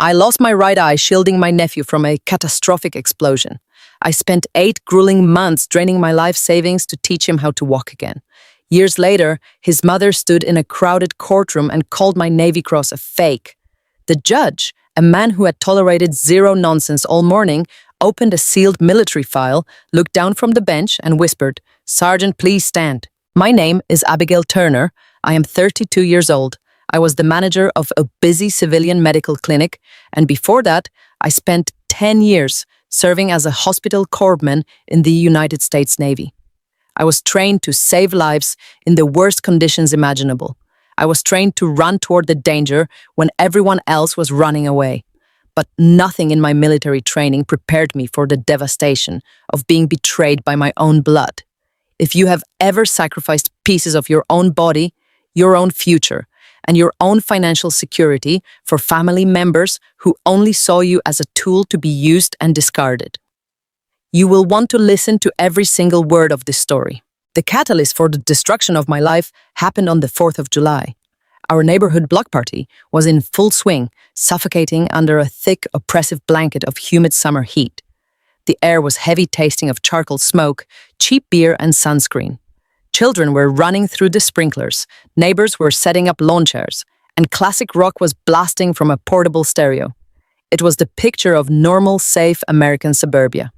I lost my right eye shielding my nephew from a catastrophic explosion. I spent 8 grueling months draining my life savings to teach him how to walk again. Years later, his mother stood in a crowded courtroom and called my Navy Cross a fake. The judge, a man who had tolerated zero nonsense all morning, opened a sealed military file, looked down from the bench and whispered, "Sergeant, please stand." My name is Abigail Turner. I am 32 years old. I was the manager of a busy civilian medical clinic, and before that, I spent 10 years serving as a hospital corpsman in the United States Navy. I was trained to save lives in the worst conditions imaginable. I was trained to run toward the danger when everyone else was running away. But nothing in my military training prepared me for the devastation of being betrayed by my own blood. If you have ever sacrificed pieces of your own body, your own future, and your own financial security for family members who only saw you as a tool to be used and discarded, you will want to listen to every single word of this story. The catalyst for the destruction of my life happened on the 4th of July. Our neighborhood block party was in full swing, suffocating under a thick, oppressive blanket of humid summer heat. The air was heavy tasting of charcoal smoke, cheap beer, and sunscreen. Children were running through the sprinklers, neighbors were setting up lawn chairs, and classic rock was blasting from a portable stereo. It was the picture of normal, safe American suburbia.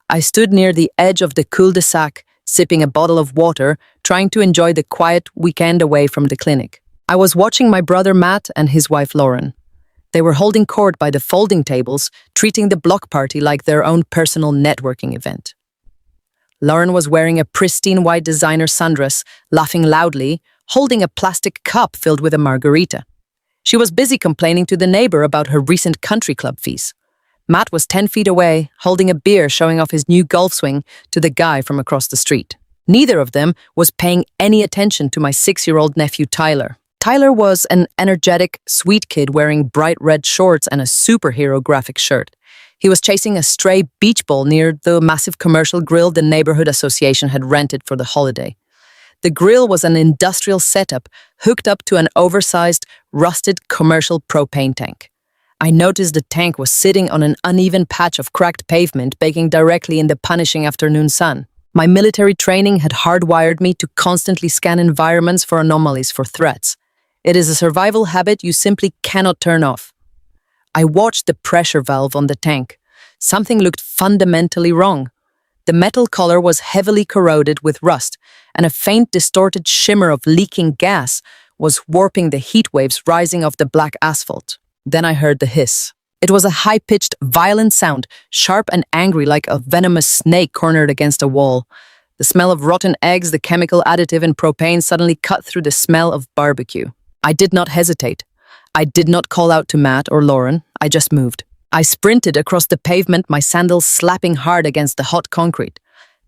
I stood near the edge of the cul-de-sac, sipping a bottle of water, trying to enjoy the quiet weekend away from the clinic. I was watching my brother Matt and his wife Lauren. They were holding court by the folding tables, treating the block party like their own personal networking event. Lauren was wearing a pristine white designer sundress, laughing loudly, holding a plastic cup filled with a margarita. She was busy complaining to the neighbor about her recent country club fees. Matt was 10 feet away, holding a beer, showing off his new golf swing to the guy from across the street. Neither of them was paying any attention to my 6-year-old nephew Tyler. Tyler was an energetic, sweet kid wearing bright red shorts and a superhero graphic shirt. He was chasing a stray beach ball near the massive commercial grill the neighborhood association had rented for the holiday. The grill was an industrial setup hooked up to an oversized, rusted commercial propane tank. I noticed the tank was sitting on an uneven patch of cracked pavement baking directly in the punishing afternoon sun. My military training had hardwired me to constantly scan environments for anomalies, for threats. It is a survival habit you simply cannot turn off. I watched the pressure valve on the tank. Something looked fundamentally wrong. The metal collar was heavily corroded with rust, and a faint, distorted shimmer of leaking gas was warping the heat waves rising off the black asphalt. Then I heard the hiss. It was a high-pitched, violent sound, sharp and angry like a venomous snake cornered against a wall. The smell of rotten eggs, the chemical additive in propane suddenly cut through the smell of barbecue. I did not hesitate. I did not call out to Matt or Lauren. I just moved. I sprinted across the pavement, my sandals slapping hard against the hot concrete.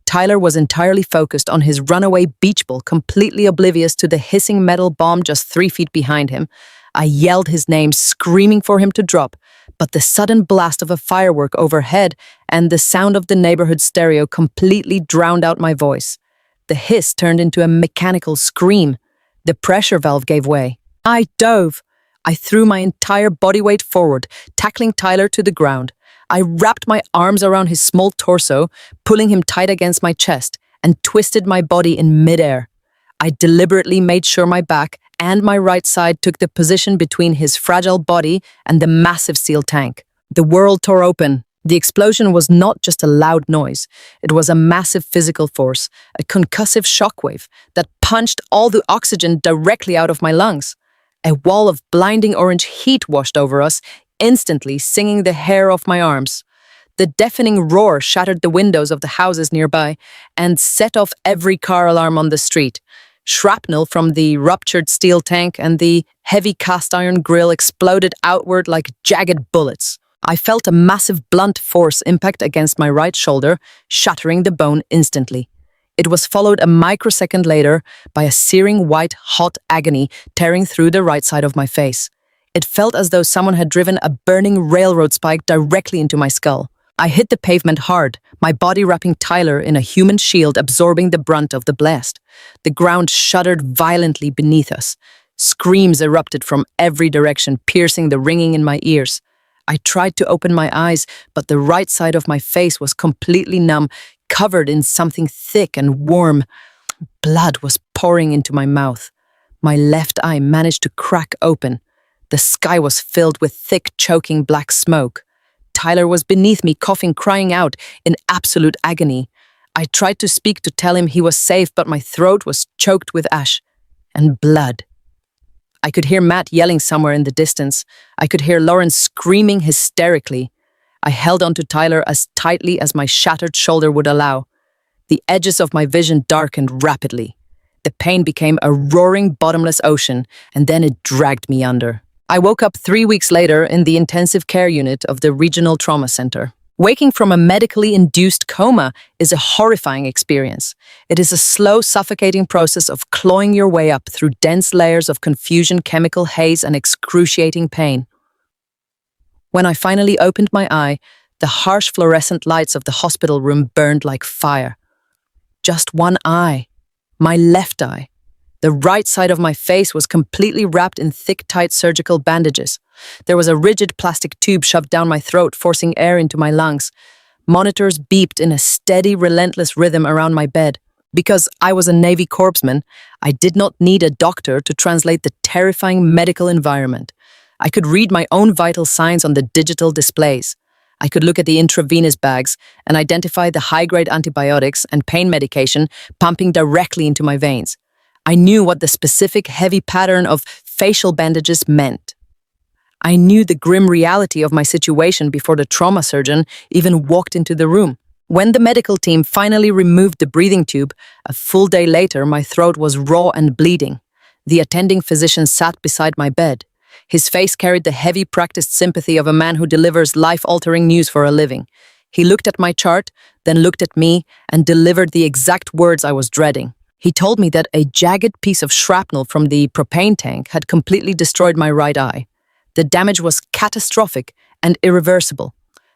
Tyler was entirely focused on his runaway beach ball, completely oblivious to the hissing metal bomb just 3 feet behind him. I yelled his name, screaming for him to drop, but the sudden blast of a firework overhead and the sound of the neighborhood stereo completely drowned out my voice. The hiss turned into a mechanical scream. The pressure valve gave way. I dove. I threw my entire body weight forward, tackling Tyler to the ground. I wrapped my arms around his small torso, pulling him tight against my chest, and twisted my body in midair. I deliberately made sure my back and my right side took the position between his fragile body and the massive steel tank. The world tore open. The explosion was not just a loud noise. It was a massive physical force, a concussive shockwave that punched all the oxygen directly out of my lungs. A wall of blinding orange heat washed over us, instantly singing the hair off my arms. The deafening roar shattered the windows of the houses nearby and set off every car alarm on the street. Shrapnel from the ruptured steel tank and the heavy cast-iron grill exploded outward like jagged bullets. I felt a massive blunt force impact against my right shoulder, shattering the bone instantly. It was followed a microsecond later by a searing white, hot agony tearing through the right side of my face. It felt as though someone had driven a burning railroad spike directly into my skull. I hit the pavement hard, my body wrapping Tyler in a human shield absorbing the brunt of the blast. The ground shuddered violently beneath us. Screams erupted from every direction, piercing the ringing in my ears. I tried to open my eyes, but the right side of my face was completely numb, covered in something thick and warm. Blood was pouring into my mouth. My left eye managed to crack open. The sky was filled with thick, choking black smoke. Tyler was beneath me, coughing, crying out in absolute agony. I tried to speak to tell him he was safe, but my throat was choked with ash and blood. I could hear Matt yelling somewhere in the distance. I could hear Lauren screaming hysterically. I held onto Tyler as tightly as my shattered shoulder would allow. The edges of my vision darkened rapidly. The pain became a roaring, bottomless ocean, and then it dragged me under. I woke up 3 weeks later in the intensive care unit of the Regional Trauma Center. Waking from a medically induced coma is a horrifying experience. It is a slow, suffocating process of clawing your way up through dense layers of confusion, chemical haze, and excruciating pain. When I finally opened my eye, the harsh fluorescent lights of the hospital room burned like fire. Just one eye, my left eye. The right side of my face was completely wrapped in thick, tight surgical bandages. There was a rigid plastic tube shoved down my throat, forcing air into my lungs. Monitors beeped in a steady, relentless rhythm around my bed. Because I was a Navy corpsman, I did not need a doctor to translate the terrifying medical environment. I could read my own vital signs on the digital displays. I could look at the intravenous bags and identify the high-grade antibiotics and pain medication pumping directly into my veins. I knew what the specific heavy pattern of facial bandages meant. I knew the grim reality of my situation before the trauma surgeon even walked into the room. When the medical team finally removed the breathing tube, a full day later, my throat was raw and bleeding. The attending physician sat beside my bed. His face carried the heavy, practiced sympathy of a man who delivers life-altering news for a living. He looked at my chart, then looked at me, and delivered the exact words I was dreading. He told me that a jagged piece of shrapnel from the propane tank had completely destroyed my right eye. The damage was catastrophic and irreversible.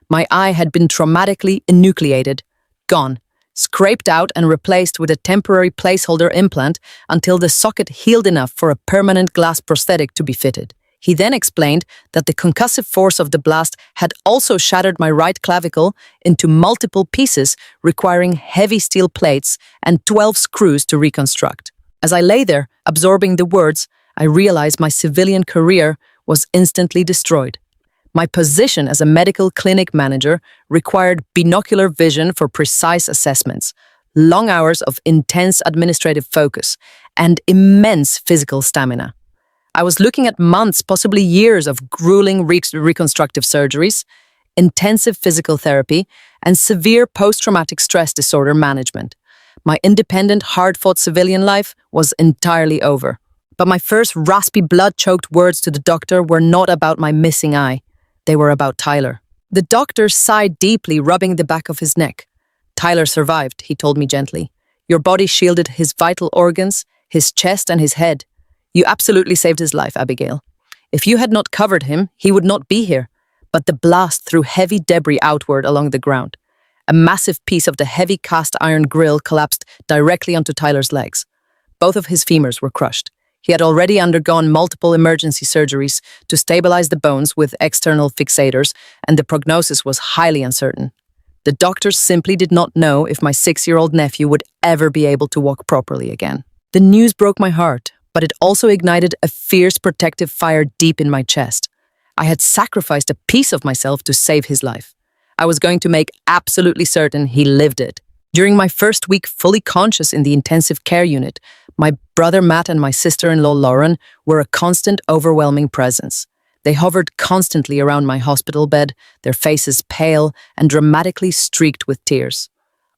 My eye had been traumatically enucleated, gone, scraped out and replaced with a temporary placeholder implant until the socket healed enough for a permanent glass prosthetic to be fitted. He then explained that the concussive force of the blast had also shattered my right clavicle into multiple pieces, requiring heavy steel plates and 12 screws to reconstruct. As I lay there, absorbing the words, I realized my civilian career was instantly destroyed. My position as a medical clinic manager required binocular vision for precise assessments, long hours of intense administrative focus, and immense physical stamina. I was looking at months, possibly years of grueling reconstructive surgeries, intensive physical therapy, and severe post-traumatic stress disorder management. My independent, hard-fought civilian life was entirely over. But my first raspy, blood-choked words to the doctor were not about my missing eye. They were about Tyler. The doctor sighed deeply, rubbing the back of his neck. Tyler survived, he told me gently. Your body shielded his vital organs, his chest, and his head. You absolutely saved his life, Abigail. If you had not covered him, he would not be here. But the blast threw heavy debris outward along the ground. A massive piece of the heavy cast iron grill collapsed directly onto Tyler's legs. Both of his femurs were crushed. He had already undergone multiple emergency surgeries to stabilize the bones with external fixators, and the prognosis was highly uncertain. The doctors simply did not know if my 6-year-old nephew would ever be able to walk properly again. The news broke my heart, but it also ignited a fierce protective fire deep in my chest. I had sacrificed a piece of myself to save his life. I was going to make absolutely certain he lived it. During my first week fully conscious in the intensive care unit, my brother Matt and my sister-in-law Lauren were a constant, overwhelming presence. They hovered constantly around my hospital bed, their faces pale and dramatically streaked with tears.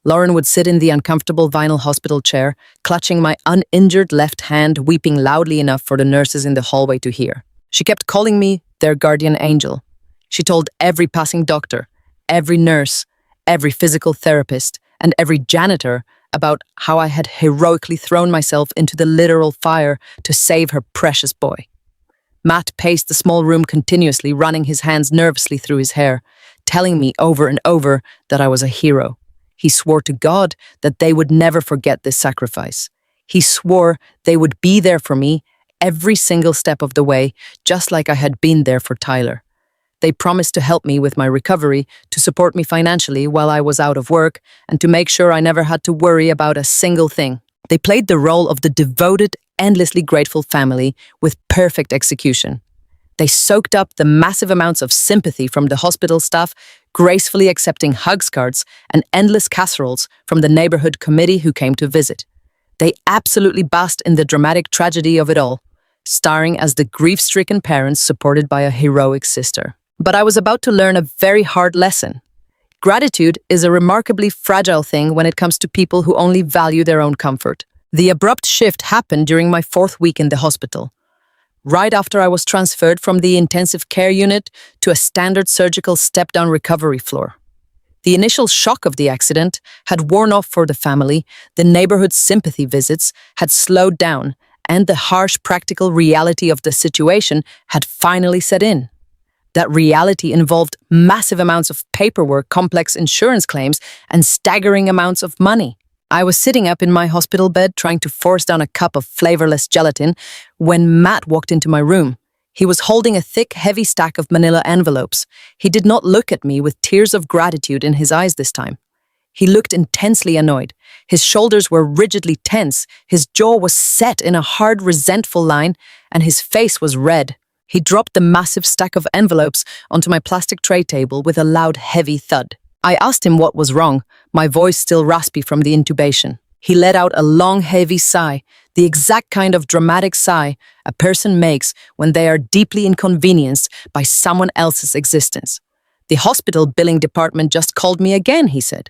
Lauren would sit in the uncomfortable vinyl hospital chair, clutching my uninjured left hand, weeping loudly enough for the nurses in the hallway to hear. She kept calling me their guardian angel. She told every passing doctor, every nurse, every physical therapist, and every janitor about how I had heroically thrown myself into the literal fire to save her precious boy. Matt paced the small room continuously, running his hands nervously through his hair, telling me over and over that I was a hero. He swore to God that they would never forget this sacrifice. He swore they would be there for me every single step of the way, just like I had been there for Tyler. They promised to help me with my recovery, to support me financially while I was out of work, and to make sure I never had to worry about a single thing. They played the role of the devoted, endlessly grateful family with perfect execution. They soaked up the massive amounts of sympathy from the hospital staff, gracefully accepting hugs cards and endless casseroles from the neighborhood committee who came to visit. They absolutely basked in the dramatic tragedy of it all, starring as the grief-stricken parents supported by a heroic sister. But I was about to learn a very hard lesson. Gratitude is a remarkably fragile thing when it comes to people who only value their own comfort. The abrupt shift happened during my 4th week in the hospital. Right after I was transferred from the intensive care unit to a standard surgical step-down recovery floor. The initial shock of the accident had worn off for the family, the neighborhood sympathy visits had slowed down, and the harsh practical reality of the situation had finally set in. That reality involved massive amounts of paperwork, complex insurance claims, and staggering amounts of money. I was sitting up in my hospital bed trying to force down a cup of flavorless gelatin when Matt walked into my room. He was holding a thick, heavy stack of manila envelopes. He did not look at me with tears of gratitude in his eyes this time. He looked intensely annoyed. His shoulders were rigidly tense, his jaw was set in a hard, resentful line, and his face was red. He dropped the massive stack of envelopes onto my plastic tray table with a loud, heavy thud. I asked him what was wrong, my voice still raspy from the intubation. He let out a long, heavy sigh, the exact kind of dramatic sigh a person makes when they are deeply inconvenienced by someone else's existence. "The hospital billing department just called me again," he said,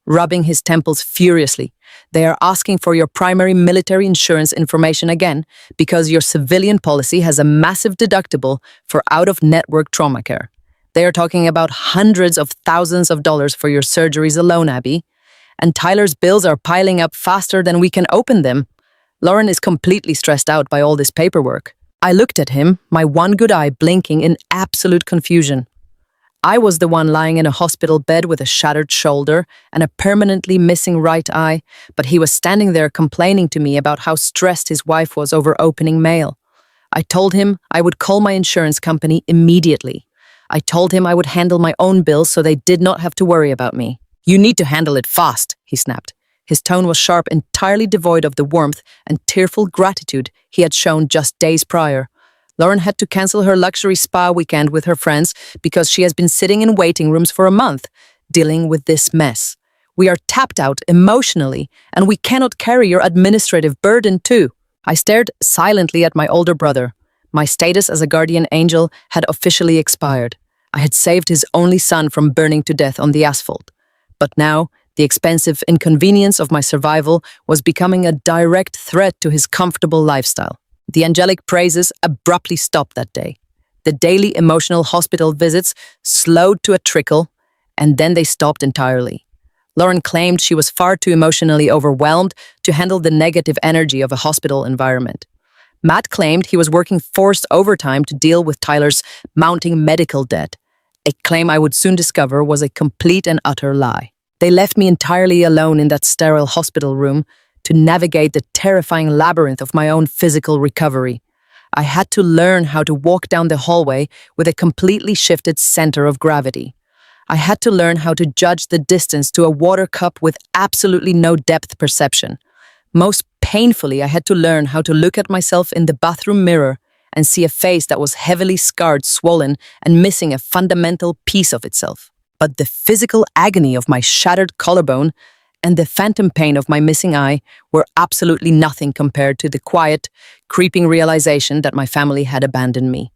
rubbing his temples furiously. "They are asking for your primary military insurance information again because your civilian policy has a massive deductible for out-of-network trauma care. They are talking about hundreds of thousands of dollars for your surgeries alone, Abby. And Tyler's bills are piling up faster than we can open them." Lauren is completely stressed out by all this paperwork. I looked at him, my one good eye blinking in absolute confusion. I was the one lying in a hospital bed with a shattered shoulder and a permanently missing right eye, but he was standing there complaining to me about how stressed his wife was over opening mail. I told him I would call my insurance company immediately. I told him I would handle my own bills so they did not have to worry about me. "You need to handle it fast," he snapped. His tone was sharp, entirely devoid of the warmth and tearful gratitude he had shown just days prior. Lauren had to cancel her luxury spa weekend with her friends because she has been sitting in waiting rooms for a month, dealing with this mess. "We are tapped out emotionally, and we cannot carry your administrative burden too." I stared silently at my older brother. My status as a guardian angel had officially expired. I had saved his only son from burning to death on the asphalt. But now, the expensive inconvenience of my survival was becoming a direct threat to his comfortable lifestyle. The angelic praises abruptly stopped that day. The daily emotional hospital visits slowed to a trickle, and then they stopped entirely. Lauren claimed she was far too emotionally overwhelmed to handle the negative energy of a hospital environment. Matt claimed he was working forced overtime to deal with Tyler's mounting medical debt, a claim I would soon discover was a complete and utter lie. They left me entirely alone in that sterile hospital room to navigate the terrifying labyrinth of my own physical recovery. I had to learn how to walk down the hallway with a completely shifted center of gravity. I had to learn how to judge the distance to a water cup with absolutely no depth perception. Most painfully, I had to learn how to look at myself in the bathroom mirror and see a face that was heavily scarred, swollen, and missing a fundamental piece of itself. But the physical agony of my shattered collarbone and the phantom pain of my missing eye were absolutely nothing compared to the quiet, creeping realization that my family had abandoned me.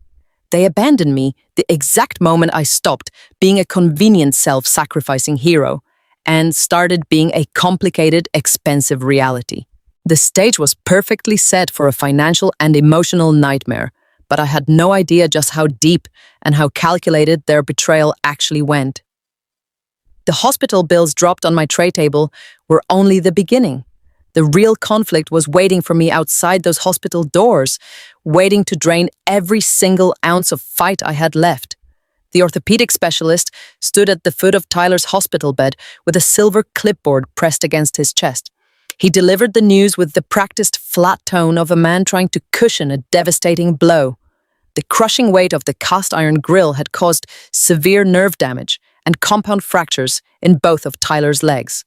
They abandoned me the exact moment I stopped being a convenient self-sacrificing hero and started being a complicated, expensive reality. The stage was perfectly set for a financial and emotional nightmare, but I had no idea just how deep and how calculated their betrayal actually went. The hospital bills dropped on my tray table were only the beginning. The real conflict was waiting for me outside those hospital doors, waiting to drain every single ounce of fight I had left. The orthopedic specialist stood at the foot of Tyler's hospital bed with a silver clipboard pressed against his chest. He delivered the news with the practiced flat tone of a man trying to cushion a devastating blow. The crushing weight of the cast iron grill had caused severe nerve damage and compound fractures in both of Tyler's legs.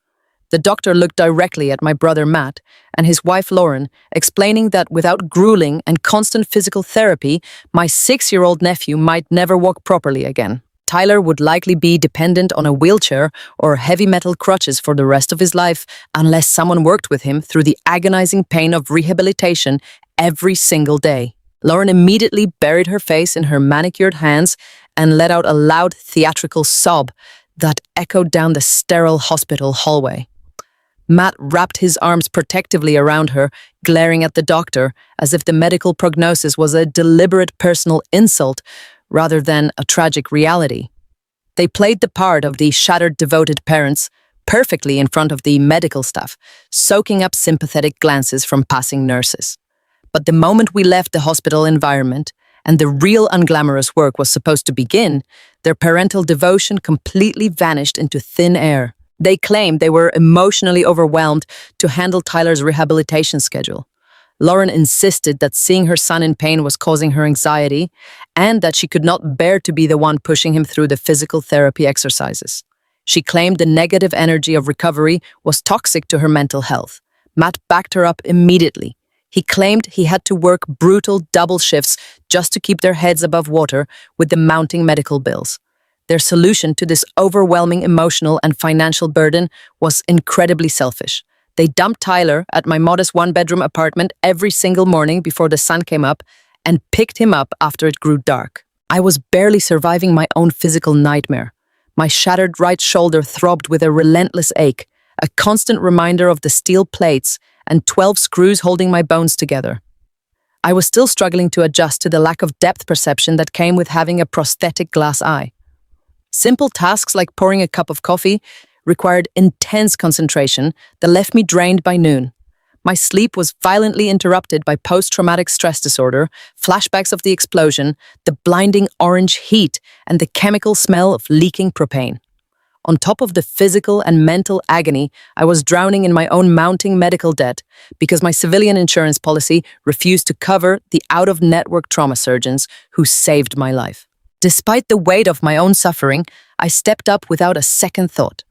The doctor looked directly at my brother Matt and his wife Lauren, explaining that without grueling and constant physical therapy, my 6-year-old nephew might never walk properly again. Tyler would likely be dependent on a wheelchair or heavy metal crutches for the rest of his life unless someone worked with him through the agonizing pain of rehabilitation every single day. Lauren immediately buried her face in her manicured hands and let out a loud theatrical sob that echoed down the sterile hospital hallway. Matt wrapped his arms protectively around her, glaring at the doctor as if the medical prognosis was a deliberate personal insult rather than a tragic reality. They played the part of the shattered devoted parents perfectly in front of the medical staff, soaking up sympathetic glances from passing nurses. But the moment we left the hospital environment and the real unglamorous work was supposed to begin, their parental devotion completely vanished into thin air. They claimed they were emotionally overwhelmed to handle Tyler's rehabilitation schedule. Lauren insisted that seeing her son in pain was causing her anxiety and that she could not bear to be the one pushing him through the physical therapy exercises. She claimed the negative energy of recovery was toxic to her mental health. Matt backed her up immediately. He claimed he had to work brutal double shifts just to keep their heads above water with the mounting medical bills. Their solution to this overwhelming emotional and financial burden was incredibly selfish. They dumped Tyler at my modest one-bedroom apartment every single morning before the sun came up and picked him up after it grew dark. I was barely surviving my own physical nightmare. My shattered right shoulder throbbed with a relentless ache, a constant reminder of the steel plates and 12 screws holding my bones together. I was still struggling to adjust to the lack of depth perception that came with having a prosthetic glass eye. Simple tasks like pouring a cup of coffee required intense concentration that left me drained by noon. My sleep was violently interrupted by post-traumatic stress disorder, flashbacks of the explosion, the blinding orange heat, and the chemical smell of leaking propane. On top of the physical and mental agony, I was drowning in my own mounting medical debt because my civilian insurance policy refused to cover the out-of-network trauma surgeons who saved my life. Despite the weight of my own suffering, I stepped up without a second thought.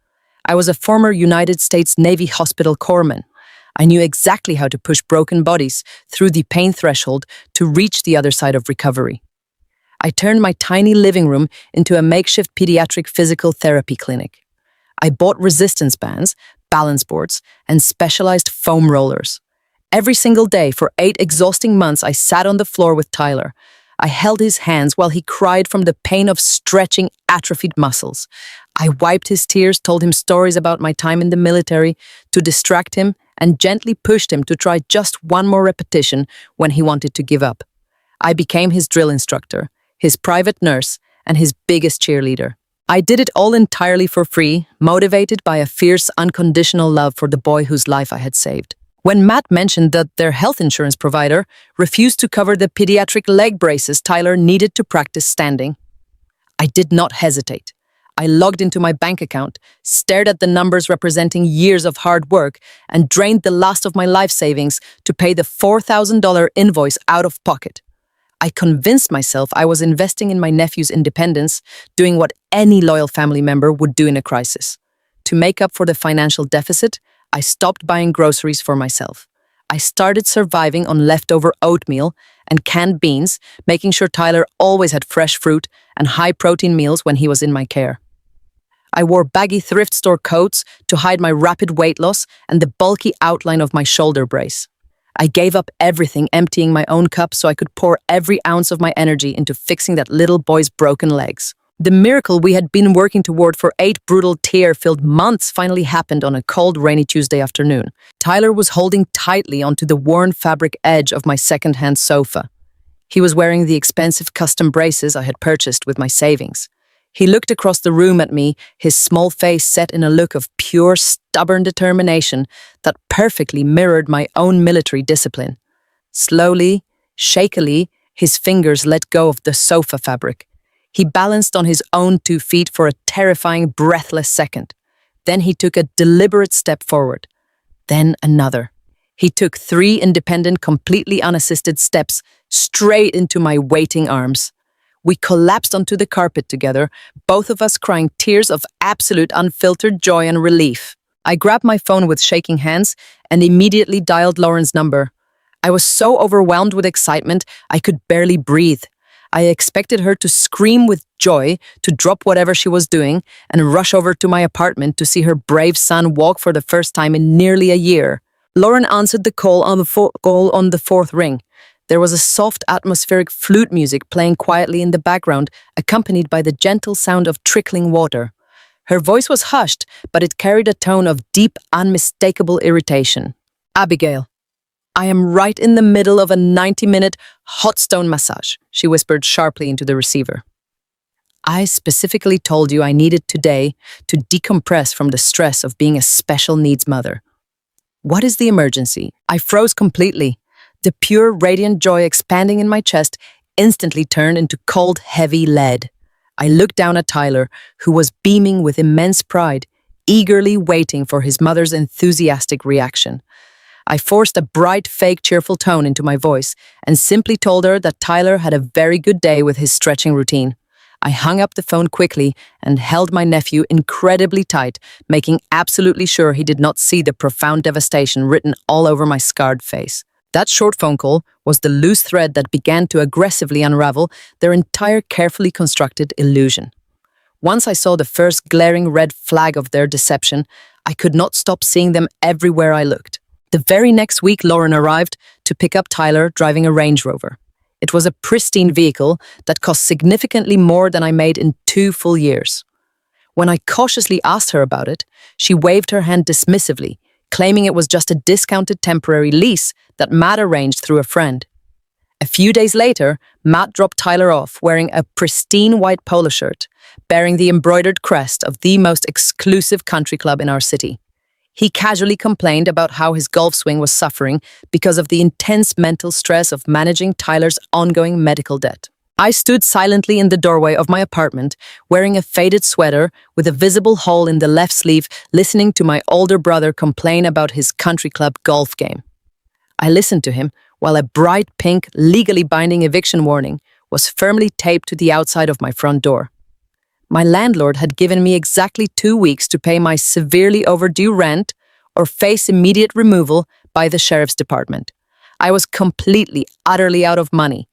I was a former United States Navy hospital corpsman. I knew exactly how to push broken bodies through the pain threshold to reach the other side of recovery. I turned my tiny living room into a makeshift pediatric physical therapy clinic. I bought resistance bands, balance boards, and specialized foam rollers. Every single day for 8 exhausting months, I sat on the floor with Tyler. I held his hands while he cried from the pain of stretching atrophied muscles. I wiped his tears, told him stories about my time in the military to distract him, and gently pushed him to try just one more repetition when he wanted to give up. I became his drill instructor, his private nurse, and his biggest cheerleader. I did it all entirely for free, motivated by a fierce, unconditional love for the boy whose life I had saved. When Matt mentioned that their health insurance provider refused to cover the pediatric leg braces Tyler needed to practice standing, I did not hesitate. I logged into my bank account, stared at the numbers representing years of hard work, and drained the last of my life savings to pay the $4,000 invoice out of pocket. I convinced myself I was investing in my nephew's independence, doing what any loyal family member would do in a crisis. To make up for the financial deficit, I stopped buying groceries for myself. I started surviving on leftover oatmeal and canned beans, making sure Tyler always had fresh fruit and high-protein meals when he was in my care. I wore baggy thrift store coats to hide my rapid weight loss and the bulky outline of my shoulder brace. I gave up everything, emptying my own cup so I could pour every ounce of my energy into fixing that little boy's broken legs. The miracle we had been working toward for 8 brutal, tear-filled months finally happened on a cold, rainy Tuesday afternoon. Tyler was holding tightly onto the worn fabric edge of my second-hand sofa. He was wearing the expensive custom braces I had purchased with my savings. He looked across the room at me, his small face set in a look of pure, stubborn determination that perfectly mirrored my own military discipline. Slowly, shakily, his fingers let go of the sofa fabric. He balanced on his own 2 feet for a terrifying, breathless second. Then he took a deliberate step forward. then another. He took 3 independent, completely unassisted steps straight into my waiting arms. We collapsed onto the carpet together, both of us crying tears of absolute unfiltered joy and relief. I grabbed my phone with shaking hands and immediately dialed Lauren's number. I was so overwhelmed with excitement, I could barely breathe. I expected her to scream with joy, to drop whatever she was doing, and rush over to my apartment to see her brave son walk for the first time in nearly a year. Lauren answered the call on the 4th ring. There was a soft, atmospheric flute music playing quietly in the background, accompanied by the gentle sound of trickling water. Her voice was hushed, but it carried a tone of deep, unmistakable irritation. "Abigail, I am right in the middle of a 90-minute hot stone massage," she whispered sharply into the receiver. "I specifically told you I needed today to decompress from the stress of being a special needs mother. What is the emergency?" I froze completely. The pure, radiant joy expanding in my chest instantly turned into cold, heavy lead. I looked down at Tyler, who was beaming with immense pride, eagerly waiting for his mother's enthusiastic reaction. I forced a bright, fake, cheerful tone into my voice and simply told her that Tyler had a very good day with his stretching routine. I hung up the phone quickly and held my nephew incredibly tight, making absolutely sure he did not see the profound devastation written all over my scarred face. That short phone call was the loose thread that began to aggressively unravel their entire carefully constructed illusion. Once I saw the first glaring red flag of their deception, I could not stop seeing them everywhere I looked. The very next week, Lauren arrived to pick up Tyler driving a Range Rover. It was a pristine vehicle that cost significantly more than I made in 2 full years. When I cautiously asked her about it, she waved her hand dismissively, claiming it was just a discounted temporary lease that Matt arranged through a friend. A few days later, Matt dropped Tyler off wearing a pristine white polo shirt, bearing the embroidered crest of the most exclusive country club in our city. He casually complained about how his golf swing was suffering because of the intense mental stress of managing Tyler's ongoing medical debt. I stood silently in the doorway of my apartment, wearing a faded sweater with a visible hole in the left sleeve, listening to my older brother complain about his country club golf game. I listened to him while a bright pink, legally binding eviction warning was firmly taped to the outside of my front door. My landlord had given me exactly 2 weeks to pay my severely overdue rent or face immediate removal by the sheriff's department. I was completely, utterly out of money.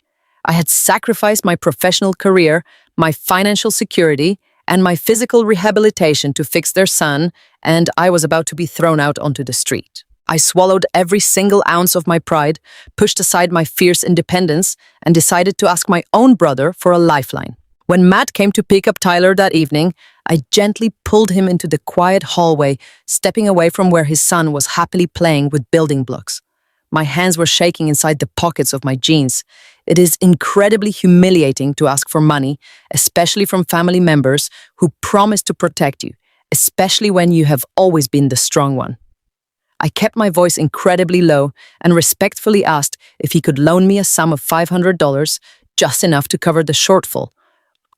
I had sacrificed my professional career, my financial security, and my physical rehabilitation to fix their son, and I was about to be thrown out onto the street. I swallowed every single ounce of my pride, pushed aside my fierce independence, and decided to ask my own brother for a lifeline. When Matt came to pick up Tyler that evening, I gently pulled him into the quiet hallway, stepping away from where his son was happily playing with building blocks. My hands were shaking inside the pockets of my jeans. It is incredibly humiliating to ask for money, especially from family members who promise to protect you, especially when you have always been the strong one. I kept my voice incredibly low and respectfully asked if he could loan me a sum of $500, just enough to cover the shortfall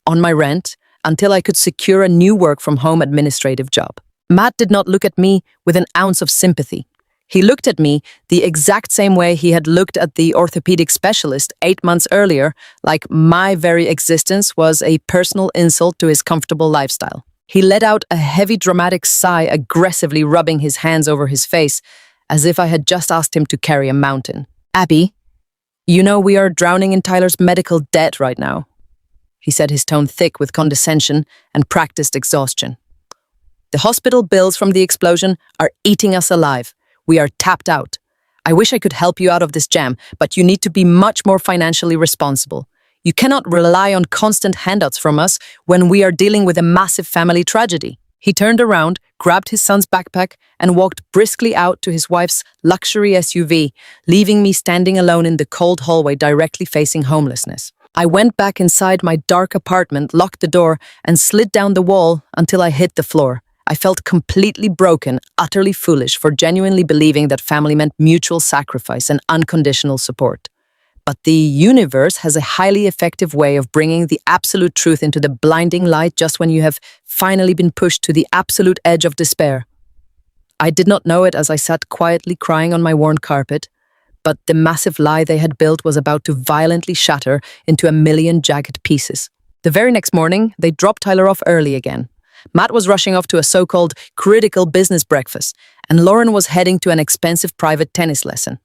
on my rent until I could secure a new work-from-home administrative job. Matt did not look at me with an ounce of sympathy. He looked at me the exact same way he had looked at the orthopedic specialist 8 months earlier, like my very existence was a personal insult to his comfortable lifestyle. He let out a heavy, dramatic sigh, aggressively rubbing his hands over his face, as if I had just asked him to carry a mountain. "Abby, you know we are drowning in Tyler's medical debt right now," he said, his tone thick with condescension and practiced exhaustion. "The hospital bills from the explosion are eating us alive. We are tapped out. I wish I could help you out of this jam, but you need to be much more financially responsible. You cannot rely on constant handouts from us when we are dealing with a massive family tragedy." He turned around, grabbed his son's backpack, and walked briskly out to his wife's luxury SUV, leaving me standing alone in the cold hallway directly facing homelessness. I went back inside my dark apartment, locked the door, and slid down the wall until I hit the floor. I felt completely broken, utterly foolish for genuinely believing that family meant mutual sacrifice and unconditional support. But the universe has a highly effective way of bringing the absolute truth into the blinding light just when you have finally been pushed to the absolute edge of despair. I did not know it as I sat quietly crying on my worn carpet, but the massive lie they had built was about to violently shatter into a million jagged pieces. The very next morning, they dropped Tyler off early again. Matt was rushing off to a so-called critical business breakfast, and Lauren was heading to an expensive private tennis lesson.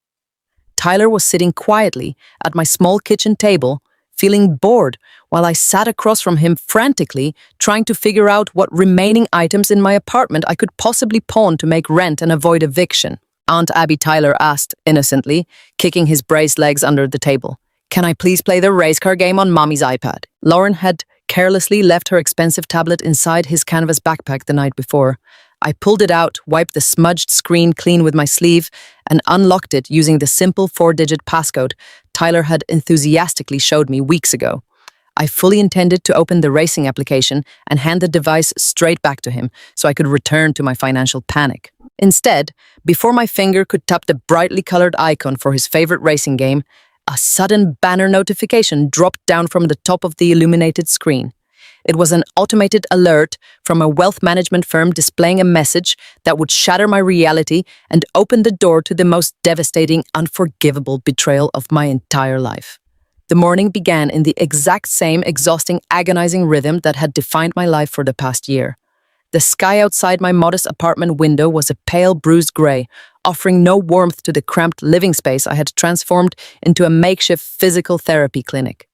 Tyler was sitting quietly at my small kitchen table, feeling bored, while I sat across from him frantically, trying to figure out what remaining items in my apartment I could possibly pawn to make rent and avoid eviction. Aunt Abby, Tyler asked innocently, kicking his braced legs under the table. "Can I please play the race car game on Mommy's iPad?" Lauren had carelessly left her expensive tablet inside his canvas backpack the night before. I pulled it out, wiped the smudged screen clean with my sleeve, and unlocked it using the simple 4-digit passcode Tyler had enthusiastically showed me weeks ago. I fully intended to open the racing application and hand the device straight back to him so I could return to my financial panic. Instead, before my finger could tap the brightly colored icon for his favorite racing game, a sudden banner notification dropped down from the top of the illuminated screen. It was an automated alert from a wealth management firm displaying a message that would shatter my reality and open the door to the most devastating, unforgivable betrayal of my entire life. The morning began in the exact same exhausting, agonizing rhythm that had defined my life for the past year. The sky outside my modest apartment window was a pale, bruised gray, offering no warmth to the cramped living space I had transformed into a makeshift physical therapy clinic.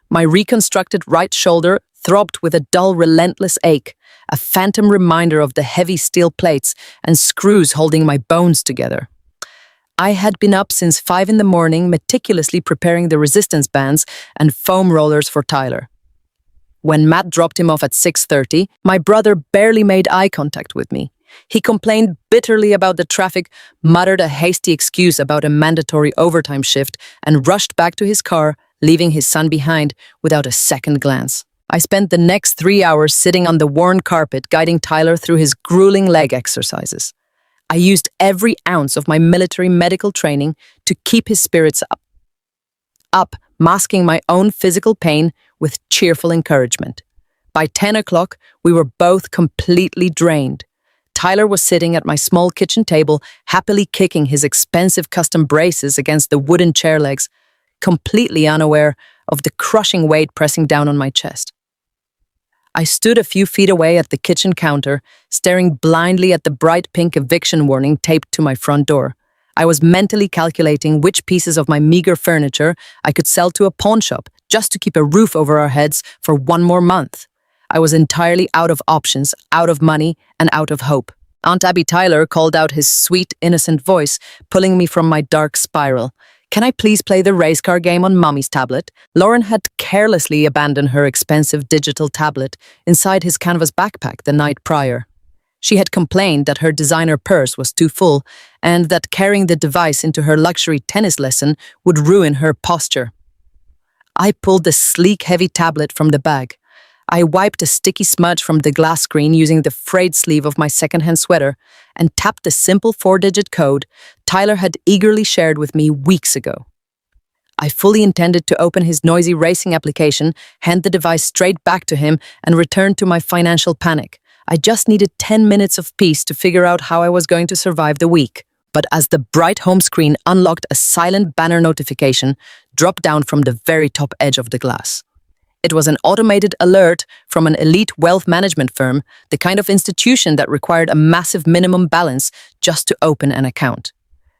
My reconstructed right shoulder throbbed with a dull, relentless ache, a phantom reminder of the heavy steel plates and screws holding my bones together. I had been up since 5 in the morning, meticulously preparing the resistance bands and foam rollers for Tyler. When Matt dropped him off at 6:30, my brother barely made eye contact with me. He complained bitterly about the traffic, muttered a hasty excuse about a mandatory overtime shift, and rushed back to his car, leaving his son behind without a second glance. I spent the next 3 hours sitting on the worn carpet, guiding Tyler through his grueling leg exercises. I used every ounce of my military medical training to keep his spirits up, masking my own physical pain with cheerful encouragement. By 10 o'clock, we were both completely drained. Tyler was sitting at my small kitchen table, happily kicking his expensive custom braces against the wooden chair legs, completely unaware of the crushing weight pressing down on my chest. I stood a few feet away at the kitchen counter, staring blindly at the bright pink eviction warning taped to my front door. I was mentally calculating which pieces of my meager furniture I could sell to a pawn shop just to keep a roof over our heads for 1 more month. I was entirely out of options, out of money, and out of hope. Aunt Abby, Tyler called out his sweet, innocent voice, pulling me from my dark spiral. "Can I please play the race car game on Mommy's tablet?" Lauren had carelessly abandoned her expensive digital tablet inside his canvas backpack the night prior. She had complained that her designer purse was too full and that carrying the device into her luxury tennis lesson would ruin her posture. I pulled the sleek, heavy tablet from the bag. I wiped a sticky smudge from the glass screen using the frayed sleeve of my secondhand sweater and tapped the simple 4-digit code Tyler had eagerly shared with me weeks ago. I fully intended to open his noisy racing application, hand the device straight back to him, and return to my financial panic. I just needed 10 minutes of peace to figure out how I was going to survive the week. But as the bright home screen unlocked, a silent banner notification dropped down from the very top edge of the glass. It was an automated alert from an elite wealth management firm, the kind of institution that required a massive minimum balance just to open an account.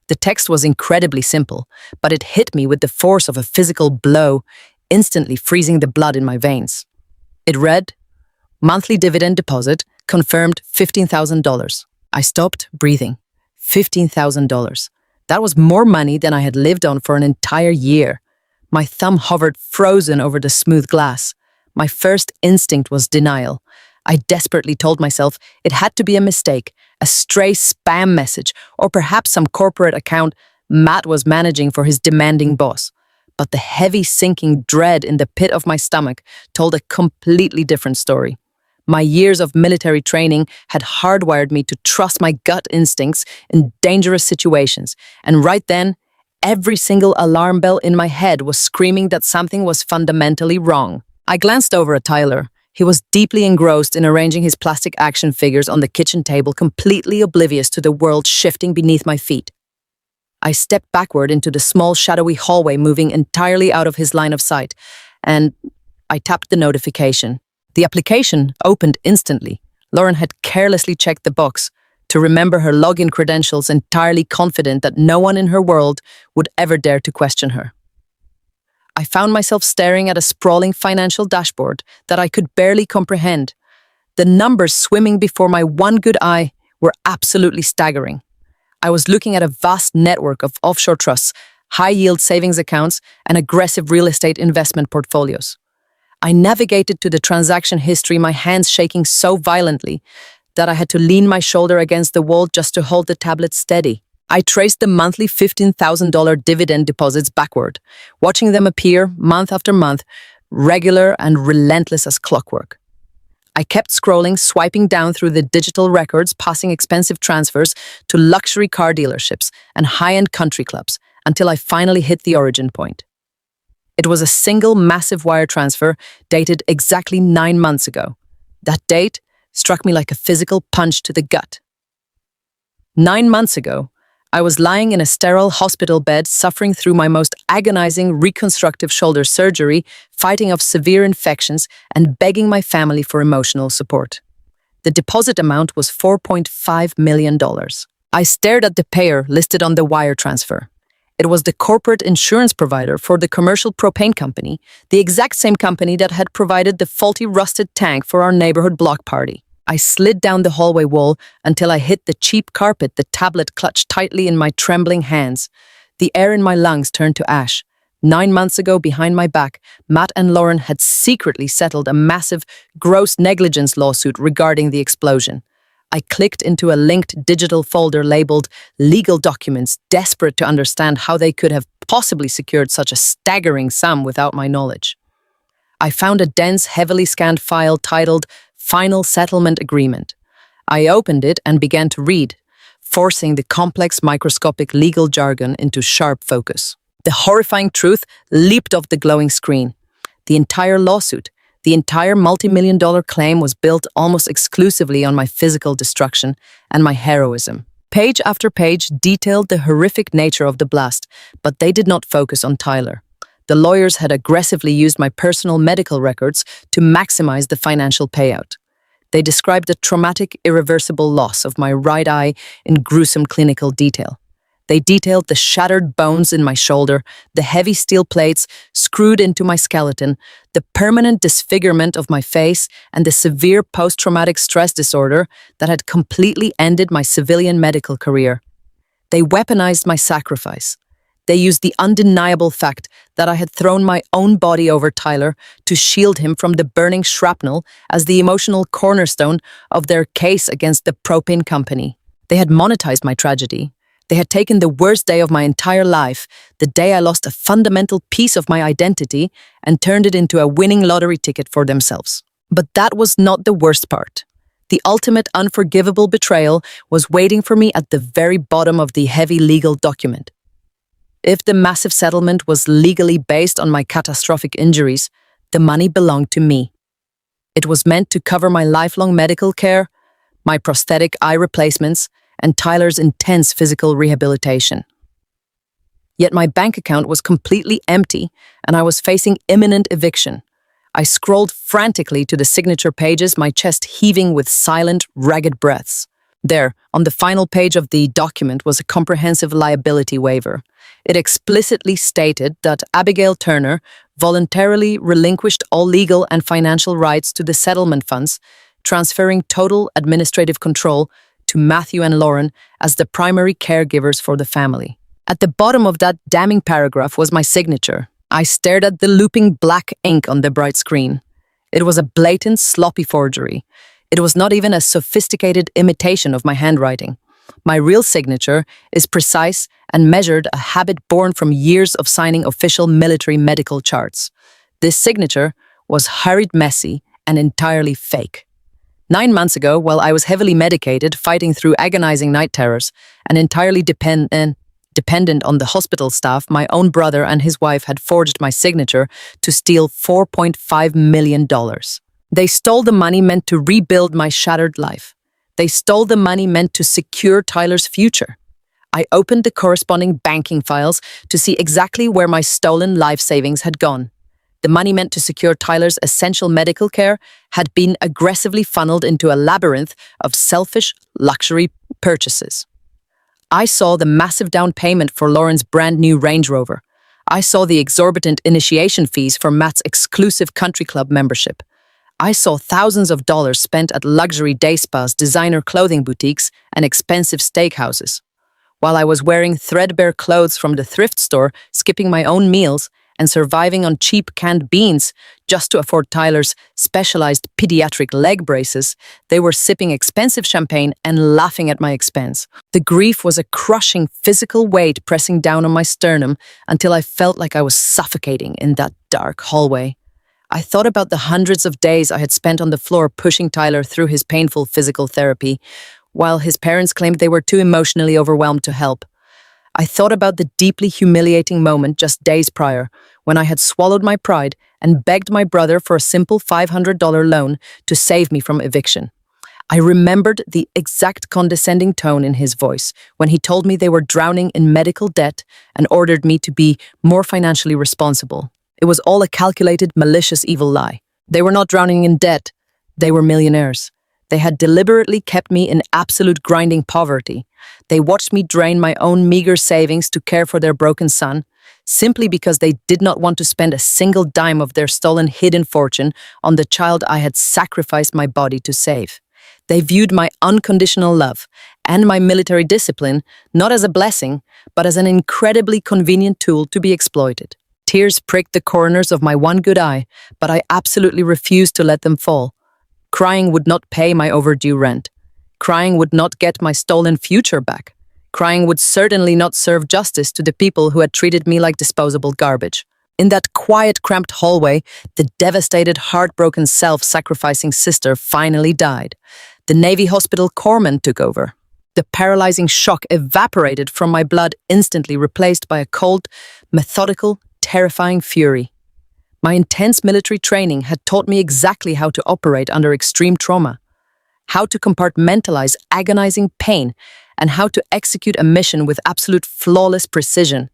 The text was incredibly simple, but it hit me with the force of a physical blow, instantly freezing the blood in my veins. It read, "Monthly dividend deposit confirmed $15,000. I stopped breathing. $15,000. That was more money than I had lived on for an entire year. My thumb hovered frozen over the smooth glass. My first instinct was denial. I desperately told myself it had to be a mistake, a stray spam message, or perhaps some corporate account Matt was managing for his demanding boss. But the heavy sinking dread in the pit of my stomach told a completely different story. My years of military training had hardwired me to trust my gut instincts in dangerous situations, and right then, every single alarm bell in my head was screaming that something was fundamentally wrong. I glanced over at Tyler, He was deeply engrossed in arranging his plastic action figures on the kitchen table, completely oblivious to the world shifting beneath my feet. I stepped backward into the small, shadowy hallway, moving entirely out of his line of sight, and I tapped the notification. The application opened instantly. Lauren had carelessly checked the box to remember her login credentials, entirely confident that no one in her world would ever dare to question her. I found myself staring at a sprawling financial dashboard that I could barely comprehend. The numbers swimming before my one good eye were absolutely staggering. I was looking at a vast network of offshore trusts, high-yield savings accounts, and aggressive real estate investment portfolios. I navigated to the transaction history, my hands shaking so violently that I had to lean my shoulder against the wall just to hold the tablet steady. I traced the monthly $15,000 dividend deposits backward, watching them appear month after month, regular and relentless as clockwork. I kept scrolling, swiping down through the digital records, passing expensive transfers to luxury car dealerships and high-end country clubs, until I finally hit the origin point. It was a single massive wire transfer dated exactly 9 months ago. That date struck me like a physical punch to the gut. 9 months ago, I was lying in a sterile hospital bed, suffering through my most agonizing reconstructive shoulder surgery, fighting off severe infections, and begging my family for emotional support. The deposit amount was $4.5 million. I stared at the payer listed on the wire transfer. It was the corporate insurance provider for the commercial propane company, the exact same company that had provided the faulty rusted tank for our neighborhood block party. I slid down the hallway wall until I hit the cheap carpet, the tablet clutched tightly in my trembling hands. The air in my lungs turned to ash. 9 months ago, behind my back, Matt and Lauren had secretly settled a massive, gross negligence lawsuit regarding the explosion. I clicked into a linked digital folder labeled Legal Documents, desperate to understand how they could have possibly secured such a staggering sum without my knowledge. I found a dense, heavily scanned file titled Final Settlement Agreement. I opened it and began to read, forcing the complex, microscopic legal jargon into sharp focus. The horrifying truth leaped off the glowing screen. The entire lawsuit, the entire multi-million-dollar claim was built almost exclusively on my physical destruction and my heroism. Page after page detailed the horrific nature of the blast, but they did not focus on Tyler. The lawyers had aggressively used my personal medical records to maximize the financial payout. They described the traumatic, irreversible loss of my right eye in gruesome clinical detail. They detailed the shattered bones in my shoulder, the heavy steel plates screwed into my skeleton, the permanent disfigurement of my face, and the severe post-traumatic stress disorder that had completely ended my civilian medical career. They weaponized my sacrifice. They used the undeniable fact that I had thrown my own body over Tyler to shield him from the burning shrapnel as the emotional cornerstone of their case against the propane company. They had monetized my tragedy. They had taken the worst day of my entire life, the day I lost a fundamental piece of my identity, and turned it into a winning lottery ticket for themselves. But that was not the worst part. The ultimate unforgivable betrayal was waiting for me at the very bottom of the heavy legal document. If the massive settlement was legally based on my catastrophic injuries, the money belonged to me. It was meant to cover my lifelong medical care, my prosthetic eye replacements, and Tyler's intense physical rehabilitation. Yet my bank account was completely empty, and I was facing imminent eviction. I scrolled frantically to the signature pages, my chest heaving with silent, ragged breaths. There, on the final page of the document, was a comprehensive liability waiver. It explicitly stated that Abigail Turner voluntarily relinquished all legal and financial rights to the settlement funds, transferring total administrative control to Matthew and Lauren as the primary caregivers for the family. At the bottom of that damning paragraph was my signature. I stared at the looping black ink on the bright screen. It was a blatant, sloppy forgery. It was not even a sophisticated imitation of my handwriting. My real signature is precise and measured, a habit born from years of signing official military medical charts. This signature was hurried, messy, and entirely fake. 9 months ago, while I was heavily medicated, fighting through agonizing night terrors, and entirely dependent on the hospital staff, my own brother and his wife had forged my signature to steal $4.5 million. They stole the money meant to rebuild my shattered life. They stole the money meant to secure Tyler's future. I opened the corresponding banking files to see exactly where my stolen life savings had gone. The money meant to secure Tyler's essential medical care had been aggressively funneled into a labyrinth of selfish luxury purchases. I saw the massive down payment for Lauren's brand new Range Rover. I saw the exorbitant initiation fees for Matt's exclusive country club membership. I saw thousands of dollars spent at luxury day spas, designer clothing boutiques, and expensive steakhouses. While I was wearing threadbare clothes from the thrift store, skipping my own meals, and surviving on cheap canned beans just to afford Tyler's specialized pediatric leg braces, they were sipping expensive champagne and laughing at my expense. The grief was a crushing physical weight pressing down on my sternum until I felt like I was suffocating in that dark hallway. I thought about the hundreds of days I had spent on the floor pushing Tyler through his painful physical therapy, while his parents claimed they were too emotionally overwhelmed to help. I thought about the deeply humiliating moment just days prior, when I had swallowed my pride and begged my brother for a simple $500 loan to save me from eviction. I remembered the exact condescending tone in his voice when he told me they were drowning in medical debt and ordered me to be more financially responsible. It was all a calculated, malicious, evil lie. They were not drowning in debt. They were millionaires. They had deliberately kept me in absolute grinding poverty. They watched me drain my own meager savings to care for their broken son, simply because they did not want to spend a single dime of their stolen hidden fortune on the child I had sacrificed my body to save. They viewed my unconditional love and my military discipline not as a blessing, but as an incredibly convenient tool to be exploited. Tears pricked the corners of my one good eye, but I absolutely refused to let them fall. Crying would not pay my overdue rent. Crying would not get my stolen future back. Crying would certainly not serve justice to the people who had treated me like disposable garbage. In that quiet, cramped hallway, the devastated, heartbroken, self-sacrificing sister finally died. The Navy hospital corpsman took over. The paralyzing shock evaporated from my blood, instantly replaced by a cold, methodical, terrifying fury. My intense military training had taught me exactly how to operate under extreme trauma, how to compartmentalize agonizing pain, and how to execute a mission with absolute flawless precision.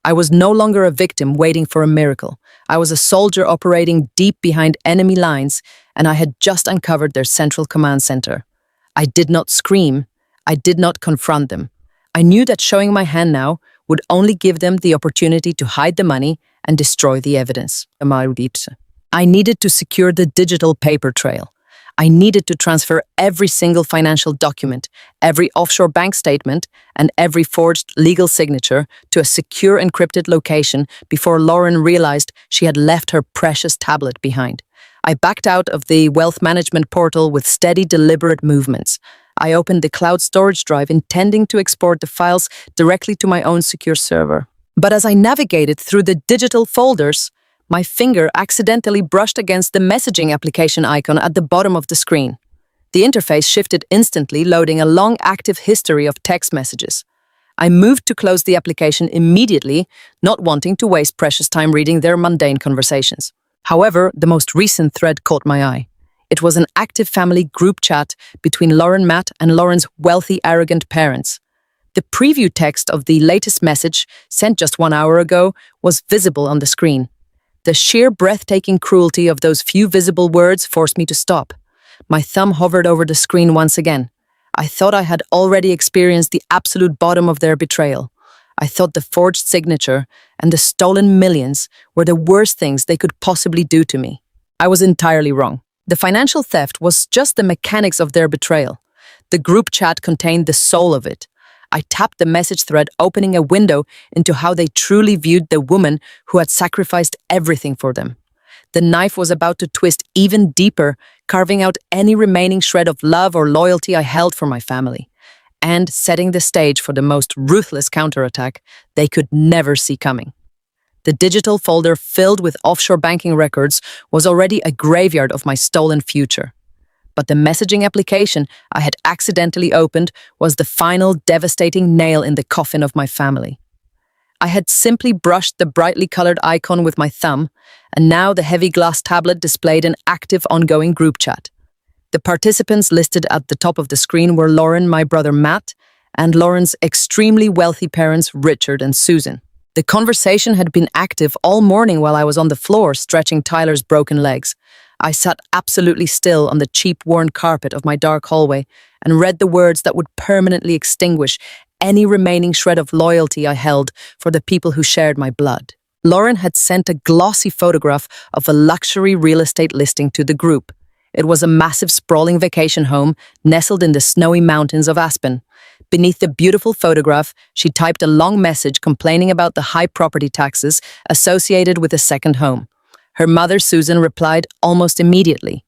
I was no longer a victim waiting for a miracle. I was a soldier operating deep behind enemy lines, and I had just uncovered their central command center. I did not scream. I did not confront them. I knew that showing my hand now would only give them the opportunity to hide the money and destroy the evidence. I needed to secure the digital paper trail. I needed to transfer every single financial document, every offshore bank statement, and every forged legal signature to a secure encrypted location before Lauren realized she had left her precious tablet behind. I backed out of the wealth management portal with steady, deliberate movements. I opened the cloud storage drive intending to export the files directly to my own secure server. But as I navigated through the digital folders, my finger accidentally brushed against the messaging application icon at the bottom of the screen. The interface shifted instantly, loading a long active history of text messages. I moved to close the application immediately, not wanting to waste precious time reading their mundane conversations. However, the most recent thread caught my eye. It was an active family group chat between Lauren Matt and Lauren's wealthy, arrogant parents. The preview text of the latest message, sent just 1 hour ago, was visible on the screen. The sheer breathtaking cruelty of those few visible words forced me to stop. My thumb hovered over the screen once again. I thought I had already experienced the absolute bottom of their betrayal. I thought the forged signature and the stolen millions were the worst things they could possibly do to me. I was entirely wrong. The financial theft was just the mechanics of their betrayal. The group chat contained the soul of it. I tapped the message thread, opening a window into how they truly viewed the woman who had sacrificed everything for them. The knife was about to twist even deeper, carving out any remaining shred of love or loyalty I held for my family, and setting the stage for the most ruthless counterattack they could never see coming. The digital folder filled with offshore banking records was already a graveyard of my stolen future. But the messaging application I had accidentally opened was the final devastating nail in the coffin of my family. I had simply brushed the brightly colored icon with my thumb, and now the heavy glass tablet displayed an active ongoing group chat. The participants listed at the top of the screen were Lauren, my brother Matt, and Lauren's extremely wealthy parents, Richard and Susan. The conversation had been active all morning while I was on the floor stretching Tyler's broken legs. I sat absolutely still on the cheap worn carpet of my dark hallway and read the words that would permanently extinguish any remaining shred of loyalty I held for the people who shared my blood. Lauren had sent a glossy photograph of a luxury real estate listing to the group. It was a massive sprawling vacation home nestled in the snowy mountains of Aspen. Beneath the beautiful photograph, she typed a long message complaining about the high property taxes associated with a second home. Her mother, Susan, replied almost immediately.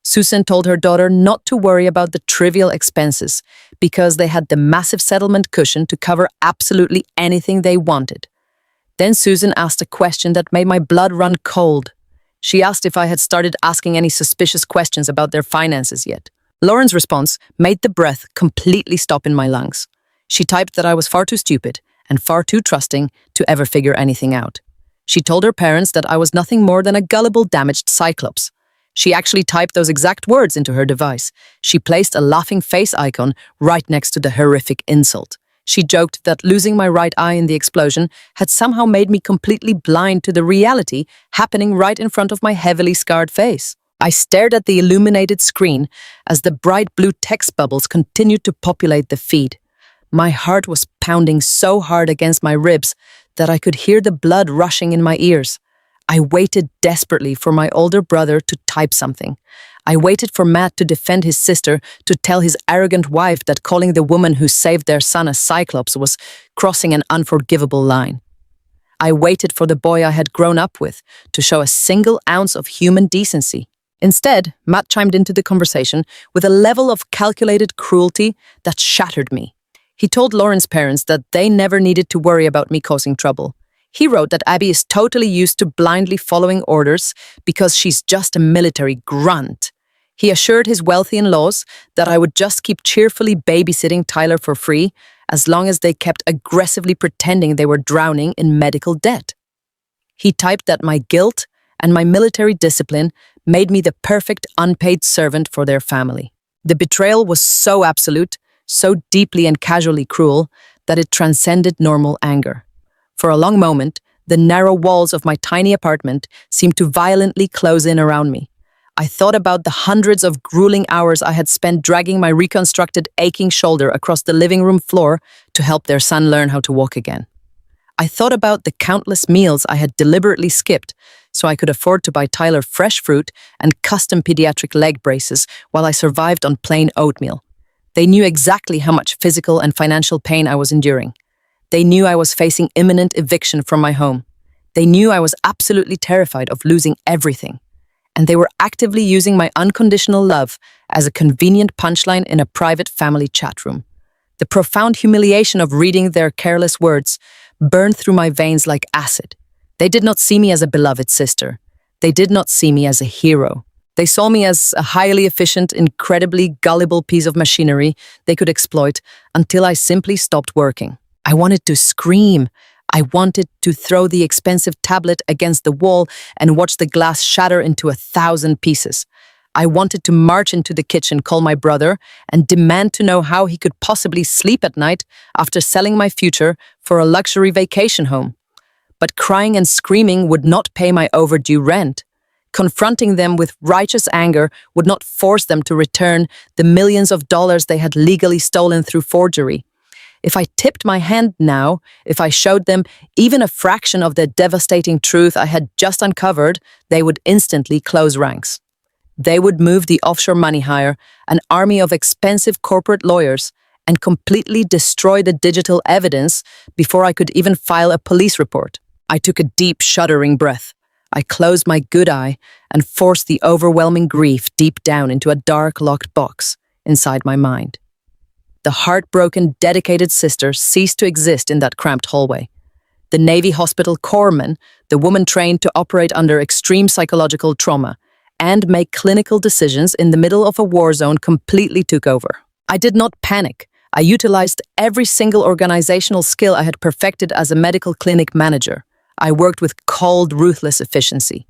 Susan told her daughter not to worry about the trivial expenses because they had the massive settlement cushion to cover absolutely anything they wanted. Then Susan asked a question that made my blood run cold. She asked if I had started asking any suspicious questions about their finances yet. Lauren's response made the breath completely stop in my lungs. She typed that I was far too stupid and far too trusting to ever figure anything out. She told her parents that I was nothing more than a gullible, damaged cyclops. She actually typed those exact words into her device. She placed a laughing face icon right next to the horrific insult. She joked that losing my right eye in the explosion had somehow made me completely blind to the reality happening right in front of my heavily scarred face. I stared at the illuminated screen as the bright blue text bubbles continued to populate the feed. My heart was pounding so hard against my ribs that I could hear the blood rushing in my ears. I waited desperately for my older brother to type something. I waited for Matt to defend his sister, to tell his arrogant wife that calling the woman who saved their son a cyclops was crossing an unforgivable line. I waited for the boy I had grown up with to show a single ounce of human decency. Instead, Matt chimed into the conversation with a level of calculated cruelty that shattered me. He told Lauren's parents that they never needed to worry about me causing trouble. He wrote that Abby is totally used to blindly following orders because she's just a military grunt. He assured his wealthy in-laws that I would just keep cheerfully babysitting Tyler for free as long as they kept aggressively pretending they were drowning in medical debt. He typed that my guilt and my military discipline made me the perfect unpaid servant for their family. The betrayal was so absolute, so deeply and casually cruel, that it transcended normal anger. For a long moment, the narrow walls of my tiny apartment seemed to violently close in around me. I thought about the hundreds of grueling hours I had spent dragging my reconstructed aching shoulder across the living room floor to help their son learn how to walk again. I thought about the countless meals I had deliberately skipped so I could afford to buy Tyler fresh fruit and custom pediatric leg braces while I survived on plain oatmeal. They knew exactly how much physical and financial pain I was enduring. They knew I was facing imminent eviction from my home. They knew I was absolutely terrified of losing everything. And they were actively using my unconditional love as a convenient punchline in a private family chat room. The profound humiliation of reading their careless words burned through my veins like acid. They did not see me as a beloved sister. They did not see me as a hero. They saw me as a highly efficient, incredibly gullible piece of machinery they could exploit until I simply stopped working. I wanted to scream. I wanted to throw the expensive tablet against the wall and watch the glass shatter into 1,000 pieces. I wanted to march into the kitchen, call my brother, and demand to know how he could possibly sleep at night after selling my future for a luxury vacation home. But crying and screaming would not pay my overdue rent. Confronting them with righteous anger would not force them to return the millions of dollars they had legally stolen through forgery. If I tipped my hand now, if I showed them even a fraction of the devastating truth I had just uncovered, they would instantly close ranks. They would move the offshore money hire, an army of expensive corporate lawyers, and completely destroy the digital evidence before I could even file a police report. I took a deep, shuddering breath. I closed my good eye and forced the overwhelming grief deep down into a dark, locked box inside my mind. The heartbroken, dedicated sister ceased to exist in that cramped hallway. The Navy hospital corpsman, the woman trained to operate under extreme psychological trauma and make clinical decisions in the middle of a war zone, completely took over. I did not panic. I utilized every single organizational skill I had perfected as a medical clinic manager. I worked with cold, ruthless efficiency.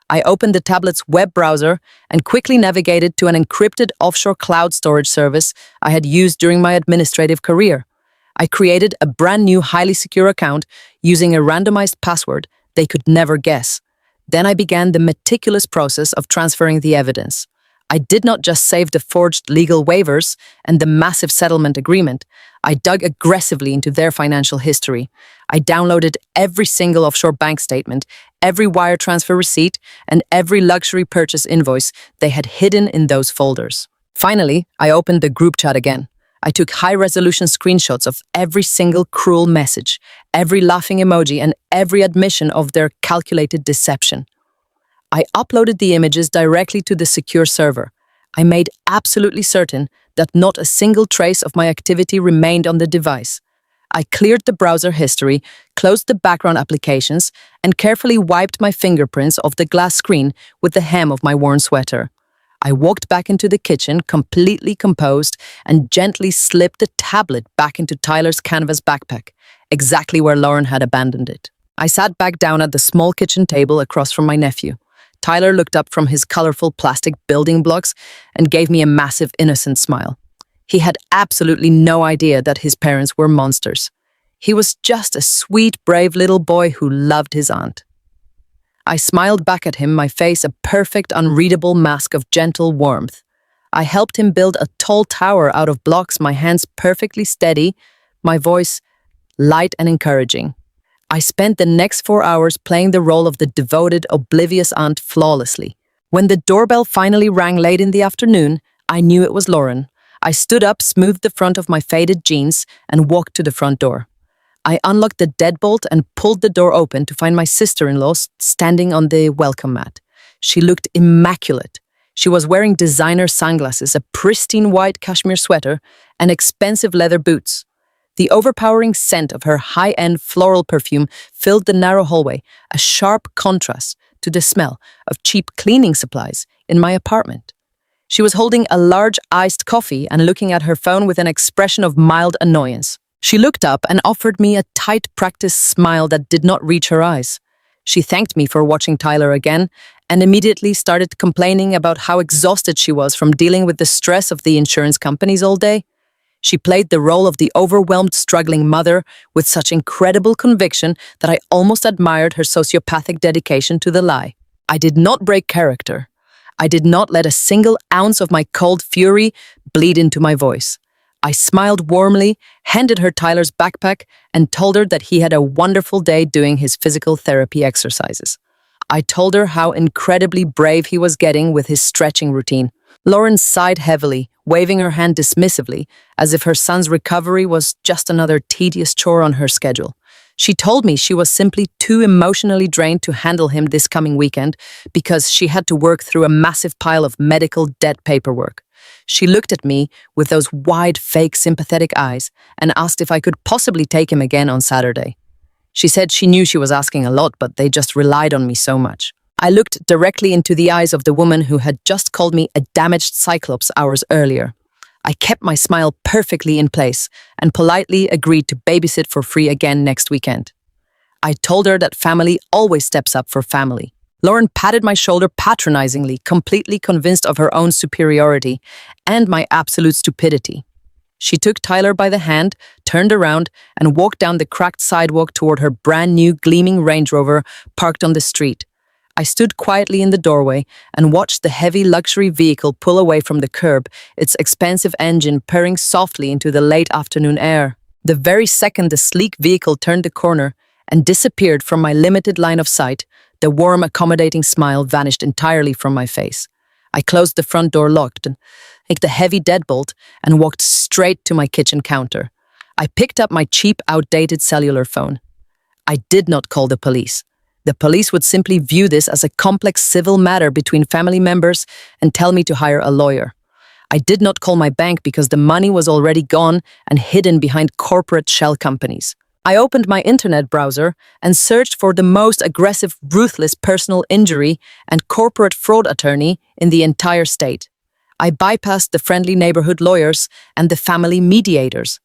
I opened the tablet's web browser and quickly navigated to an encrypted offshore cloud storage service I had used during my administrative career. I created a brand new, highly secure account using a randomized password they could never guess. Then I began the meticulous process of transferring the evidence. I did not just save the forged legal waivers and the massive settlement agreement. I dug aggressively into their financial history. I downloaded every single offshore bank statement, every wire transfer receipt, and every luxury purchase invoice they had hidden in those folders. Finally, I opened the group chat again. I took high-resolution screenshots of every single cruel message, every laughing emoji, and every admission of their calculated deception. I uploaded the images directly to the secure server. I made absolutely certain that not a single trace of my activity remained on the device. I cleared the browser history, closed the background applications, and carefully wiped my fingerprints off the glass screen with the hem of my worn sweater. I walked back into the kitchen, completely composed, and gently slipped the tablet back into Tyler's canvas backpack, exactly where Lauren had abandoned it. I sat back down at the small kitchen table across from my nephew. Tyler looked up from his colorful plastic building blocks and gave me a massive, innocent smile. He had absolutely no idea that his parents were monsters. He was just a sweet, brave little boy who loved his aunt. I smiled back at him, my face a perfect, unreadable mask of gentle warmth. I helped him build a tall tower out of blocks, my hands perfectly steady, my voice light and encouraging. I spent the next 4 hours playing the role of the devoted, oblivious aunt flawlessly. When the doorbell finally rang late in the afternoon, I knew it was Lauren. I stood up, smoothed the front of my faded jeans, and walked to the front door. I unlocked the deadbolt and pulled the door open to find my sister-in-law standing on the welcome mat. She looked immaculate. She was wearing designer sunglasses, a pristine white cashmere sweater, and expensive leather boots. The overpowering scent of her high-end floral perfume filled the narrow hallway, a sharp contrast to the smell of cheap cleaning supplies in my apartment. She was holding a large iced coffee and looking at her phone with an expression of mild annoyance. She looked up and offered me a tight, practiced smile that did not reach her eyes. She thanked me for watching Tyler again and immediately started complaining about how exhausted she was from dealing with the stress of the insurance companies all day. She played the role of the overwhelmed, struggling mother with such incredible conviction that I almost admired her sociopathic dedication to the lie. I did not break character. I did not let a single ounce of my cold fury bleed into my voice. I smiled warmly, handed her Tyler's backpack, and told her that he had a wonderful day doing his physical therapy exercises. I told her how incredibly brave he was getting with his stretching routine. Lauren sighed heavily, waving her hand dismissively, as if her son's recovery was just another tedious chore on her schedule. She told me she was simply too emotionally drained to handle him this coming weekend because she had to work through a massive pile of medical debt paperwork. She looked at me with those wide, fake, sympathetic eyes and asked if I could possibly take him again on Saturday. She said she knew she was asking a lot, but they just relied on me so much. I looked directly into the eyes of the woman who had just called me a damaged cyclops hours earlier. I kept my smile perfectly in place and politely agreed to babysit for free again next weekend. I told her that family always steps up for family. Lauren patted my shoulder patronizingly, completely convinced of her own superiority and my absolute stupidity. She took Tyler by the hand, turned around, and walked down the cracked sidewalk toward her brand new gleaming Range Rover parked on the street. I stood quietly in the doorway and watched the heavy luxury vehicle pull away from the curb, its expensive engine purring softly into the late afternoon air. The very second the sleek vehicle turned the corner and disappeared from my limited line of sight, the warm, accommodating smile vanished entirely from my face. I closed the front door, locked the heavy deadbolt, and walked straight to my kitchen counter. I picked up my cheap, outdated cellular phone. I did not call the police. The police would simply view this as a complex civil matter between family members and tell me to hire a lawyer. I did not call my bank because the money was already gone and hidden behind corporate shell companies. I opened my internet browser and searched for the most aggressive, ruthless personal injury and corporate fraud attorney in the entire state. I bypassed the friendly neighborhood lawyers and the family mediators.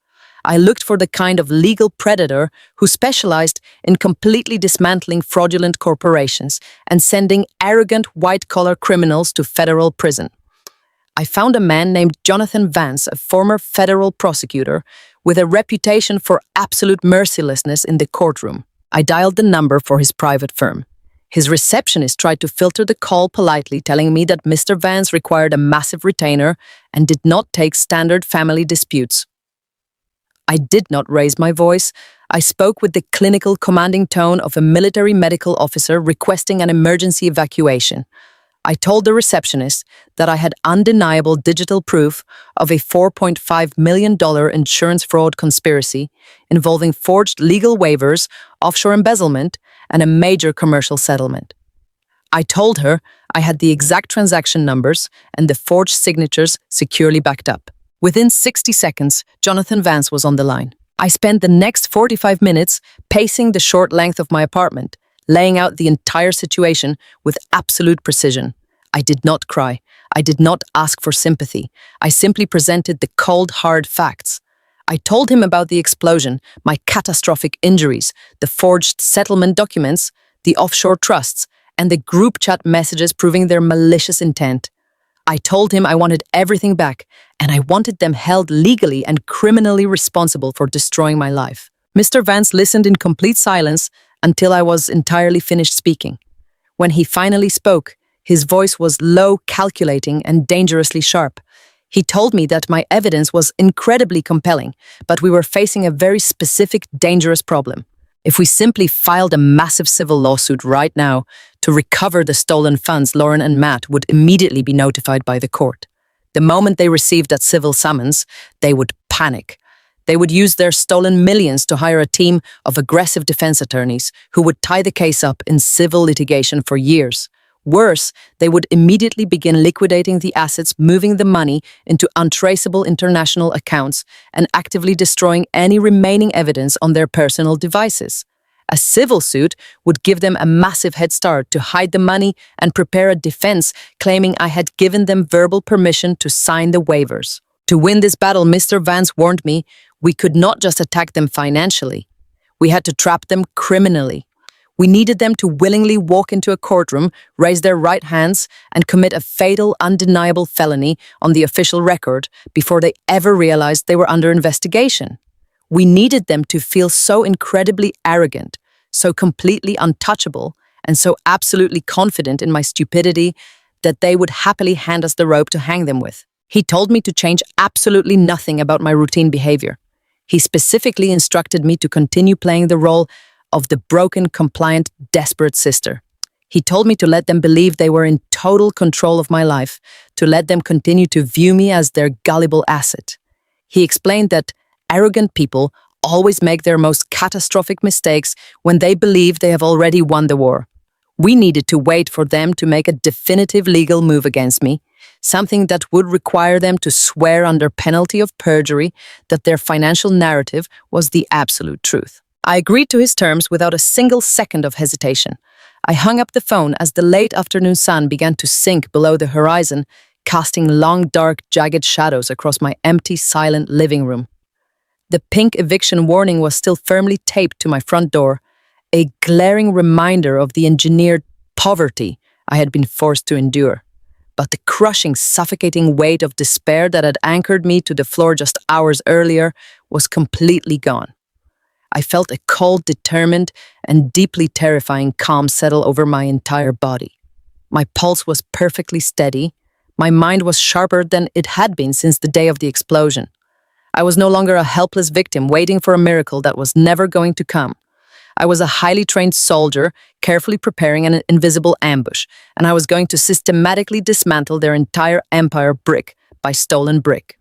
I looked for the kind of legal predator who specialized in completely dismantling fraudulent corporations and sending arrogant white-collar criminals to federal prison. I found a man named Jonathan Vance, a former federal prosecutor, with a reputation for absolute mercilessness in the courtroom. I dialed the number for his private firm. His receptionist tried to filter the call politely, telling me that Mr. Vance required a massive retainer and did not take standard family disputes. I did not raise my voice. I spoke with the clinical, commanding tone of a military medical officer requesting an emergency evacuation. I told the receptionist that I had undeniable digital proof of a $4.5 million insurance fraud conspiracy involving forged legal waivers, offshore embezzlement, and a major commercial settlement. I told her I had the exact transaction numbers and the forged signatures securely backed up. Within 60 seconds, Jonathan Vance was on the line. I spent the next 45 minutes pacing the short length of my apartment, laying out the entire situation with absolute precision. I did not cry. I did not ask for sympathy. I simply presented the cold, hard facts. I told him about the explosion, my catastrophic injuries, the forged settlement documents, the offshore trusts, and the group chat messages proving their malicious intent. I told him I wanted everything back, and I wanted them held legally and criminally responsible for destroying my life. Mr. Vance listened in complete silence until I was entirely finished speaking. When he finally spoke, his voice was low, calculating, and dangerously sharp. He told me that my evidence was incredibly compelling, but we were facing a very specific, dangerous problem. If we simply filed a massive civil lawsuit right now to recover the stolen funds, Lauren and Matt would immediately be notified by the court. The moment they received that civil summons, they would panic. They would use their stolen millions to hire a team of aggressive defense attorneys who would tie the case up in civil litigation for years. Worse, they would immediately begin liquidating the assets, moving the money into untraceable international accounts, and actively destroying any remaining evidence on their personal devices. A civil suit would give them a massive head start to hide the money and prepare a defense claiming I had given them verbal permission to sign the waivers. To win this battle, Mr. Vance warned me, we could not just attack them financially. We had to trap them criminally. We needed them to willingly walk into a courtroom, raise their right hands, and commit a fatal, undeniable felony on the official record before they ever realized they were under investigation. We needed them to feel so incredibly arrogant, so completely untouchable, and so absolutely confident in my stupidity that they would happily hand us the rope to hang them with. He told me to change absolutely nothing about my routine behavior. He specifically instructed me to continue playing the role of the broken, compliant, desperate sister. He told me to let them believe they were in total control of my life, to let them continue to view me as their gullible asset. He explained that arrogant people always make their most catastrophic mistakes when they believe they have already won the war. We needed to wait for them to make a definitive legal move against me, something that would require them to swear under penalty of perjury that their financial narrative was the absolute truth. I agreed to his terms without a single second of hesitation. I hung up the phone as the late afternoon sun began to sink below the horizon, casting long, dark, jagged shadows across my empty, silent living room. The pink eviction warning was still firmly taped to my front door, a glaring reminder of the engineered poverty I had been forced to endure. But the crushing, suffocating weight of despair that had anchored me to the floor just hours earlier was completely gone. I felt a cold, determined, and deeply terrifying calm settle over my entire body. My pulse was perfectly steady. My mind was sharper than it had been since the day of the explosion. I was no longer a helpless victim waiting for a miracle that was never going to come. I was a highly trained soldier, carefully preparing an invisible ambush, and I was going to systematically dismantle their entire empire brick by stolen brick.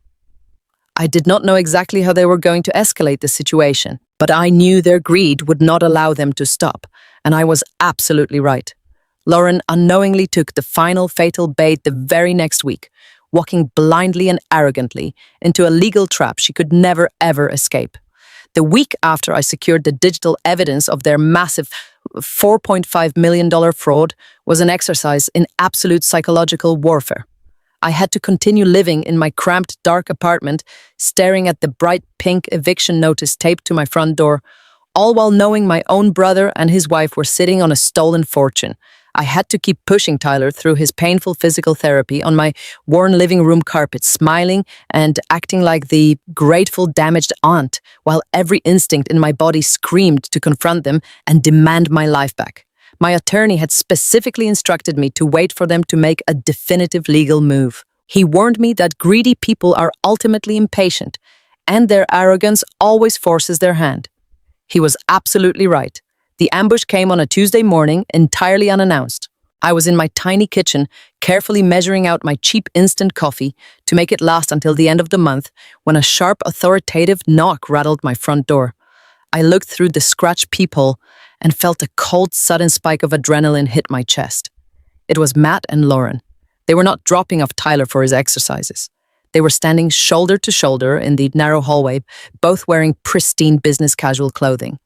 I did not know exactly how they were going to escalate the situation, but I knew their greed would not allow them to stop, and I was absolutely right. Lauren unknowingly took the final fatal bait the very next week, walking blindly and arrogantly into a legal trap she could never ever escape. The week after I secured the digital evidence of their massive $4.5 million fraud was an exercise in absolute psychological warfare. I had to continue living in my cramped, dark apartment, staring at the bright pink eviction notice taped to my front door, all while knowing my own brother and his wife were sitting on a stolen fortune. I had to keep pushing Tyler through his painful physical therapy on my worn living room carpet, smiling and acting like the grateful, damaged aunt, while every instinct in my body screamed to confront them and demand my life back. My attorney had specifically instructed me to wait for them to make a definitive legal move. He warned me that greedy people are ultimately impatient, and their arrogance always forces their hand. He was absolutely right. The ambush came on a Tuesday morning, entirely unannounced. I was in my tiny kitchen, carefully measuring out my cheap instant coffee to make it last until the end of the month, when a sharp, authoritative knock rattled my front door. I looked through the scratch peephole and felt a cold, sudden spike of adrenaline hit my chest. It was Matt and Lauren. They were not dropping off Tyler for his exercises. They were standing shoulder to shoulder in the narrow hallway, both wearing pristine business casual clothing.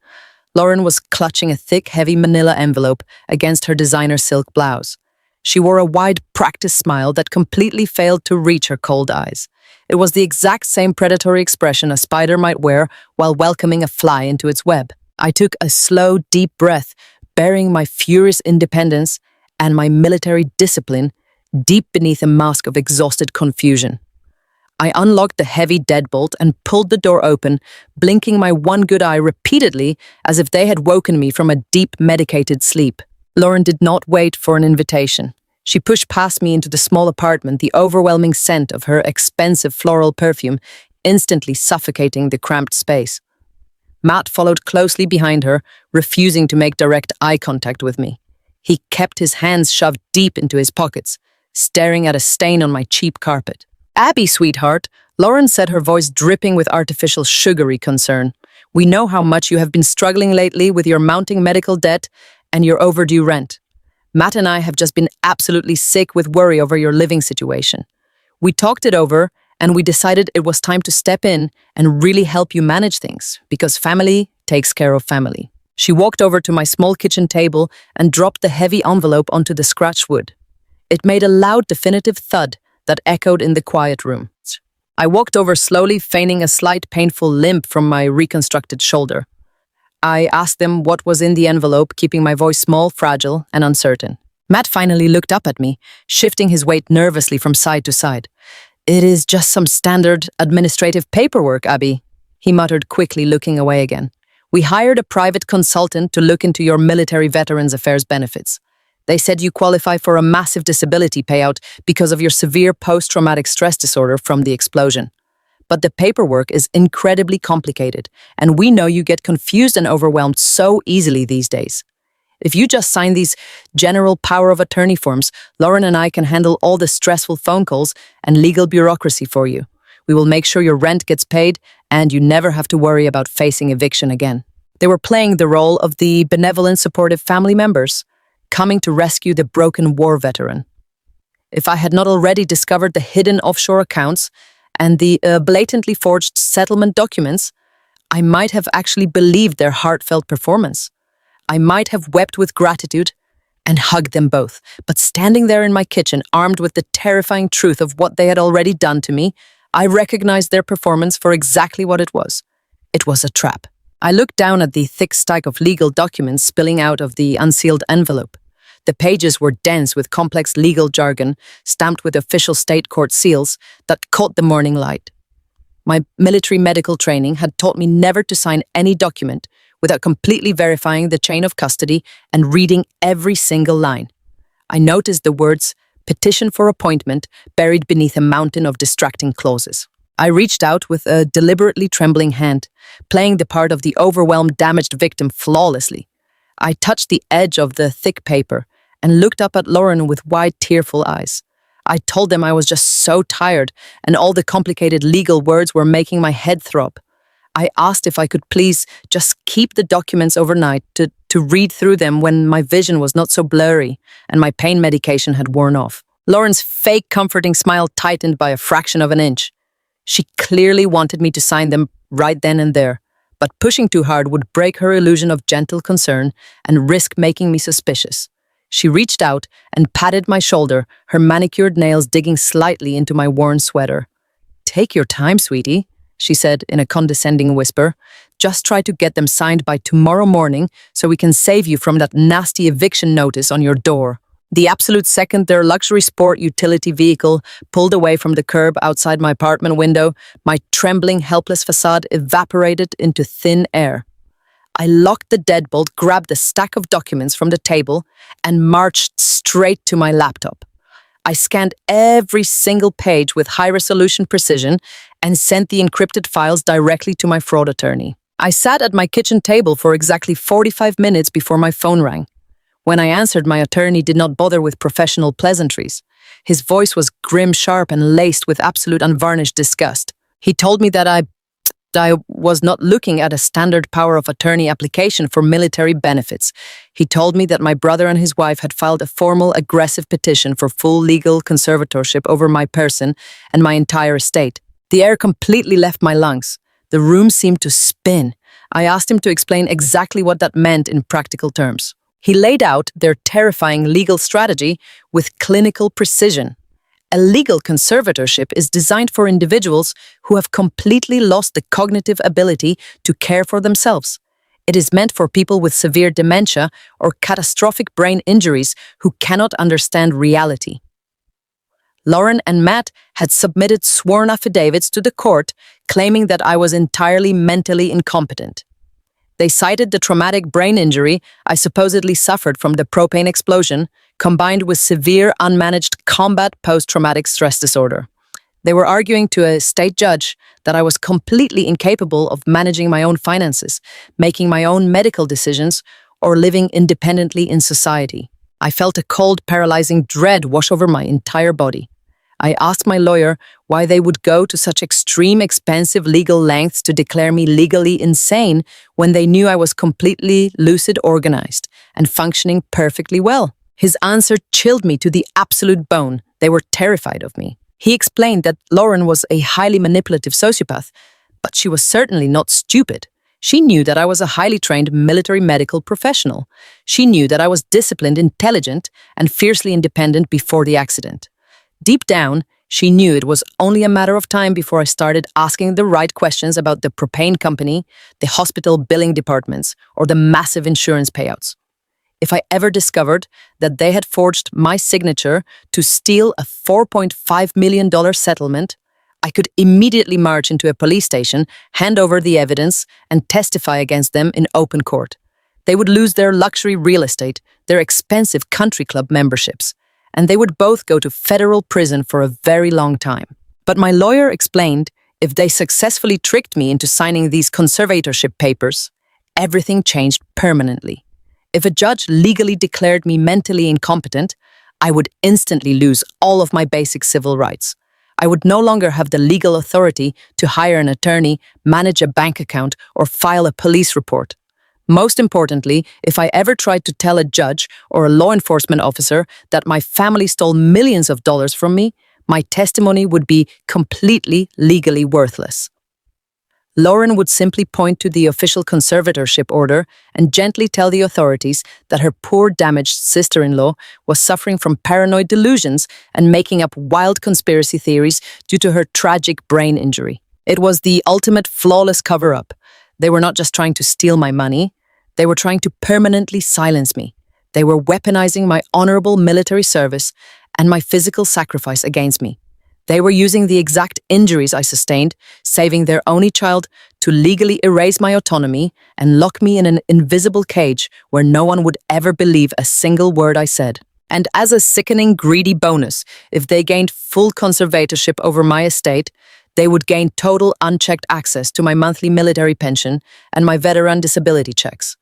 Lauren was clutching a thick, heavy manila envelope against her designer silk blouse. She wore a wide, practiced smile that completely failed to reach her cold eyes. It was the exact same predatory expression a spider might wear while welcoming a fly into its web. I took a slow, deep breath, burying my furious independence and my military discipline deep beneath a mask of exhausted confusion. I unlocked the heavy deadbolt and pulled the door open, blinking my one good eye repeatedly as if they had woken me from a deep medicated sleep. Lauren did not wait for an invitation. She pushed past me into the small apartment, the overwhelming scent of her expensive floral perfume instantly suffocating the cramped space. Matt followed closely behind her, refusing to make direct eye contact with me. He kept his hands shoved deep into his pockets, staring at a stain on my cheap carpet. "Abby, sweetheart," Lauren said, her voice dripping with artificial sugary concern. "We know how much you have been struggling lately with your mounting medical debt and your overdue rent. Matt and I have just been absolutely sick with worry over your living situation. We talked it over and we decided it was time to step in and really help you manage things, because family takes care of family." She walked over to my small kitchen table and dropped the heavy envelope onto the scratch wood. It made a loud, definitive thud that echoed in the quiet room. I walked over slowly, feigning a slight painful limp from my reconstructed shoulder. I asked them what was in the envelope, keeping my voice small, fragile, and uncertain. Matt finally looked up at me, shifting his weight nervously from side to side. "It is just some standard administrative paperwork, Abby," he muttered quickly, looking away again. "We hired a private consultant to look into your military veterans affairs benefits. They said you qualify for a massive disability payout because of your severe post-traumatic stress disorder from the explosion. But the paperwork is incredibly complicated, and we know you get confused and overwhelmed so easily these days. If you just sign these general power of attorney forms, Lauren and I can handle all the stressful phone calls and legal bureaucracy for you. We will make sure your rent gets paid, and you never have to worry about facing eviction again." They were playing the role of the benevolent, supportive family members, coming to rescue the broken war veteran. If I had not already discovered the hidden offshore accounts and the blatantly forged settlement documents, I might have actually believed their heartfelt performance. I might have wept with gratitude and hugged them both. But standing there in my kitchen, armed with the terrifying truth of what they had already done to me, I recognized their performance for exactly what it was. It was a trap. I looked down at the thick stack of legal documents spilling out of the unsealed envelope. The pages were dense with complex legal jargon, stamped with official state court seals that caught the morning light. My military medical training had taught me never to sign any document without completely verifying the chain of custody and reading every single line. I noticed the words "petition for appointment" buried beneath a mountain of distracting clauses. I reached out with a deliberately trembling hand, playing the part of the overwhelmed, damaged victim flawlessly. I touched the edge of the thick paper and looked up at Lauren with wide, tearful eyes. I told them I was just so tired, and all the complicated legal words were making my head throb. I asked if I could please just keep the documents overnight to read through them when my vision was not so blurry and my pain medication had worn off. Lauren's fake comforting smile tightened by a fraction of an inch. She clearly wanted me to sign them right then and there, but pushing too hard would break her illusion of gentle concern and risk making me suspicious. She reached out and patted my shoulder, her manicured nails digging slightly into my worn sweater. "Take your time, sweetie," she said in a condescending whisper. "Just try to get them signed by tomorrow morning so we can save you from that nasty eviction notice on your door." The absolute second their luxury sport utility vehicle pulled away from the curb outside my apartment window, my trembling, helpless facade evaporated into thin air. I locked the deadbolt, grabbed a stack of documents from the table, and marched straight to my laptop. I scanned every single page with high-resolution precision and sent the encrypted files directly to my fraud attorney. I sat at my kitchen table for exactly 45 minutes before my phone rang. When I answered, my attorney did not bother with professional pleasantries. His voice was grim, sharp, and laced with absolute unvarnished disgust. He told me that I was not looking at a standard power of attorney application for military benefits. He told me that my brother and his wife had filed a formal, aggressive petition for full legal conservatorship over my person and my entire estate. The air completely left my lungs. The room seemed to spin. I asked him to explain exactly what that meant in practical terms. He laid out their terrifying legal strategy with clinical precision. A legal conservatorship is designed for individuals who have completely lost the cognitive ability to care for themselves. It is meant for people with severe dementia or catastrophic brain injuries who cannot understand reality. Lauren and Matt had submitted sworn affidavits to the court claiming that I was entirely mentally incompetent. They cited the traumatic brain injury I supposedly suffered from the propane explosion, combined with severe unmanaged combat post-traumatic stress disorder. They were arguing to a state judge that I was completely incapable of managing my own finances, making my own medical decisions, or living independently in society. I felt a cold, paralyzing dread wash over my entire body. I asked my lawyer why they would go to such extreme, expensive legal lengths to declare me legally insane when they knew I was completely lucid, organized, and functioning perfectly well. His answer chilled me to the absolute bone. They were terrified of me. He explained that Lauren was a highly manipulative sociopath, but she was certainly not stupid. She knew that I was a highly trained military medical professional. She knew that I was disciplined, intelligent, and fiercely independent before the accident. Deep down, she knew it was only a matter of time before I started asking the right questions about the propane company, the hospital billing departments, or the massive insurance payouts. If I ever discovered that they had forged my signature to steal a $4.5 million settlement, I could immediately march into a police station, hand over the evidence, and testify against them in open court. They would lose their luxury real estate, their expensive country club memberships, and they would both go to federal prison for a very long time. But my lawyer explained if they successfully tricked me into signing these conservatorship papers, everything changed permanently. If a judge legally declared me mentally incompetent, I would instantly lose all of my basic civil rights. I would no longer have the legal authority to hire an attorney, manage a bank account, or file a police report. Most importantly, if I ever tried to tell a judge or a law enforcement officer that my family stole millions of dollars from me, my testimony would be completely legally worthless. Lauren would simply point to the official conservatorship order and gently tell the authorities that her poor, damaged sister-in-law was suffering from paranoid delusions and making up wild conspiracy theories due to her tragic brain injury. It was the ultimate flawless cover-up. They were not just trying to steal my money, they were trying to permanently silence me. They were weaponizing my honorable military service and my physical sacrifice against me. They were using the exact injuries I sustained, saving their only child, to legally erase my autonomy and lock me in an invisible cage where no one would ever believe a single word I said. And as a sickening, greedy bonus, if they gained full conservatorship over my estate, they would gain total unchecked access to my monthly military pension and my veteran disability checks.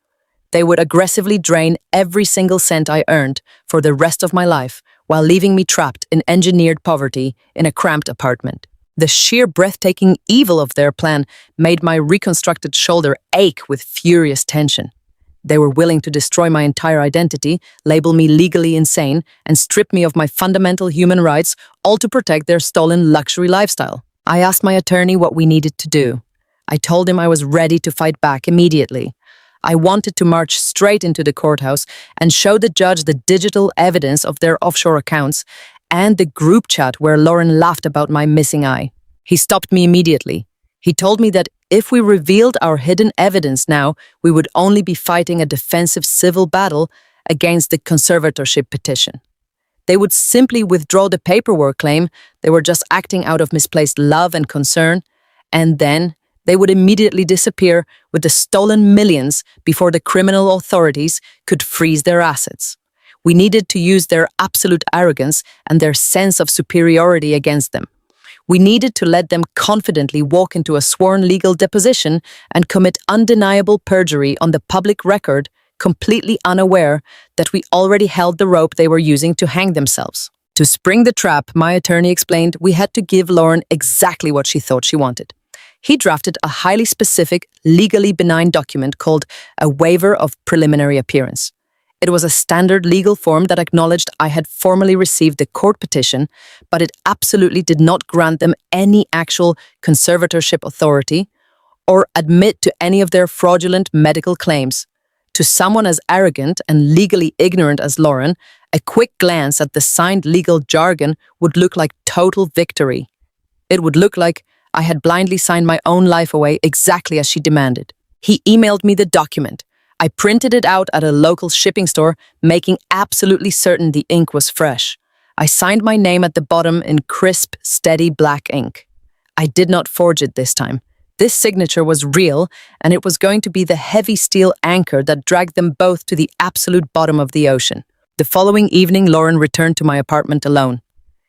They would aggressively drain every single cent I earned for the rest of my life while leaving me trapped in engineered poverty in a cramped apartment. The sheer breathtaking evil of their plan made my reconstructed shoulder ache with furious tension. They were willing to destroy my entire identity, label me legally insane, and strip me of my fundamental human rights, all to protect their stolen luxury lifestyle. I asked my attorney what we needed to do. I told him I was ready to fight back immediately. I wanted to march straight into the courthouse and show the judge the digital evidence of their offshore accounts and the group chat where Lauren laughed about my missing eye. He stopped me immediately. He told me that if we revealed our hidden evidence now, we would only be fighting a defensive civil battle against the conservatorship petition. They would simply withdraw the paperwork claim, they were just acting out of misplaced love and concern, and then they would immediately disappear with the stolen millions before the criminal authorities could freeze their assets. We needed to use their absolute arrogance and their sense of superiority against them. We needed to let them confidently walk into a sworn legal deposition and commit undeniable perjury on the public record, completely unaware that we already held the rope they were using to hang themselves. To spring the trap, my attorney explained we had to give Lauren exactly what she thought she wanted. He drafted a highly specific, legally benign document called a waiver of preliminary appearance. It was a standard legal form that acknowledged I had formally received the court petition, but it absolutely did not grant them any actual conservatorship authority or admit to any of their fraudulent medical claims. To someone as arrogant and legally ignorant as Lauren, a quick glance at the signed legal jargon would look like total victory. It would look like I had blindly signed my own life away exactly as she demanded. He emailed me the document. I printed it out at a local shipping store, making absolutely certain the ink was fresh. I signed my name at the bottom in crisp, steady black ink. I did not forge it this time. This signature was real, and it was going to be the heavy steel anchor that dragged them both to the absolute bottom of the ocean. The following evening, Lauren returned to my apartment alone.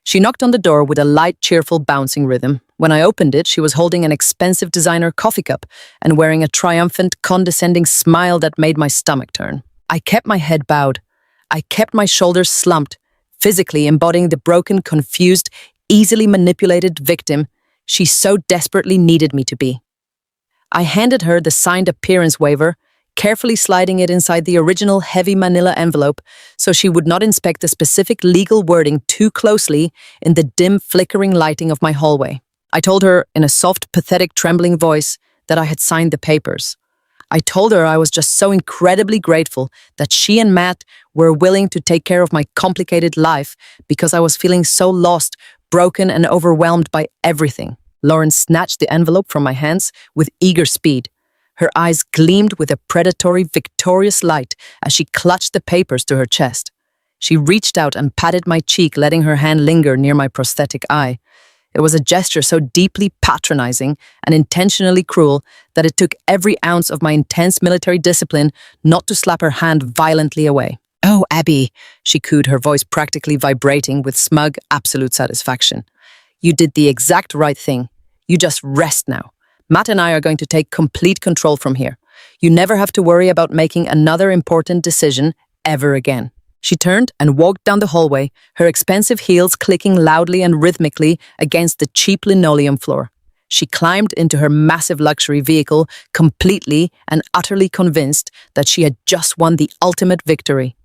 She knocked on the door with a light, cheerful bouncing rhythm. When I opened it, she was holding an expensive designer coffee cup and wearing a triumphant, condescending smile that made my stomach turn. I kept my head bowed. I kept my shoulders slumped, physically embodying the broken, confused, easily manipulated victim she so desperately needed me to be. I handed her the signed appearance waiver, carefully sliding it inside the original heavy manila envelope so she would not inspect the specific legal wording too closely in the dim, flickering lighting of my hallway. I told her in a soft, pathetic, trembling voice that I had signed the papers. I told her I was just so incredibly grateful that she and Matt were willing to take care of my complicated life because I was feeling so lost, broken, and overwhelmed by everything. Lauren snatched the envelope from my hands with eager speed. Her eyes gleamed with a predatory, victorious light as she clutched the papers to her chest. She reached out and patted my cheek, letting her hand linger near my prosthetic eye. It was a gesture so deeply patronizing and intentionally cruel that it took every ounce of my intense military discipline not to slap her hand violently away. "Oh, Abby," she cooed, her voice practically vibrating with smug, absolute satisfaction. "You did the exact right thing. You just rest now. Matt and I are going to take complete control from here. You never have to worry about making another important decision ever again." She turned and walked down the hallway, her expensive heels clicking loudly and rhythmically against the cheap linoleum floor. She climbed into her massive luxury vehicle, completely and utterly convinced that she had just won the ultimate victory.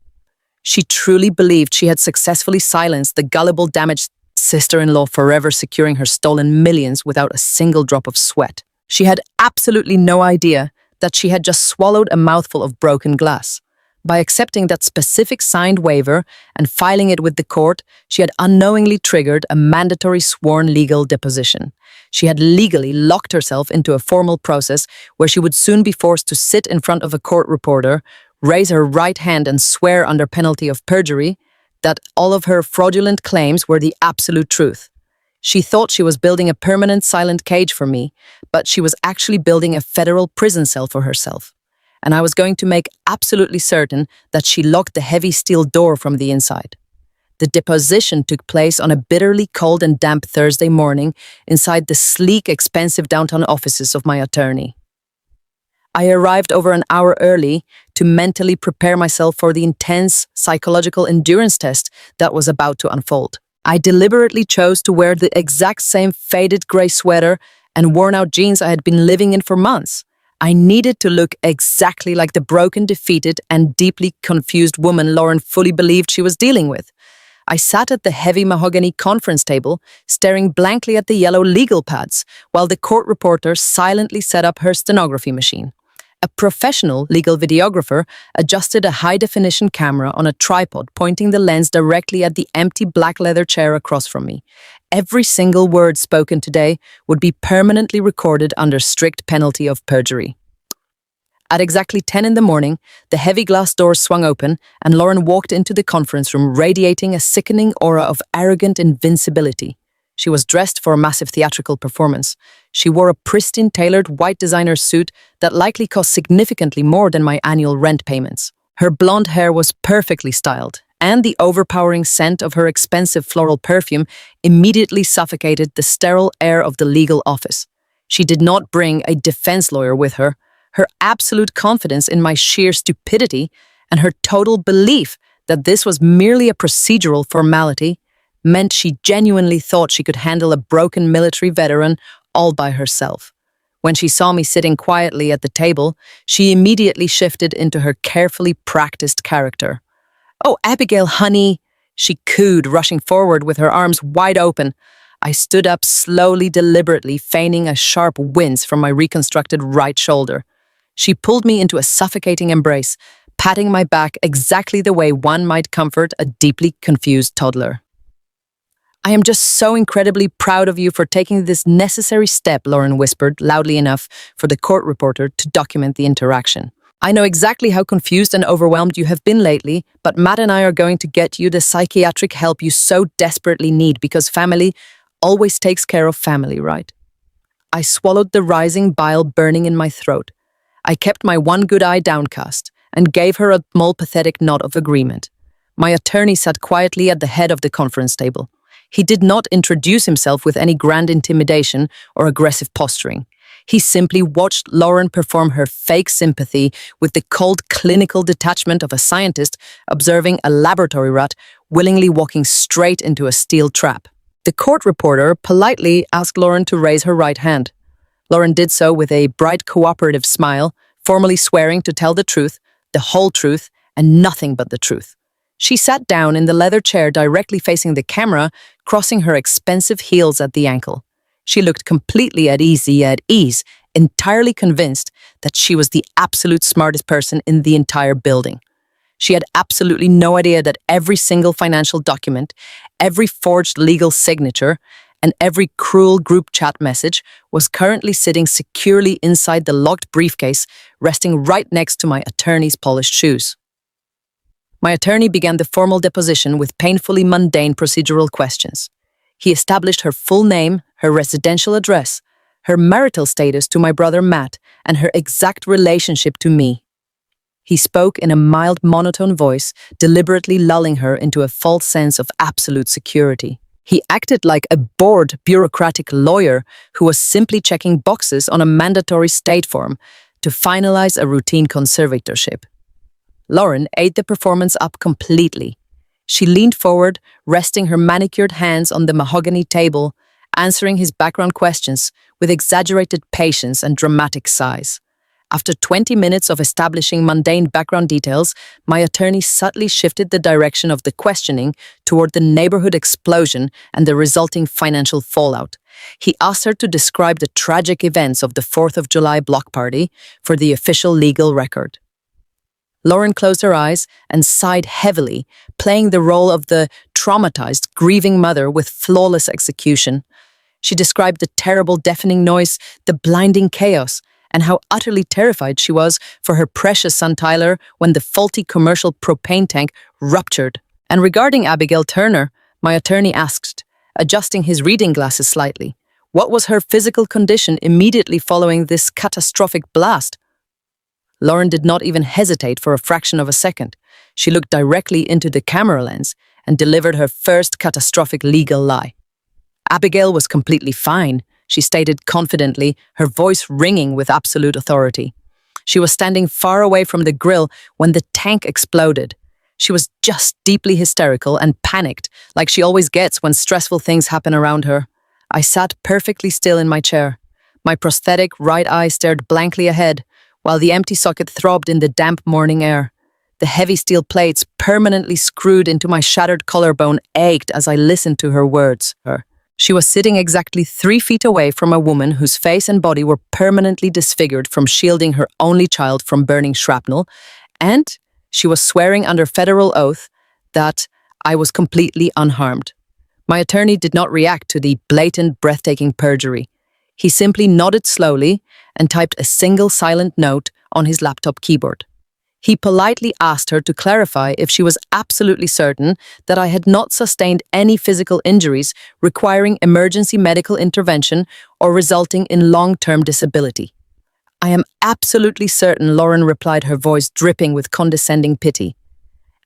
She truly believed she had successfully silenced the gullible, damaged sister-in-law, forever securing her stolen millions without a single drop of sweat. She had absolutely no idea that she had just swallowed a mouthful of broken glass. By accepting that specific signed waiver and filing it with the court, she had unknowingly triggered a mandatory sworn legal deposition. She had legally locked herself into a formal process where she would soon be forced to sit in front of a court reporter, raise her right hand and swear under penalty of perjury that all of her fraudulent claims were the absolute truth. She thought she was building a permanent silent cage for me, but she was actually building a federal prison cell for herself. And I was going to make absolutely certain that she locked the heavy steel door from the inside. The deposition took place on a bitterly cold and damp Thursday morning inside the sleek, expensive downtown offices of my attorney. I arrived over an hour early to mentally prepare myself for the intense psychological endurance test that was about to unfold. I deliberately chose to wear the exact same faded gray sweater and worn-out jeans I had been living in for months. I needed to look exactly like the broken, defeated, and deeply confused woman Lauren fully believed she was dealing with. I sat at the heavy mahogany conference table, staring blankly at the yellow legal pads, while the court reporter silently set up her stenography machine. A professional legal videographer adjusted a high-definition camera on a tripod, pointing the lens directly at the empty black leather chair across from me. Every single word spoken today would be permanently recorded under strict penalty of perjury. At exactly 10 in the morning, the heavy glass doors swung open and Lauren walked into the conference room radiating a sickening aura of arrogant invincibility. She was dressed for a massive theatrical performance. She wore a pristine tailored white designer suit that likely cost significantly more than my annual rent payments. Her blonde hair was perfectly styled, and the overpowering scent of her expensive floral perfume immediately suffocated the sterile air of the legal office. She did not bring a defense lawyer with her. Her absolute confidence in my sheer stupidity and her total belief that this was merely a procedural formality meant she genuinely thought she could handle a broken military veteran all by herself. When she saw me sitting quietly at the table, she immediately shifted into her carefully practiced character. "Oh, Abigail, honey," she cooed, rushing forward with her arms wide open. I stood up slowly, deliberately, feigning a sharp wince from my reconstructed right shoulder. She pulled me into a suffocating embrace, patting my back exactly the way one might comfort a deeply confused toddler. "I am just so incredibly proud of you for taking this necessary step," Lauren whispered loudly enough for the court reporter to document the interaction. "I know exactly how confused and overwhelmed you have been lately, but Matt and I are going to get you the psychiatric help you so desperately need because family always takes care of family, right?" I swallowed the rising bile burning in my throat. I kept my one good eye downcast and gave her a small pathetic nod of agreement. My attorney sat quietly at the head of the conference table. He did not introduce himself with any grand intimidation or aggressive posturing. He simply watched Lauren perform her fake sympathy with the cold clinical detachment of a scientist observing a laboratory rat willingly walking straight into a steel trap. The court reporter politely asked Lauren to raise her right hand. Lauren did so with a bright cooperative smile, formally swearing to tell the truth, the whole truth, and nothing but the truth. She sat down in the leather chair directly facing the camera, crossing her expensive heels at the ankle. She looked completely at ease, entirely convinced that she was the absolute smartest person in the entire building. She had absolutely no idea that every single financial document, every forged legal signature, and every cruel group chat message was currently sitting securely inside the locked briefcase, resting right next to my attorney's polished shoes. My attorney began the formal deposition with painfully mundane procedural questions. He established her full name, her residential address, her marital status to my brother Matt, and her exact relationship to me. He spoke in a mild, monotone voice, deliberately lulling her into a false sense of absolute security. He acted like a bored, bureaucratic lawyer who was simply checking boxes on a mandatory state form to finalize a routine conservatorship. Lauren ate the performance up completely. She leaned forward, resting her manicured hands on the mahogany table, answering his background questions with exaggerated patience and dramatic sighs. After 20 minutes of establishing mundane background details, my attorney subtly shifted the direction of the questioning toward the neighborhood explosion and the resulting financial fallout. He asked her to describe the tragic events of the 4th of July block party for the official legal record. Lauren closed her eyes and sighed heavily, playing the role of the traumatized, grieving mother with flawless execution. She described the terrible, deafening noise, the blinding chaos, and how utterly terrified she was for her precious son Tyler when the faulty commercial propane tank ruptured. And regarding Abigail Turner, my attorney asked, adjusting his reading glasses slightly, what was her physical condition immediately following this catastrophic blast? Lauren did not even hesitate for a fraction of a second. She looked directly into the camera lens and delivered her first catastrophic legal lie. Abigail was completely fine, she stated confidently, her voice ringing with absolute authority. She was standing far away from the grill when the tank exploded. She was just deeply hysterical and panicked, like she always gets when stressful things happen around her. I sat perfectly still in my chair. My prosthetic right eye stared blankly ahead, while the empty socket throbbed in the damp morning air. The heavy steel plates permanently screwed into my shattered collarbone ached as I listened to her words. She was sitting exactly 3 feet away from a woman whose face and body were permanently disfigured from shielding her only child from burning shrapnel, and she was swearing under federal oath that I was completely unharmed. My attorney did not react to the blatant, breathtaking perjury. He simply nodded slowly and typed a single silent note on his laptop keyboard. He politely asked her to clarify if she was absolutely certain that I had not sustained any physical injuries requiring emergency medical intervention or resulting in long-term disability. I am absolutely certain, Lauren replied, her voice dripping with condescending pity.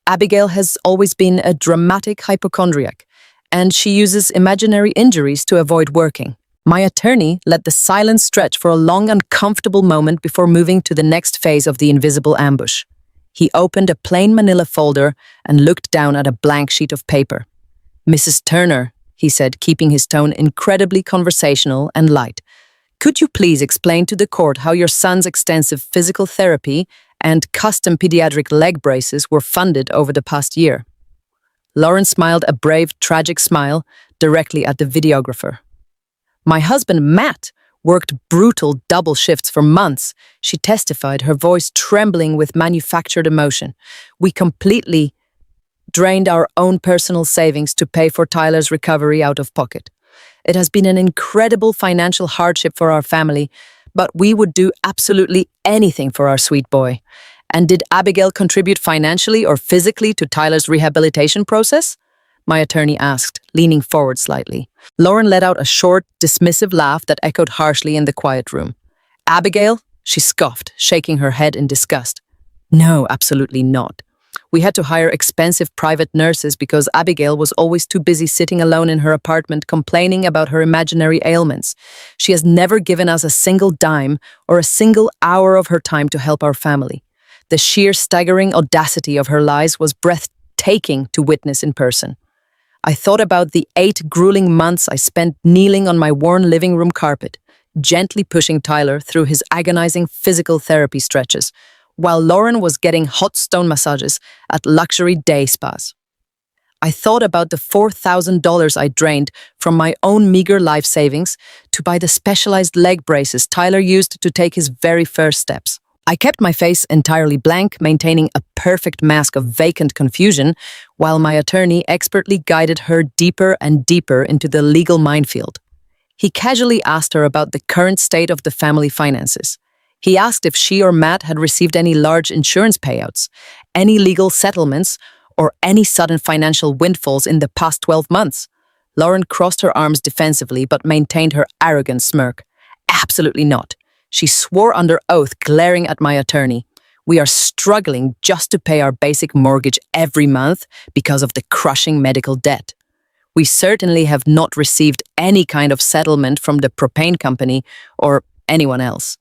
Abigail has always been a dramatic hypochondriac, and she uses imaginary injuries to avoid working. My attorney let the silence stretch for a long, uncomfortable moment before moving to the next phase of the invisible ambush. He opened a plain manila folder and looked down at a blank sheet of paper. "Mrs. Turner," he said, keeping his tone incredibly conversational and light, "could you please explain to the court how your son's extensive physical therapy and custom pediatric leg braces were funded over the past year?" Lauren smiled a brave, tragic smile directly at the videographer. "My husband, Matt, worked brutal double shifts for months," she testified, her voice trembling with manufactured emotion. "We completely drained our own personal savings to pay for Tyler's recovery out of pocket. It has been an incredible financial hardship for our family, but we would do absolutely anything for our sweet boy." "And did Abigail contribute financially or physically to Tyler's rehabilitation process?" my attorney asked, leaning forward slightly. Lauren let out a short, dismissive laugh that echoed harshly in the quiet room. "Abigail?" she scoffed, shaking her head in disgust. "No, absolutely not. We had to hire expensive private nurses because Abigail was always too busy sitting alone in her apartment complaining about her imaginary ailments. She has never given us a single dime or a single hour of her time to help our family. The sheer staggering audacity of her lies was breathtaking to witness in person. I thought about the 8 grueling months I spent kneeling on my worn living room carpet, gently pushing Tyler through his agonizing physical therapy stretches, while Lauren was getting hot stone massages at luxury day spas. I thought about the $4,000 I drained from my own meager life savings to buy the specialized leg braces Tyler used to take his very first steps. I kept my face entirely blank, maintaining a perfect mask of vacant confusion, while my attorney expertly guided her deeper and deeper into the legal minefield. He casually asked her about the current state of the family finances. He asked if she or Matt had received any large insurance payouts, any legal settlements, or any sudden financial windfalls in the past 12 months. Lauren crossed her arms defensively but maintained her arrogant smirk. "Absolutely not," she swore under oath, glaring at my attorney. "We are struggling just to pay our basic mortgage every month because of the crushing medical debt. We certainly have not received any kind of settlement from the propane company or anyone else."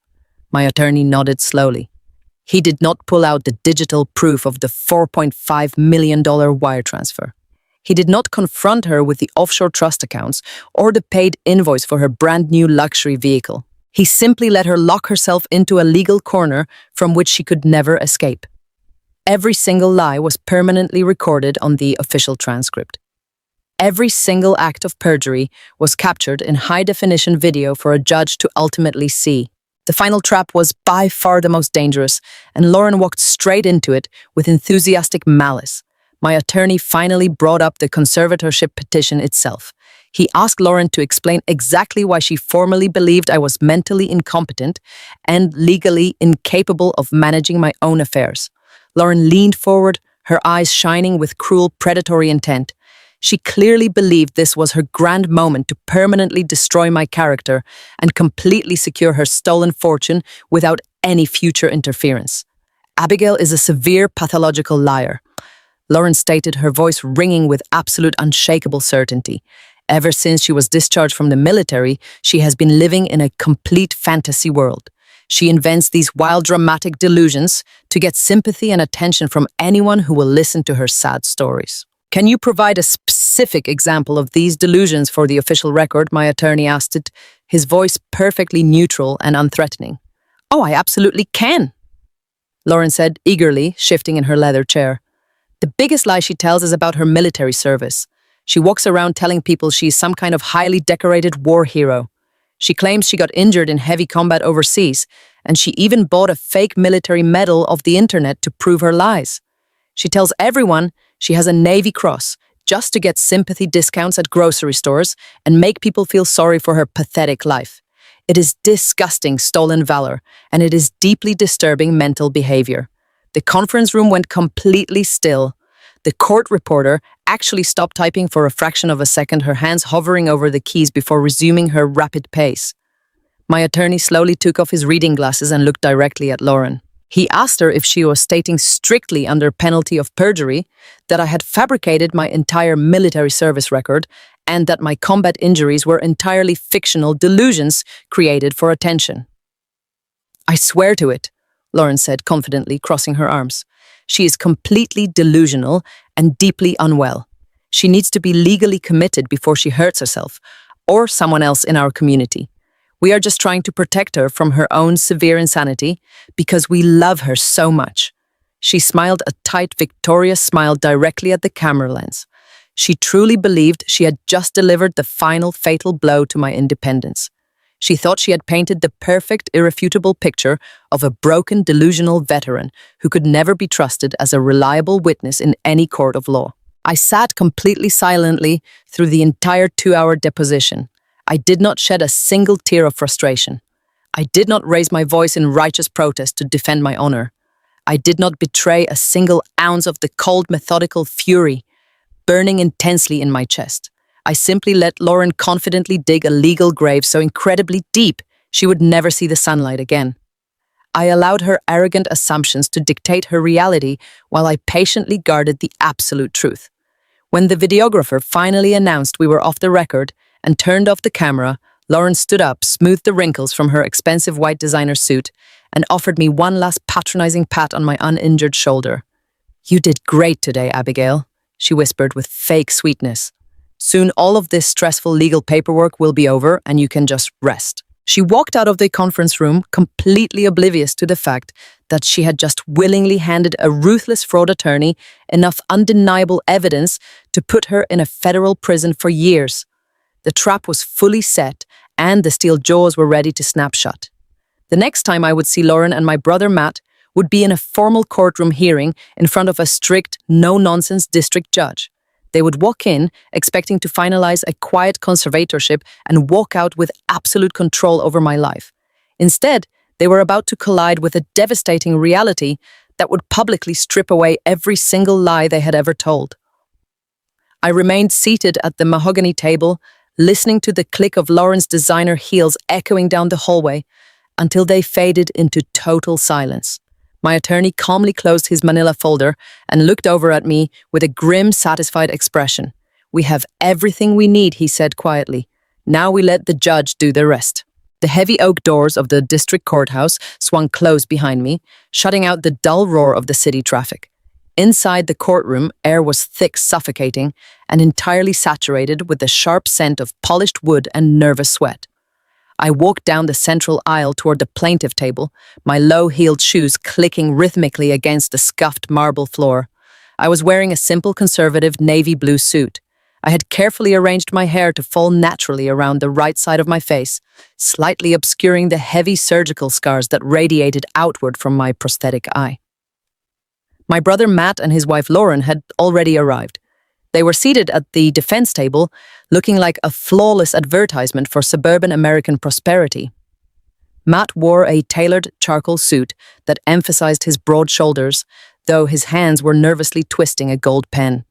My attorney nodded slowly. He did not pull out the digital proof of the $4.5 million wire transfer. He did not confront her with the offshore trust accounts or the paid invoice for her brand new luxury vehicle. He simply let her lock herself into a legal corner from which she could never escape. Every single lie was permanently recorded on the official transcript. Every single act of perjury was captured in high-definition video for a judge to ultimately see. The final trap was by far the most dangerous, and Lauren walked straight into it with enthusiastic malice. My attorney finally brought up the conservatorship petition itself. He asked Lauren to explain exactly why she formally believed I was mentally incompetent and legally incapable of managing my own affairs. Lauren leaned forward, her eyes shining with cruel, predatory intent. She clearly believed this was her grand moment to permanently destroy my character and completely secure her stolen fortune without any future interference. "Abigail is a severe pathological liar," Lauren stated, her voice ringing with absolute unshakable certainty. "Ever since she was discharged from the military, she has been living in a complete fantasy world. She invents these wild, dramatic delusions to get sympathy and attention from anyone who will listen to her sad stories." "Can you provide a specific example of these delusions for the official record?" my attorney asked it, his voice perfectly neutral and unthreatening. "Oh, I absolutely can," Lauren said, eagerly shifting in her leather chair. "The biggest lie she tells is about her military service. She walks around telling people she's some kind of highly decorated war hero. She claims she got injured in heavy combat overseas, and she even bought a fake military medal off the internet to prove her lies. She tells everyone she has a Navy Cross just to get sympathy discounts at grocery stores and make people feel sorry for her pathetic life. It is disgusting stolen valor, and it is deeply disturbing mental behavior. The conference room went completely still. The court reporter actually stopped typing for a fraction of a second, her hands hovering over the keys before resuming her rapid pace. My attorney slowly took off his reading glasses and looked directly at Lauren. He asked her if she was stating strictly under penalty of perjury that I had fabricated my entire military service record and that my combat injuries were entirely fictional delusions created for attention. "I swear to it," Lauren said confidently, crossing her arms. "She is completely delusional and deeply unwell. She needs to be legally committed before she hurts herself or someone else in our community. We are just trying to protect her from her own severe insanity because we love her so much." She smiled a tight, victorious smile directly at the camera lens. She truly believed she had just delivered the final fatal blow to my independence. She thought she had painted the perfect, irrefutable picture of a broken, delusional veteran who could never be trusted as a reliable witness in any court of law. I sat completely silently through the entire 2-hour deposition. I did not shed a single tear of frustration. I did not raise my voice in righteous protest to defend my honor. I did not betray a single ounce of the cold, methodical fury burning intensely in my chest. I simply let Lauren confidently dig a legal grave so incredibly deep she would never see the sunlight again. I allowed her arrogant assumptions to dictate her reality while I patiently guarded the absolute truth. When the videographer finally announced we were off the record and turned off the camera, Lauren stood up, smoothed the wrinkles from her expensive white designer suit, and offered me one last patronizing pat on my uninjured shoulder. "You did great today, Abigail," she whispered with fake sweetness. "Soon all of this stressful legal paperwork will be over and you can just rest." She walked out of the conference room completely oblivious to the fact that she had just willingly handed a ruthless fraud attorney enough undeniable evidence to put her in a federal prison for years. The trap was fully set and the steel jaws were ready to snap shut. The next time I would see Lauren and my brother Matt would be in a formal courtroom hearing in front of a strict, no-nonsense district judge. They would walk in, expecting to finalize a quiet conservatorship and walk out with absolute control over my life. Instead, they were about to collide with a devastating reality that would publicly strip away every single lie they had ever told. I remained seated at the mahogany table, listening to the click of Lauren's designer heels echoing down the hallway until they faded into total silence. My attorney calmly closed his manila folder and looked over at me with a grim, satisfied expression. "We have everything we need," he said quietly. "Now we let the judge do the rest." The heavy oak doors of the district courthouse swung closed behind me, shutting out the dull roar of the city traffic. Inside the courtroom, air was thick, suffocating, and entirely saturated with the sharp scent of polished wood and nervous sweat. I walked down the central aisle toward the plaintiff table, my low-heeled shoes clicking rhythmically against the scuffed marble floor. I was wearing a simple conservative navy blue suit. I had carefully arranged my hair to fall naturally around the right side of my face, slightly obscuring the heavy surgical scars that radiated outward from my prosthetic eye. My brother Matt and his wife Lauren had already arrived. They were seated at the defense table, looking like a flawless advertisement for suburban American prosperity. Matt wore a tailored charcoal suit that emphasized his broad shoulders, though his hands were nervously twisting a gold pen.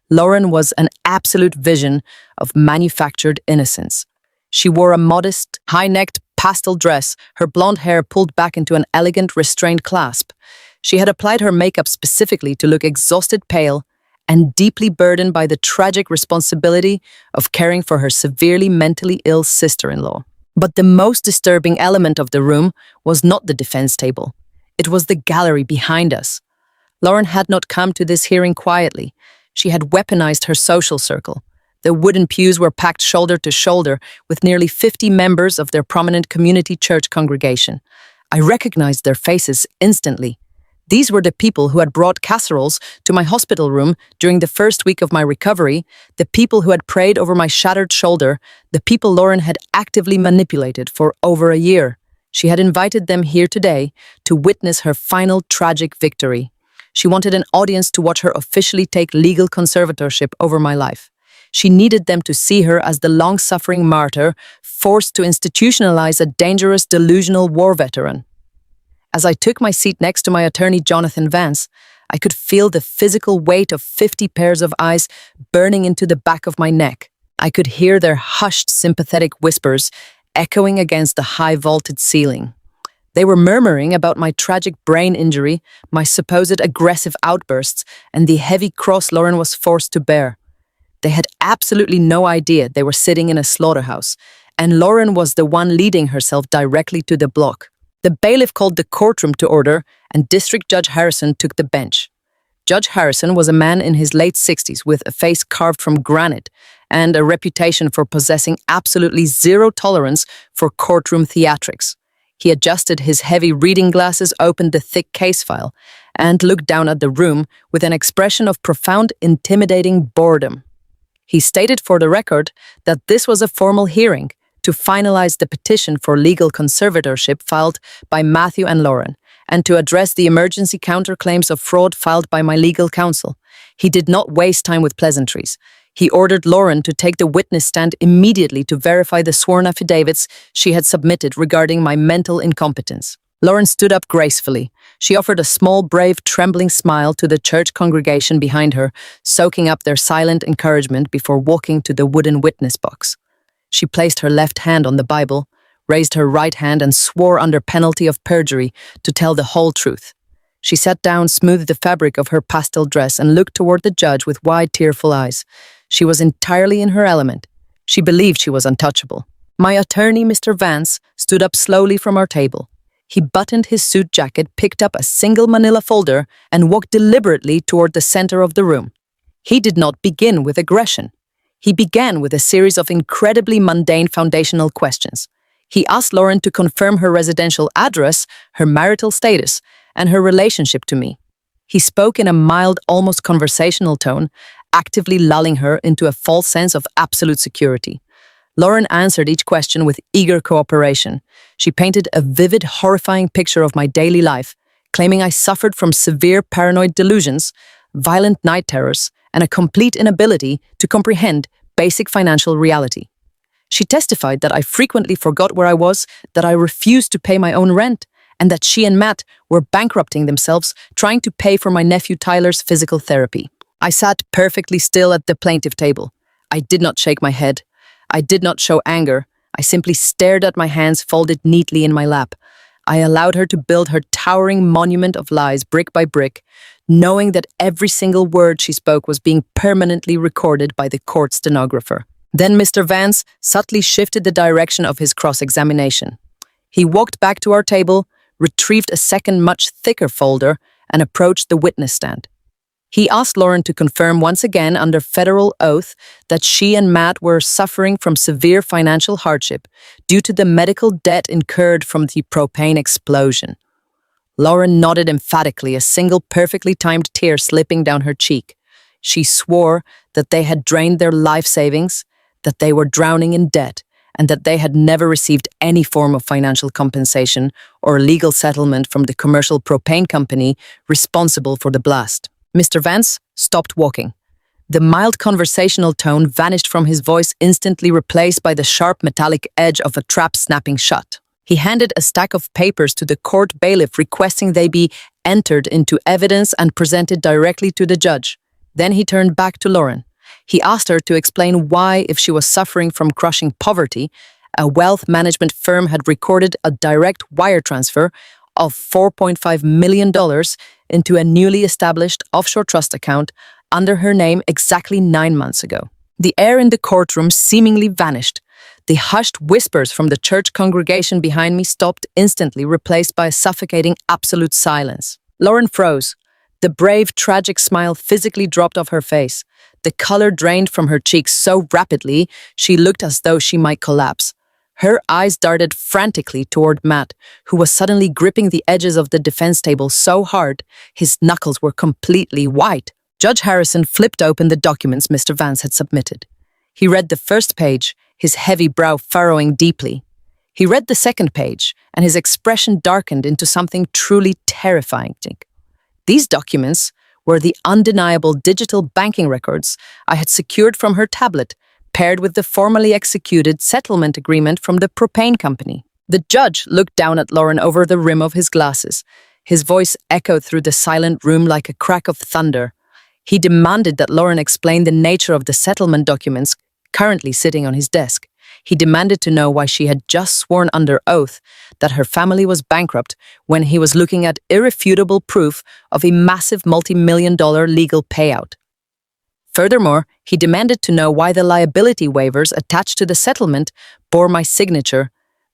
Lauren was an absolute vision of manufactured innocence. She wore a modest, high-necked pastel dress, her blonde hair pulled back into an elegant, restrained clasp. She had applied her makeup specifically to look exhausted, pale, and deeply burdened by the tragic responsibility of caring for her severely mentally ill sister-in-law. But the most disturbing element of the room was not the defense table. It was the gallery behind us. Lauren had not come to this hearing quietly. She had weaponized her social circle. The wooden pews were packed shoulder to shoulder with nearly 50 members of their prominent community church congregation. I recognized their faces instantly. These were the people who had brought casseroles to my hospital room during the first week of my recovery, the people who had prayed over my shattered shoulder, the people Lauren had actively manipulated for over a year. She had invited them here today to witness her final tragic victory. She wanted an audience to watch her officially take legal conservatorship over my life. She needed them to see her as the long-suffering martyr forced to institutionalize a dangerous, delusional war veteran. As I took my seat next to my attorney, Jonathan Vance, I could feel the physical weight of 50 pairs of eyes burning into the back of my neck. I could hear their hushed, sympathetic whispers echoing against the high-vaulted ceiling. They were murmuring about my tragic brain injury, my supposed aggressive outbursts, and the heavy cross Lauren was forced to bear. They had absolutely no idea they were sitting in a slaughterhouse, and Lauren was the one leading herself directly to the block. The bailiff called the courtroom to order, and District Judge Harrison took the bench. Judge Harrison was a man in his late 60s with a face carved from granite and a reputation for possessing absolutely zero tolerance for courtroom theatrics. He adjusted his heavy reading glasses, opened the thick case file, and looked down at the room with an expression of profound, intimidating boredom. He stated for the record that this was a formal hearing to finalize the petition for legal conservatorship filed by Matthew and Lauren, and to address the emergency counterclaims of fraud filed by my legal counsel. He did not waste time with pleasantries. He ordered Lauren to take the witness stand immediately to verify the sworn affidavits she had submitted regarding my mental incompetence. Lauren stood up gracefully. She offered a small, brave, trembling smile to the church congregation behind her, soaking up their silent encouragement before walking to the wooden witness box. She placed her left hand on the Bible, raised her right hand, and swore under penalty of perjury to tell the whole truth. She sat down, smoothed the fabric of her pastel dress, and looked toward the judge with wide, tearful eyes. She was entirely in her element. She believed she was untouchable. My attorney, Mr. Vance, stood up slowly from our table. He buttoned his suit jacket, picked up a single manila folder, and walked deliberately toward the center of the room. He did not begin with aggression. He began with a series of incredibly mundane foundational questions. He asked Lauren to confirm her residential address, her marital status, and her relationship to me. He spoke in a mild, almost conversational tone, actively lulling her into a false sense of absolute security. Lauren answered each question with eager cooperation. She painted a vivid, horrifying picture of my daily life, claiming I suffered from severe paranoid delusions, violent night terrors, and a complete inability to comprehend basic financial reality. She testified that I frequently forgot where I was, that I refused to pay my own rent, and that she and Matt were bankrupting themselves trying to pay for my nephew Tyler's physical therapy. I sat perfectly still at the plaintiff table. I did not shake my head. I did not show anger. I simply stared at my hands folded neatly in my lap. I allowed her to build her towering monument of lies brick by brick, knowing that every single word she spoke was being permanently recorded by the court stenographer. Then Mr. Vance subtly shifted the direction of his cross-examination. He walked back to our table, retrieved a second much thicker folder, and approached the witness stand. He asked Lauren to confirm once again under federal oath that she and Matt were suffering from severe financial hardship due to the medical debt incurred from the propane explosion. Lauren nodded emphatically, a single perfectly timed tear slipping down her cheek. She swore that they had drained their life savings, that they were drowning in debt, and that they had never received any form of financial compensation or legal settlement from the commercial propane company responsible for the blast. Mr. Vance stopped walking. The mild conversational tone vanished from his voice, instantly replaced by the sharp metallic edge of a trap snapping shut. He handed a stack of papers to the court bailiff requesting they be entered into evidence and presented directly to the judge. Then he turned back to Lauren. He asked her to explain why, if she was suffering from crushing poverty, a wealth management firm had recorded a direct wire transfer of $4.5 million into a newly established offshore trust account under her name exactly 9 months ago. The air in the courtroom seemingly vanished. The hushed whispers from the church congregation behind me stopped instantly, replaced by a suffocating absolute silence. Lauren froze. The brave, tragic smile physically dropped off her face. The color drained from her cheeks so rapidly she looked as though she might collapse. Her eyes darted frantically toward Matt, who was suddenly gripping the edges of the defense table so hard his knuckles were completely white. Judge Harrison flipped open the documents Mr. Vance had submitted. He read the first page, his heavy brow furrowing deeply. He read the second page, and his expression darkened into something truly terrifying. These documents were the undeniable digital banking records I had secured from her tablet, paired with the formally executed settlement agreement from the propane company. The judge looked down at Lauren over the rim of his glasses. His voice echoed through the silent room like a crack of thunder. He demanded that Lauren explain the nature of the settlement documents currently sitting on his desk. He demanded to know why she had just sworn under oath that her family was bankrupt when he was looking at irrefutable proof of a massive multi-million-dollar legal payout. Furthermore, he demanded to know why the liability waivers attached to the settlement bore my signature,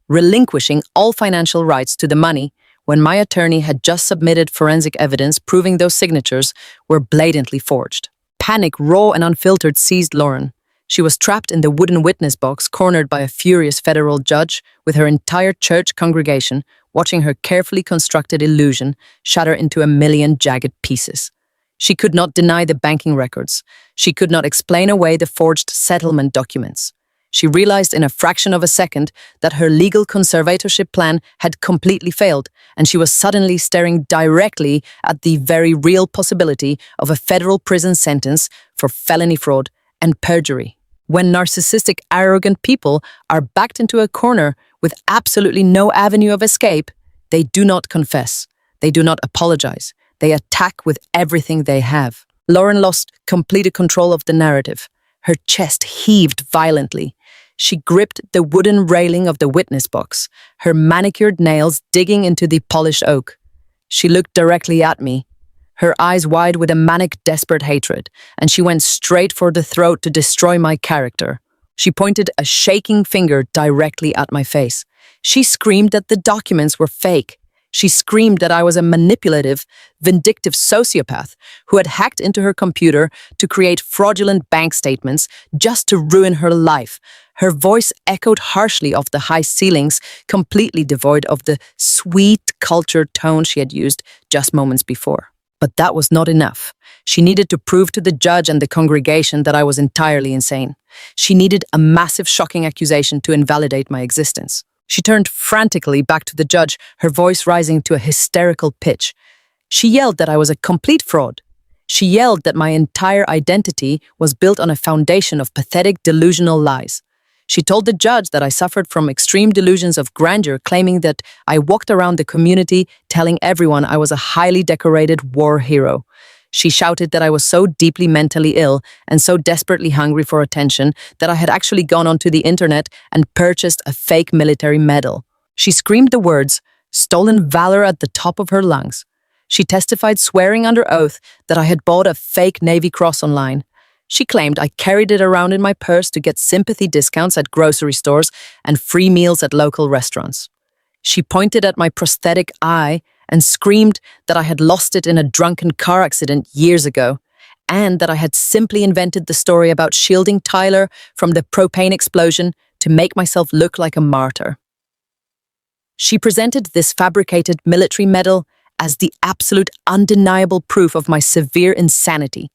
relinquishing all financial rights to the money when my attorney had just submitted forensic evidence proving those signatures were blatantly forged. Panic, raw and unfiltered, seized Lauren. She was trapped in the wooden witness box, cornered by a furious federal judge, with her entire church congregation watching her carefully constructed illusion shatter into a million jagged pieces. She could not deny the banking records. She could not explain away the forged settlement documents. She realized in a fraction of a second that her legal conservatorship plan had completely failed, and she was suddenly staring directly at the very real possibility of a federal prison sentence for felony fraud and perjury. When narcissistic, arrogant people are backed into a corner with absolutely no avenue of escape, they do not confess. They do not apologize. They attack with everything they have. Lauren lost complete control of the narrative. Her chest heaved violently. She gripped the wooden railing of the witness box, her manicured nails digging into the polished oak. She looked directly at me, her eyes wide with a manic, desperate hatred, and she went straight for the throat to destroy my character. She pointed a shaking finger directly at my face. She screamed that the documents were fake. She screamed that I was a manipulative, vindictive sociopath who had hacked into her computer to create fraudulent bank statements just to ruin her life. Her voice echoed harshly off the high ceilings, completely devoid of the sweet, cultured tone she had used just moments before. But that was not enough. She needed to prove to the judge and the congregation that I was entirely insane. She needed a massive, shocking accusation to invalidate my existence. She turned frantically back to the judge, her voice rising to a hysterical pitch. She yelled that I was a complete fraud. She yelled that my entire identity was built on a foundation of pathetic, delusional lies. She told the judge that I suffered from extreme delusions of grandeur, claiming that I walked around the community telling everyone I was a highly decorated war hero. She shouted that I was so deeply mentally ill and so desperately hungry for attention that I had actually gone onto the internet and purchased a fake military medal. She screamed the words, "stolen valor," at the top of her lungs. She testified, swearing under oath, that I had bought a fake Navy Cross online. She claimed I carried it around in my purse to get sympathy discounts at grocery stores and free meals at local restaurants. She pointed at my prosthetic eye and screamed that I had lost it in a drunken car accident years ago, and that I had simply invented the story about shielding Tyler from the propane explosion to make myself look like a martyr. She presented this fabricated military medal as the absolute undeniable proof of my severe insanity,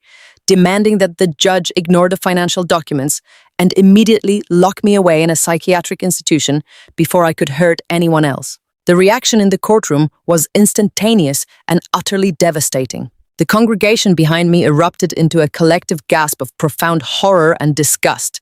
demanding that the judge ignore the financial documents and immediately lock me away in a psychiatric institution before I could hurt anyone else. The reaction in the courtroom was instantaneous and utterly devastating. The congregation behind me erupted into a collective gasp of profound horror and disgust.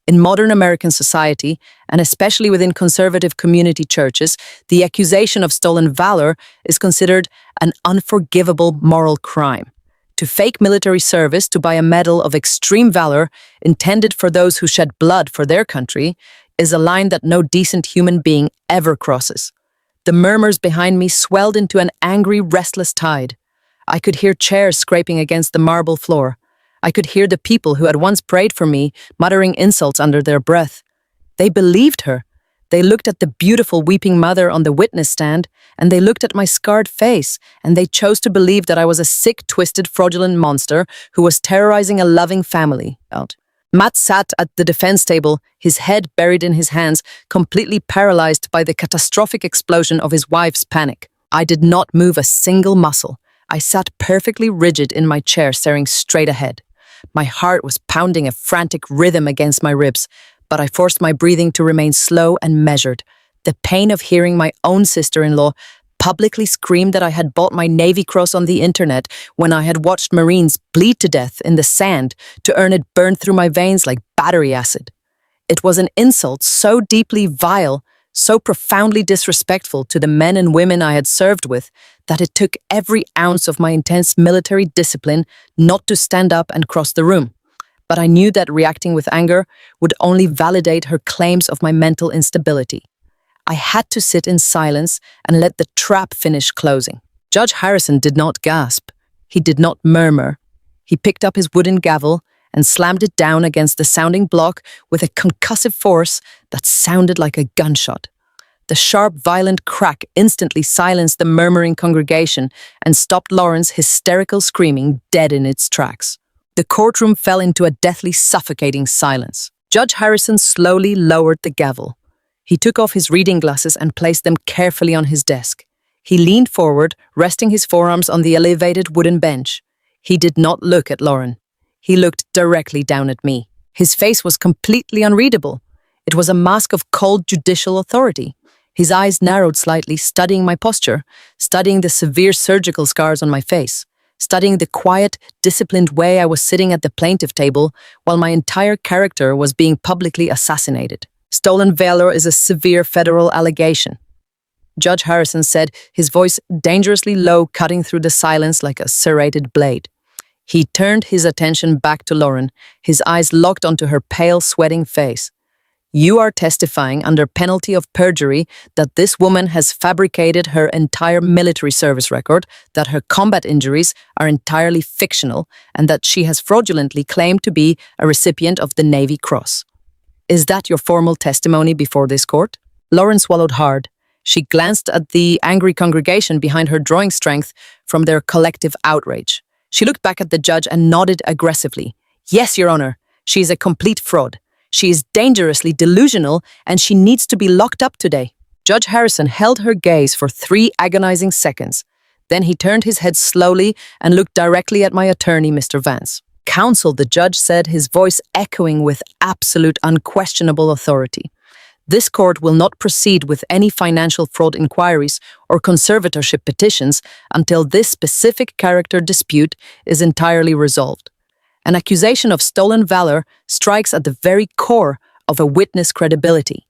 In modern American society, and especially within conservative community churches, the accusation of stolen valor is considered an unforgivable moral crime. To fake military service to buy a medal of extreme valor intended for those who shed blood for their country is a line that no decent human being ever crosses. The murmurs behind me swelled into an angry, restless tide. I could hear chairs scraping against the marble floor. I could hear the people who had once prayed for me muttering insults under their breath. They believed her. They looked at the beautiful weeping mother on the witness stand, and they looked at my scarred face, and they chose to believe that I was a sick, twisted, fraudulent monster who was terrorizing a loving family. Matt sat at the defense table, his head buried in his hands, completely paralyzed by the catastrophic explosion of his wife's panic. I did not move a single muscle. I sat perfectly rigid in my chair, staring straight ahead. My heart was pounding a frantic rhythm against my ribs, but I forced my breathing to remain slow and measured. The pain of hearing my own sister-in-law publicly scream that I had bought my Navy Cross on the internet when I had watched Marines bleed to death in the sand to earn it burned through my veins like battery acid. It was an insult so deeply vile, so profoundly disrespectful to the men and women I had served with, that it took every ounce of my intense military discipline not to stand up and cross the room. But I knew that reacting with anger would only validate her claims of my mental instability. I had to sit in silence and let the trap finish closing. Judge Harrison did not gasp. He did not murmur. He picked up his wooden gavel and slammed it down against the sounding block with a concussive force that sounded like a gunshot. The sharp, violent crack instantly silenced the murmuring congregation and stopped Lauren's hysterical screaming dead in its tracks. The courtroom fell into a deathly, suffocating silence. Judge Harrison slowly lowered the gavel. He took off his reading glasses and placed them carefully on his desk. He leaned forward, resting his forearms on the elevated wooden bench. He did not look at Lauren. He looked directly down at me. His face was completely unreadable. It was a mask of cold judicial authority. His eyes narrowed slightly, studying my posture, studying the severe surgical scars on my face, studying the quiet, disciplined way I was sitting at the plaintiff table while my entire character was being publicly assassinated. Stolen valor is a severe federal allegation. Judge Harrison said, his voice dangerously low, cutting through the silence like a serrated blade. He turned his attention back to Lauren, his eyes locked onto her pale, sweating face. You are testifying under penalty of perjury that this woman has fabricated her entire military service record, that her combat injuries are entirely fictional, and that she has fraudulently claimed to be a recipient of the Navy Cross. Is that your formal testimony before this court? Lauren swallowed hard. She glanced at the angry congregation behind her, drawing strength from their collective outrage. She looked back at the judge and nodded aggressively. Yes, Your Honor, she is a complete fraud. She is dangerously delusional and she needs to be locked up today. Judge Harrison held her gaze for 3 agonizing seconds. Then he turned his head slowly and looked directly at my attorney, Mr. Vance. Counsel, the judge said, his voice echoing with absolute, unquestionable authority. This court will not proceed with any financial fraud inquiries or conservatorship petitions until this specific character dispute is entirely resolved. An accusation of stolen valor strikes at the very core of a witness credibility.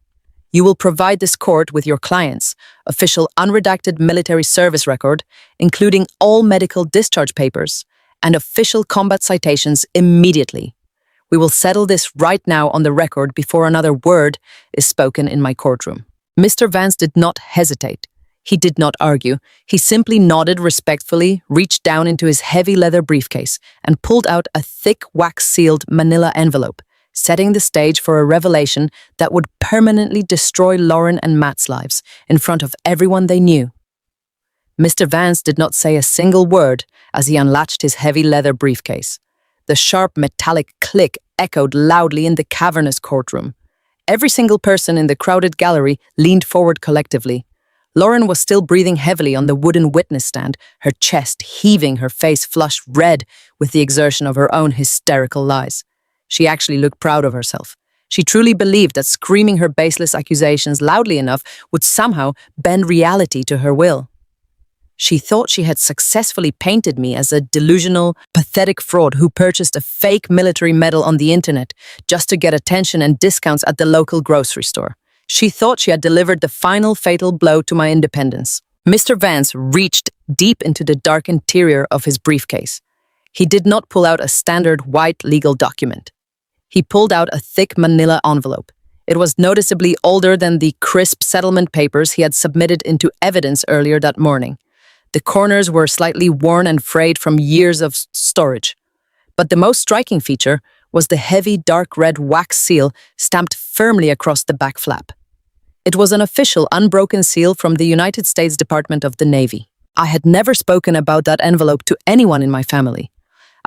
You will provide this court with your client's official unredacted military service record, including all medical discharge papers, and official combat citations immediately. We will settle this right now on the record before another word is spoken in my courtroom. Mr. Vance did not hesitate. He did not argue. He simply nodded respectfully, reached down into his heavy leather briefcase, and pulled out a thick wax-sealed manila envelope, setting the stage for a revelation that would permanently destroy Lauren and Matt's lives in front of everyone they knew. Mr. Vance did not say a single word as he unlatched his heavy leather briefcase. The sharp metallic click echoed loudly in the cavernous courtroom. Every single person in the crowded gallery leaned forward collectively. Lauren was still breathing heavily on the wooden witness stand, her chest heaving, her face flushed red with the exertion of her own hysterical lies. She actually looked proud of herself. She truly believed that screaming her baseless accusations loudly enough would somehow bend reality to her will. She thought she had successfully painted me as a delusional, pathetic fraud who purchased a fake military medal on the internet just to get attention and discounts at the local grocery store. She thought she had delivered the final fatal blow to my independence. Mr. Vance reached deep into the dark interior of his briefcase. He did not pull out a standard white legal document. He pulled out a thick manila envelope. It was noticeably older than the crisp settlement papers he had submitted into evidence earlier that morning. The corners were slightly worn and frayed from years of storage. But the most striking feature was the heavy dark red wax seal stamped firmly across the back flap. It was an official unbroken seal from the United States Department of the Navy. I had never spoken about that envelope to anyone in my family.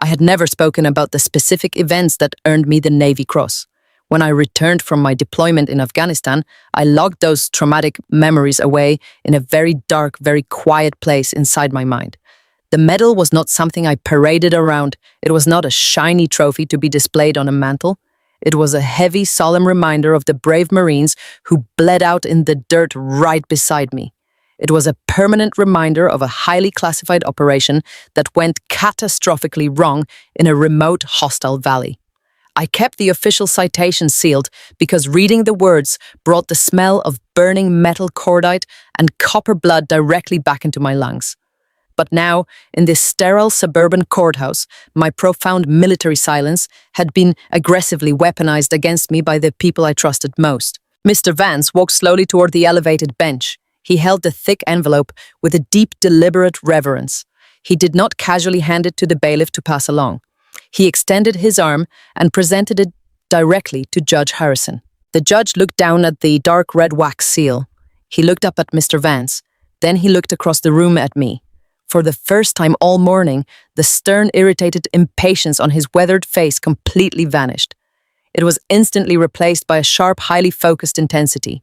I had never spoken about the specific events that earned me the Navy Cross. When I returned from my deployment in Afghanistan, I logged those traumatic memories away in a very dark, very quiet place inside my mind. The medal was not something I paraded around. It was not a shiny trophy to be displayed on a mantle. It was a heavy, solemn reminder of the brave Marines who bled out in the dirt right beside me. It was a permanent reminder of a highly classified operation that went catastrophically wrong in a remote, hostile valley. I kept the official citation sealed because reading the words brought the smell of burning metal cordite and copper blood directly back into my lungs. But now, in this sterile suburban courthouse, my profound military silence had been aggressively weaponized against me by the people I trusted most. Mr. Vance walked slowly toward the elevated bench. He held the thick envelope with a deep, deliberate reverence. He did not casually hand it to the bailiff to pass along. He extended his arm and presented it directly to Judge Harrison. The judge looked down at the dark red wax seal. He looked up at Mr. Vance. Then he looked across the room at me. For the first time all morning, the stern, irritated impatience on his weathered face completely vanished. It was instantly replaced by a sharp, highly focused intensity.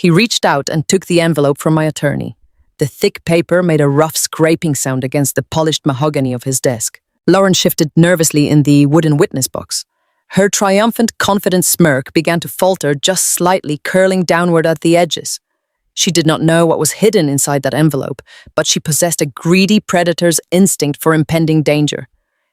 He reached out and took the envelope from my attorney. The thick paper made a rough scraping sound against the polished mahogany of his desk. Lauren shifted nervously in the wooden witness box. Her triumphant, confident smirk began to falter just slightly, curling downward at the edges. She did not know what was hidden inside that envelope, but she possessed a greedy predator's instinct for impending danger.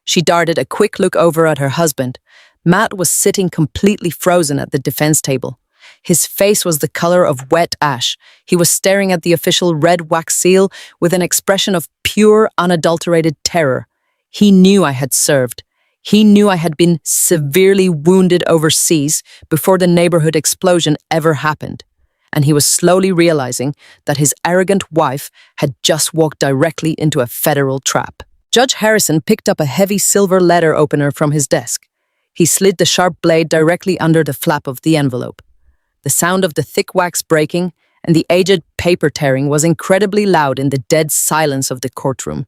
She darted a quick look over at her husband. Matt was sitting completely frozen at the defense table. His face was the color of wet ash. He was staring at the official red wax seal with an expression of pure, unadulterated terror. He knew I had served. He knew I had been severely wounded overseas before the neighborhood explosion ever happened. And he was slowly realizing that his arrogant wife had just walked directly into a federal trap. Judge Harrison picked up a heavy silver letter opener from his desk. He slid the sharp blade directly under the flap of the envelope. The sound of the thick wax breaking and the aged paper tearing was incredibly loud in the dead silence of the courtroom.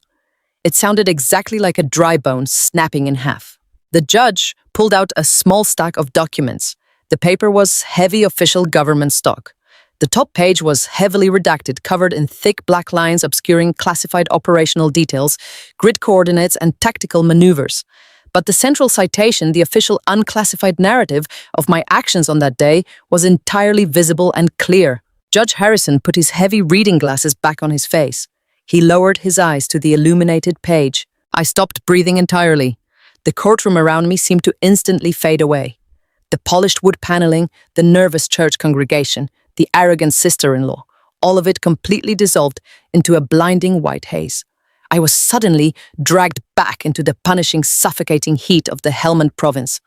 It sounded exactly like a dry bone snapping in half. The judge pulled out a small stack of documents. The paper was heavy official government stock. The top page was heavily redacted, covered in thick black lines obscuring classified operational details, grid coordinates, and tactical maneuvers. But the central citation, the official unclassified narrative of my actions on that day, was entirely visible and clear. Judge Harrison put his heavy reading glasses back on his face. He lowered his eyes to the illuminated page. I stopped breathing entirely. The courtroom around me seemed to instantly fade away. The polished wood paneling, the nervous church congregation, the arrogant sister-in-law, all of it completely dissolved into a blinding white haze. I was suddenly dragged back into the punishing, suffocating heat of the Helmand province.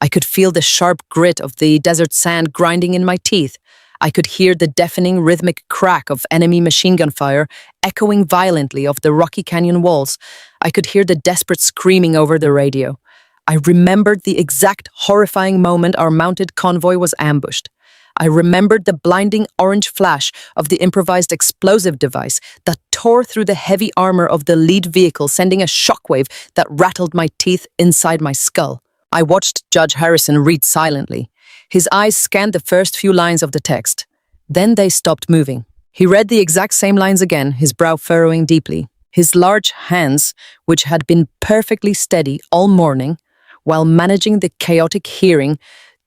I could feel the sharp grit of the desert sand grinding in my teeth. I could hear the deafening, rhythmic crack of enemy machine gun fire echoing violently off the Rocky Canyon walls. I could hear the desperate screaming over the radio. I remembered the exact horrifying moment our mounted convoy was ambushed. I remembered the blinding orange flash of the improvised explosive device that tore through the heavy armor of the lead vehicle, sending a shockwave that rattled my teeth inside my skull. I watched Judge Harrison read silently. His eyes scanned the first few lines of the text. Then they stopped moving. He read the exact same lines again, his brow furrowing deeply. His large hands, which had been perfectly steady all morning, while managing the chaotic hearing,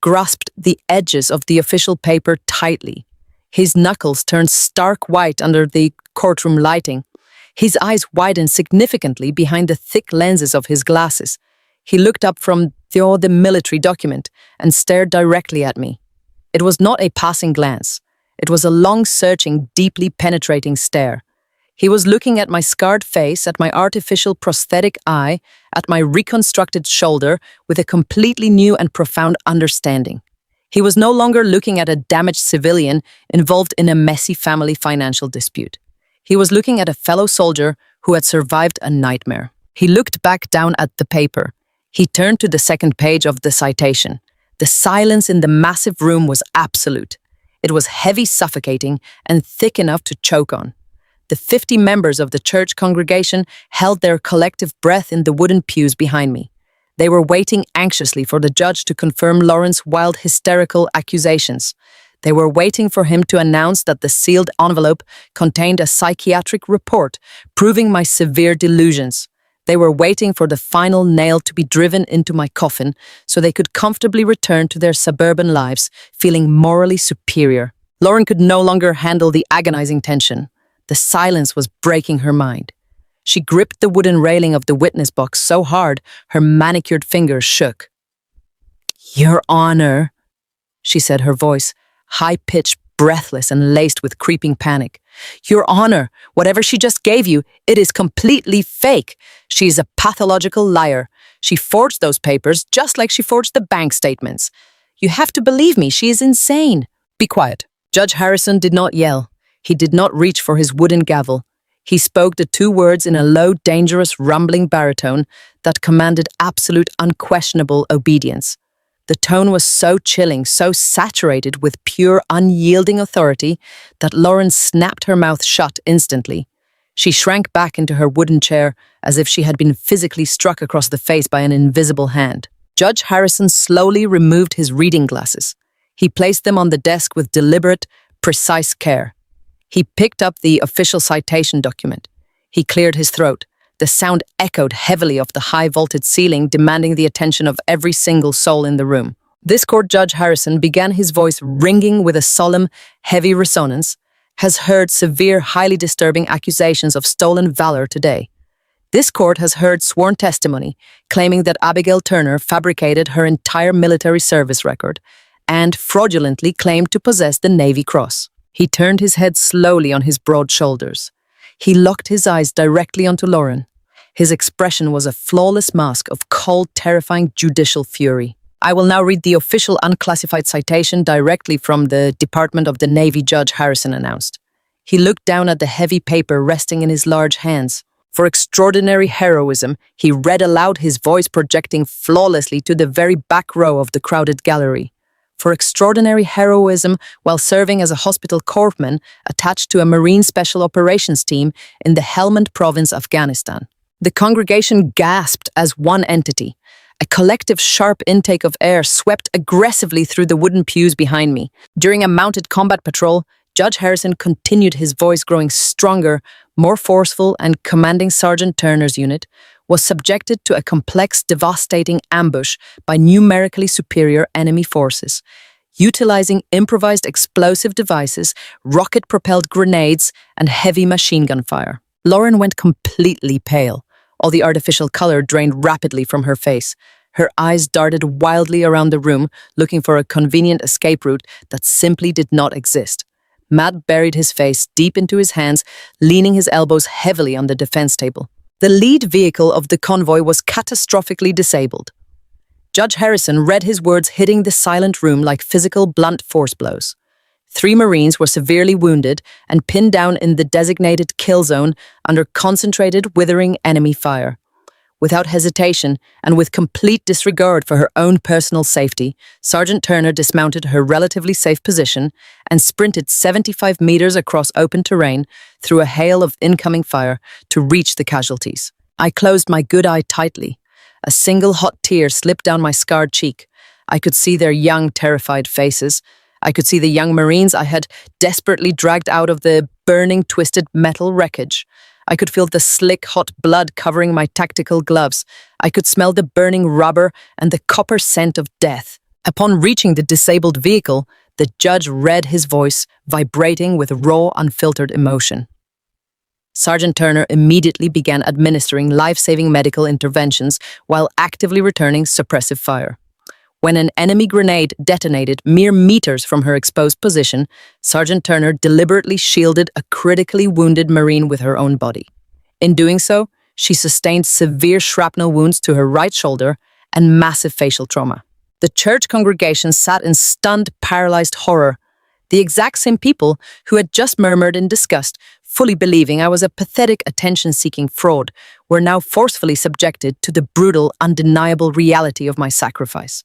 grasped the edges of the official paper tightly. His knuckles turned stark white under the courtroom lighting. His eyes widened significantly behind the thick lenses of his glasses. He looked up from the military document and stared directly at me. It was not a passing glance. It was a long, searching, deeply penetrating stare. He was looking at my scarred face, at my artificial prosthetic eye, at my reconstructed shoulder with a completely new and profound understanding. He was no longer looking at a damaged civilian involved in a messy family financial dispute. He was looking at a fellow soldier who had survived a nightmare. He looked back down at the paper. He turned to the second page of the citation. The silence in the massive room was absolute. It was heavy, suffocating, and thick enough to choke on. The 50 members of the church congregation held their collective breath in the wooden pews behind me. They were waiting anxiously for the judge to confirm Lauren's wild, hysterical accusations. They were waiting for him to announce that the sealed envelope contained a psychiatric report proving my severe delusions. They were waiting for the final nail to be driven into my coffin so they could comfortably return to their suburban lives, feeling morally superior. Lauren could no longer handle the agonizing tension. The silence was breaking her mind. She gripped the wooden railing of the witness box so hard her manicured fingers shook. "Your Honor," she said, her voice high-pitched, breathless, and laced with creeping panic. "Your Honor, whatever she just gave you, it is completely fake. She is a pathological liar. She forged those papers just like she forged the bank statements. You have to believe me, she is insane." "Be quiet." Judge Harrison did not yell. He did not reach for his wooden gavel. He spoke the two words in a low, dangerous, rumbling baritone that commanded absolute, unquestionable obedience. The tone was so chilling, so saturated with pure, unyielding authority that Lauren snapped her mouth shut instantly. She shrank back into her wooden chair as if she had been physically struck across the face by an invisible hand. Judge Harrison slowly removed his reading glasses. He placed them on the desk with deliberate, precise care. He picked up the official citation document. He cleared his throat. The sound echoed heavily off the high-vaulted ceiling, demanding the attention of every single soul in the room. This court, Judge Harrison began, his voice ringing with a solemn, heavy resonance, has heard severe, highly disturbing accusations of stolen valor today. This court has heard sworn testimony claiming that Abigail Turner fabricated her entire military service record and fraudulently claimed to possess the Navy Cross. He turned his head slowly on his broad shoulders. He locked his eyes directly onto Lauren. His expression was a flawless mask of cold, terrifying judicial fury. "I will now read the official unclassified citation directly from the Department of the Navy," Judge Harrison announced. He looked down at the heavy paper resting in his large hands. For extraordinary heroism, he read aloud, his voice projecting flawlessly to the very back row of the crowded gallery. For extraordinary heroism while serving as a hospital corpsman attached to a Marine Special Operations team in the Helmand Province, Afghanistan. The congregation gasped as one entity. A collective sharp intake of air swept aggressively through the wooden pews behind me. During a mounted combat patrol, Judge Harrison continued, his voice growing stronger, more forceful, and commanding Sergeant Turner's unit was subjected to a complex, devastating ambush by numerically superior enemy forces, utilizing improvised explosive devices, rocket-propelled grenades, and heavy machine gun fire. Lauren went completely pale. All the artificial color drained rapidly from her face. Her eyes darted wildly around the room, looking for a convenient escape route that simply did not exist. Matt buried his face deep into his hands, leaning his elbows heavily on the defense table. The lead vehicle of the convoy was catastrophically disabled. Judge Harrison read his words, hitting the silent room like physical blunt force blows. 3 Marines were severely wounded and pinned down in the designated kill zone under concentrated, withering enemy fire. Without hesitation and with complete disregard for her own personal safety, Sergeant Turner dismounted her relatively safe position and sprinted 75 meters across open terrain through a hail of incoming fire to reach the casualties. I closed my good eye tightly. A single hot tear slipped down my scarred cheek. I could see their young, terrified faces. I could see the young Marines I had desperately dragged out of the burning, twisted metal wreckage. I could feel the slick, hot blood covering my tactical gloves. I could smell the burning rubber and the copper scent of death. Upon reaching the disabled vehicle, the judge read, his voice vibrating with raw, unfiltered emotion. Sergeant Turner immediately began administering life-saving medical interventions while actively returning suppressive fire. When an enemy grenade detonated mere meters from her exposed position, Sergeant Turner deliberately shielded a critically wounded Marine with her own body. In doing so, she sustained severe shrapnel wounds to her right shoulder and massive facial trauma. The church congregation sat in stunned, paralyzed horror. The exact same people who had just murmured in disgust, fully believing I was a pathetic, attention-seeking fraud, were now forcefully subjected to the brutal, undeniable reality of my sacrifice.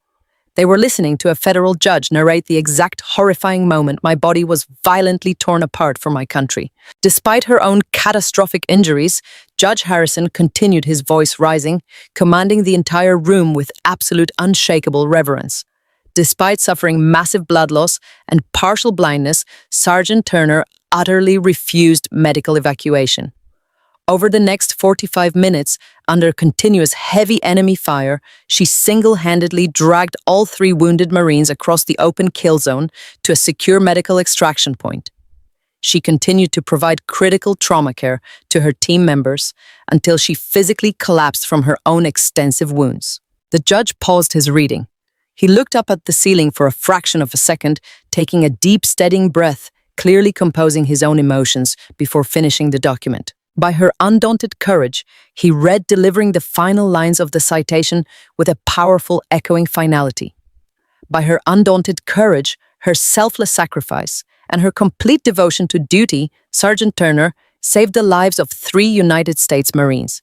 They were listening to a federal judge narrate the exact horrifying moment my body was violently torn apart for my country. Despite her own catastrophic injuries, Judge Harrison continued, his voice rising, commanding the entire room with absolute unshakable reverence. Despite suffering massive blood loss and partial blindness, Sergeant Turner utterly refused medical evacuation. Over the next 45 minutes, under continuous heavy enemy fire, she single-handedly dragged all 3 wounded Marines across the open kill zone to a secure medical extraction point. She continued to provide critical trauma care to her team members until she physically collapsed from her own extensive wounds. The judge paused his reading. He looked up at the ceiling for a fraction of a second, taking a deep, steadying breath, clearly composing his own emotions before finishing the document. By her undaunted courage, he read, delivering the final lines of the citation with a powerful, echoing finality. By her undaunted courage, her selfless sacrifice, and her complete devotion to duty, Sergeant Turner saved the lives of 3 United States Marines.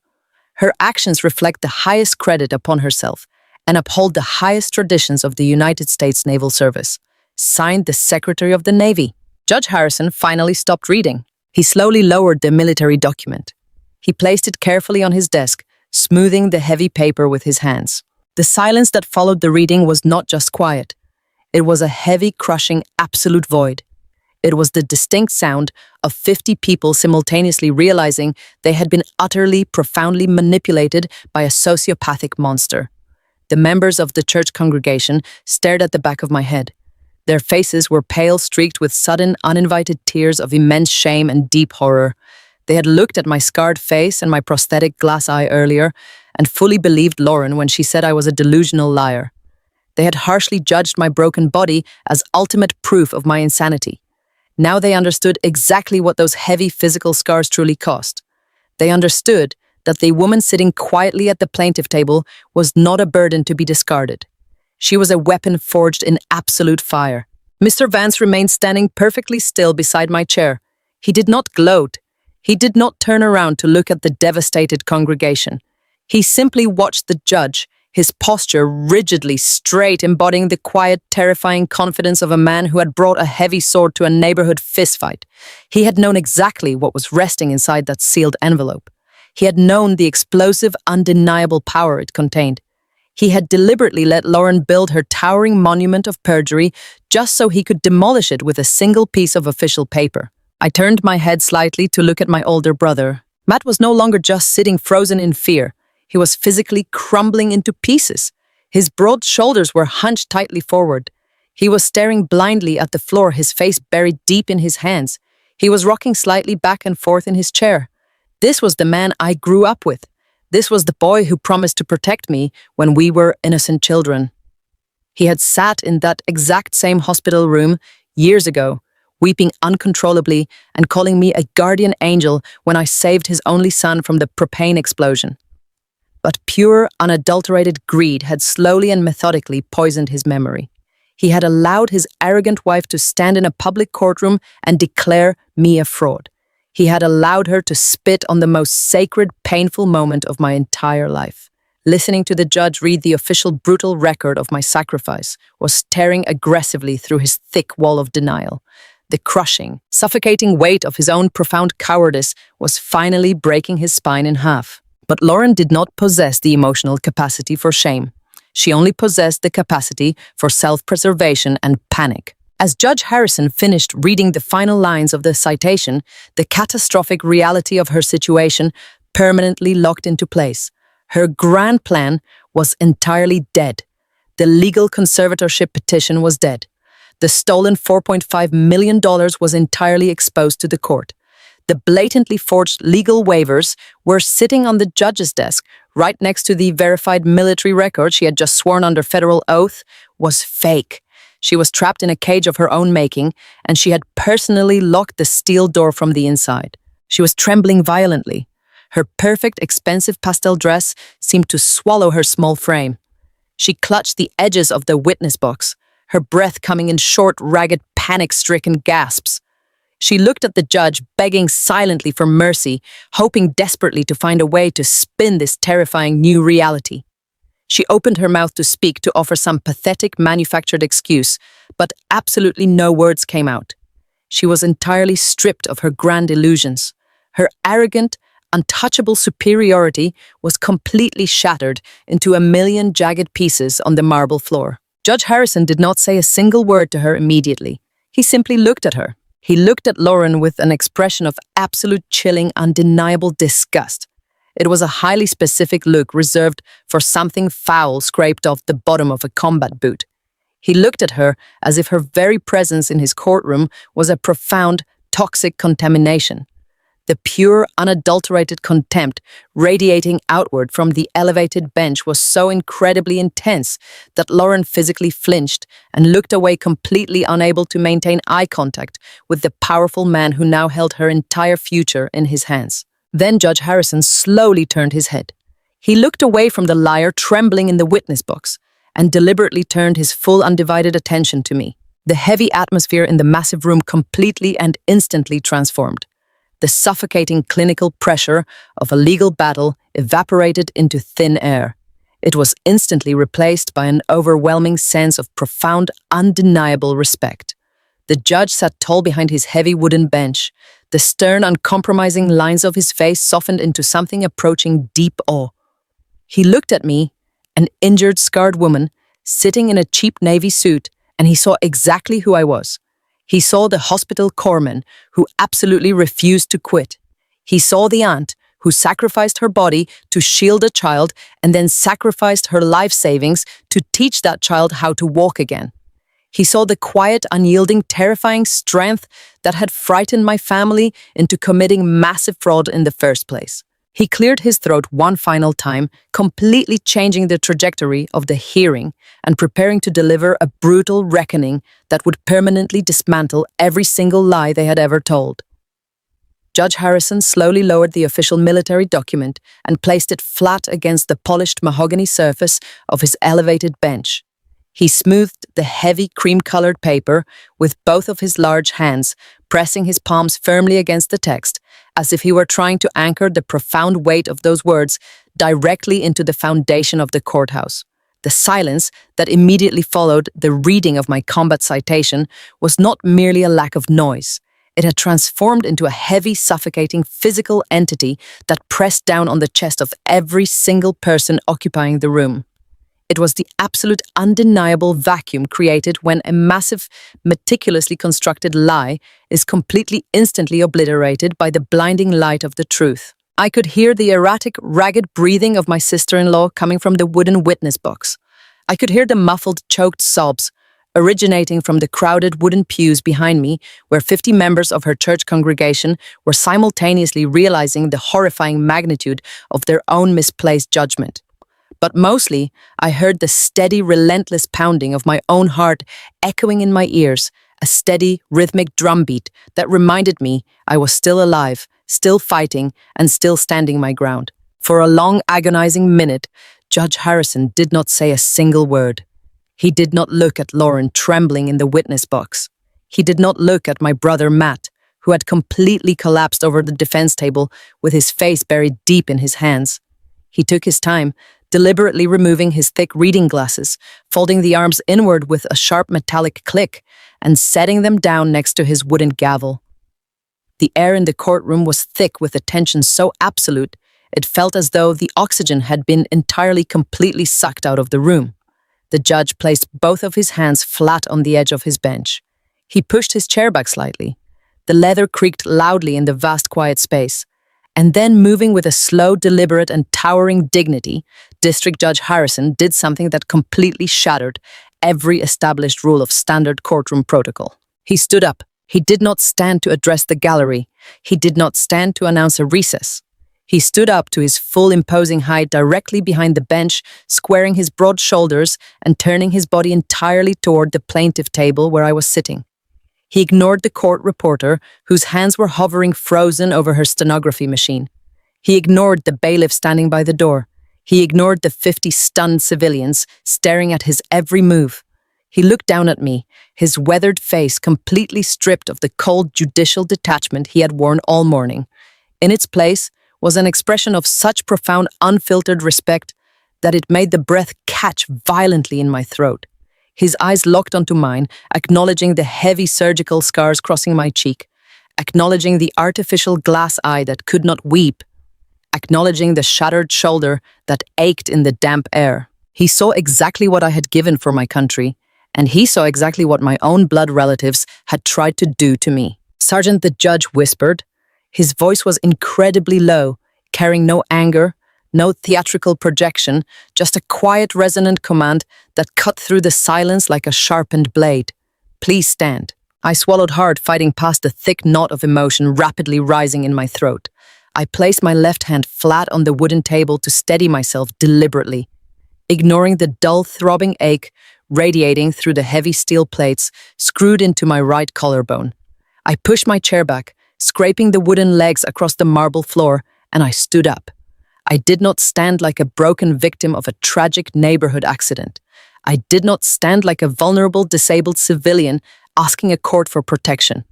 Her actions reflect the highest credit upon herself and uphold the highest traditions of the United States Naval Service. Signed, the Secretary of the Navy. Judge Harrison finally stopped reading. He slowly lowered the military document. He placed it carefully on his desk, smoothing the heavy paper with his hands. The silence that followed the reading was not just quiet. It was a heavy, crushing, absolute void. It was the distinct sound of 50 people simultaneously realizing they had been utterly, profoundly manipulated by a sociopathic monster. The members of the church congregation stared at the back of my head. Their faces were pale, streaked with sudden, uninvited tears of immense shame and deep horror. They had looked at my scarred face and my prosthetic glass eye earlier and fully believed Lauren when she said I was a delusional liar. They had harshly judged my broken body as ultimate proof of my insanity. Now they understood exactly what those heavy physical scars truly cost. They understood that the woman sitting quietly at the plaintiff table was not a burden to be discarded. She was a weapon forged in absolute fire. Mr. Vance remained standing perfectly still beside my chair. He did not gloat. He did not turn around to look at the devastated congregation. He simply watched the judge, his posture rigidly straight, embodying the quiet, terrifying confidence of a man who had brought a heavy sword to a neighborhood fistfight. He had known exactly what was resting inside that sealed envelope. He had known the explosive, undeniable power it contained. He had deliberately let Lauren build her towering monument of perjury just so he could demolish it with a single piece of official paper. I turned my head slightly to look at my older brother. Matt was no longer just sitting frozen in fear. He was physically crumbling into pieces. His broad shoulders were hunched tightly forward. He was staring blindly at the floor, his face buried deep in his hands. He was rocking slightly back and forth in his chair. This was the man I grew up with. This was the boy who promised to protect me when we were innocent children. He had sat in that exact same hospital room years ago, weeping uncontrollably and calling me a guardian angel when I saved his only son from the propane explosion. But pure, unadulterated greed had slowly and methodically poisoned his memory. He had allowed his arrogant wife to stand in a public courtroom and declare me a fraud. He had allowed her to spit on the most sacred, painful moment of my entire life. Listening to the judge read the official brutal record of my sacrifice was tearing aggressively through his thick wall of denial. The crushing, suffocating weight of his own profound cowardice was finally breaking his spine in half. But Lauren did not possess the emotional capacity for shame. She only possessed the capacity for self-preservation and panic. As Judge Harrison finished reading the final lines of the citation, the catastrophic reality of her situation permanently locked into place. Her grand plan was entirely dead. The legal conservatorship petition was dead. The stolen $4.5 million was entirely exposed to the court. The blatantly forged legal waivers were sitting on the judge's desk, right next to the verified military record she had just sworn under federal oath was fake. She was trapped in a cage of her own making, and she had personally locked the steel door from the inside. She was trembling violently. Her perfect, expensive pastel dress seemed to swallow her small frame. She clutched the edges of the witness box, her breath coming in short, ragged, panic-stricken gasps. She looked at the judge, begging silently for mercy, hoping desperately to find a way to spin this terrifying new reality. She opened her mouth to speak, to offer some pathetic manufactured excuse, but absolutely no words came out. She was entirely stripped of her grand illusions. Her arrogant, untouchable superiority was completely shattered into a million jagged pieces on the marble floor. Judge Harrison did not say a single word to her immediately. He simply looked at her. He looked at Lauren with an expression of absolute chilling, undeniable disgust. It was a highly specific look reserved for something foul scraped off the bottom of a combat boot. He looked at her as if her very presence in his courtroom was a profound, toxic contamination. The pure, unadulterated contempt radiating outward from the elevated bench was so incredibly intense that Lauren physically flinched and looked away, completely unable to maintain eye contact with the powerful man who now held her entire future in his hands. Then Judge Harrison slowly turned his head. He looked away from the liar trembling in the witness box and deliberately turned his full undivided attention to me. The heavy atmosphere in the massive room completely and instantly transformed. The suffocating clinical pressure of a legal battle evaporated into thin air. It was instantly replaced by an overwhelming sense of profound, undeniable respect. The judge sat tall behind his heavy wooden bench. The stern, uncompromising lines of his face softened into something approaching deep awe. He looked at me, an injured, scarred woman, sitting in a cheap navy suit, and he saw exactly who I was. He saw the hospital corpsman who absolutely refused to quit. He saw the aunt who sacrificed her body to shield a child and then sacrificed her life savings to teach that child how to walk again. He saw the quiet, unyielding, terrifying strength that had frightened my family into committing massive fraud in the first place. He cleared his throat one final time, completely changing the trajectory of the hearing and preparing to deliver a brutal reckoning that would permanently dismantle every single lie they had ever told. Judge Harrison slowly lowered the official military document and placed it flat against the polished mahogany surface of his elevated bench. He smoothed the heavy cream-colored paper with both of his large hands, pressing his palms firmly against the text, as if he were trying to anchor the profound weight of those words directly into the foundation of the courthouse. The silence that immediately followed the reading of my combat citation was not merely a lack of noise. It had transformed into a heavy, suffocating physical entity that pressed down on the chest of every single person occupying the room. It was the absolute undeniable vacuum created when a massive, meticulously constructed lie is completely instantly obliterated by the blinding light of the truth. I could hear the erratic, ragged breathing of my sister-in-law coming from the wooden witness box. I could hear the muffled, choked sobs originating from the crowded wooden pews behind me, where 50 members of her church congregation were simultaneously realizing the horrifying magnitude of their own misplaced judgment. But mostly, I heard the steady, relentless pounding of my own heart echoing in my ears, a steady, rhythmic drumbeat that reminded me I was still alive, still fighting, and still standing my ground. For a long, agonizing minute, Judge Harrison did not say a single word. He did not look at Lauren trembling in the witness box. He did not look at my brother Matt, who had completely collapsed over the defense table with his face buried deep in his hands. He took his time, deliberately removing his thick reading glasses, folding the arms inward with a sharp metallic click, and setting them down next to his wooden gavel. The air in the courtroom was thick with a tension so absolute, it felt as though the oxygen had been entirely completely sucked out of the room. The judge placed both of his hands flat on the edge of his bench. He pushed his chair back slightly. The leather creaked loudly in the vast quiet space. And then, moving with a slow, deliberate, and towering dignity, District Judge Harrison did something that completely shattered every established rule of standard courtroom protocol. He stood up. He did not stand to address the gallery. He did not stand to announce a recess. He stood up to his full imposing height directly behind the bench, squaring his broad shoulders and turning his body entirely toward the plaintiff table where I was sitting. He ignored the court reporter, whose hands were hovering frozen over her stenography machine. He ignored the bailiff standing by the door. He ignored the 50 stunned civilians staring at his every move. He looked down at me, his weathered face completely stripped of the cold judicial detachment he had worn all morning. In its place was an expression of such profound, unfiltered respect that it made the breath catch violently in my throat. His eyes locked onto mine, acknowledging the heavy surgical scars crossing my cheek, acknowledging the artificial glass eye that could not weep, acknowledging the shattered shoulder that ached in the damp air. He saw exactly what I had given for my country, and he saw exactly what my own blood relatives had tried to do to me. Sergeant, the judge whispered. His voice was incredibly low, carrying no anger, no theatrical projection, just a quiet, resonant command that cut through the silence like a sharpened blade. Please stand. I swallowed hard, fighting past the thick knot of emotion rapidly rising in my throat. I placed my left hand flat on the wooden table to steady myself deliberately, ignoring the dull throbbing ache radiating through the heavy steel plates screwed into my right collarbone. I pushed my chair back, scraping the wooden legs across the marble floor, and I stood up. I did not stand like a broken victim of a tragic neighborhood accident. I did not stand like a vulnerable, disabled civilian asking a court for protection.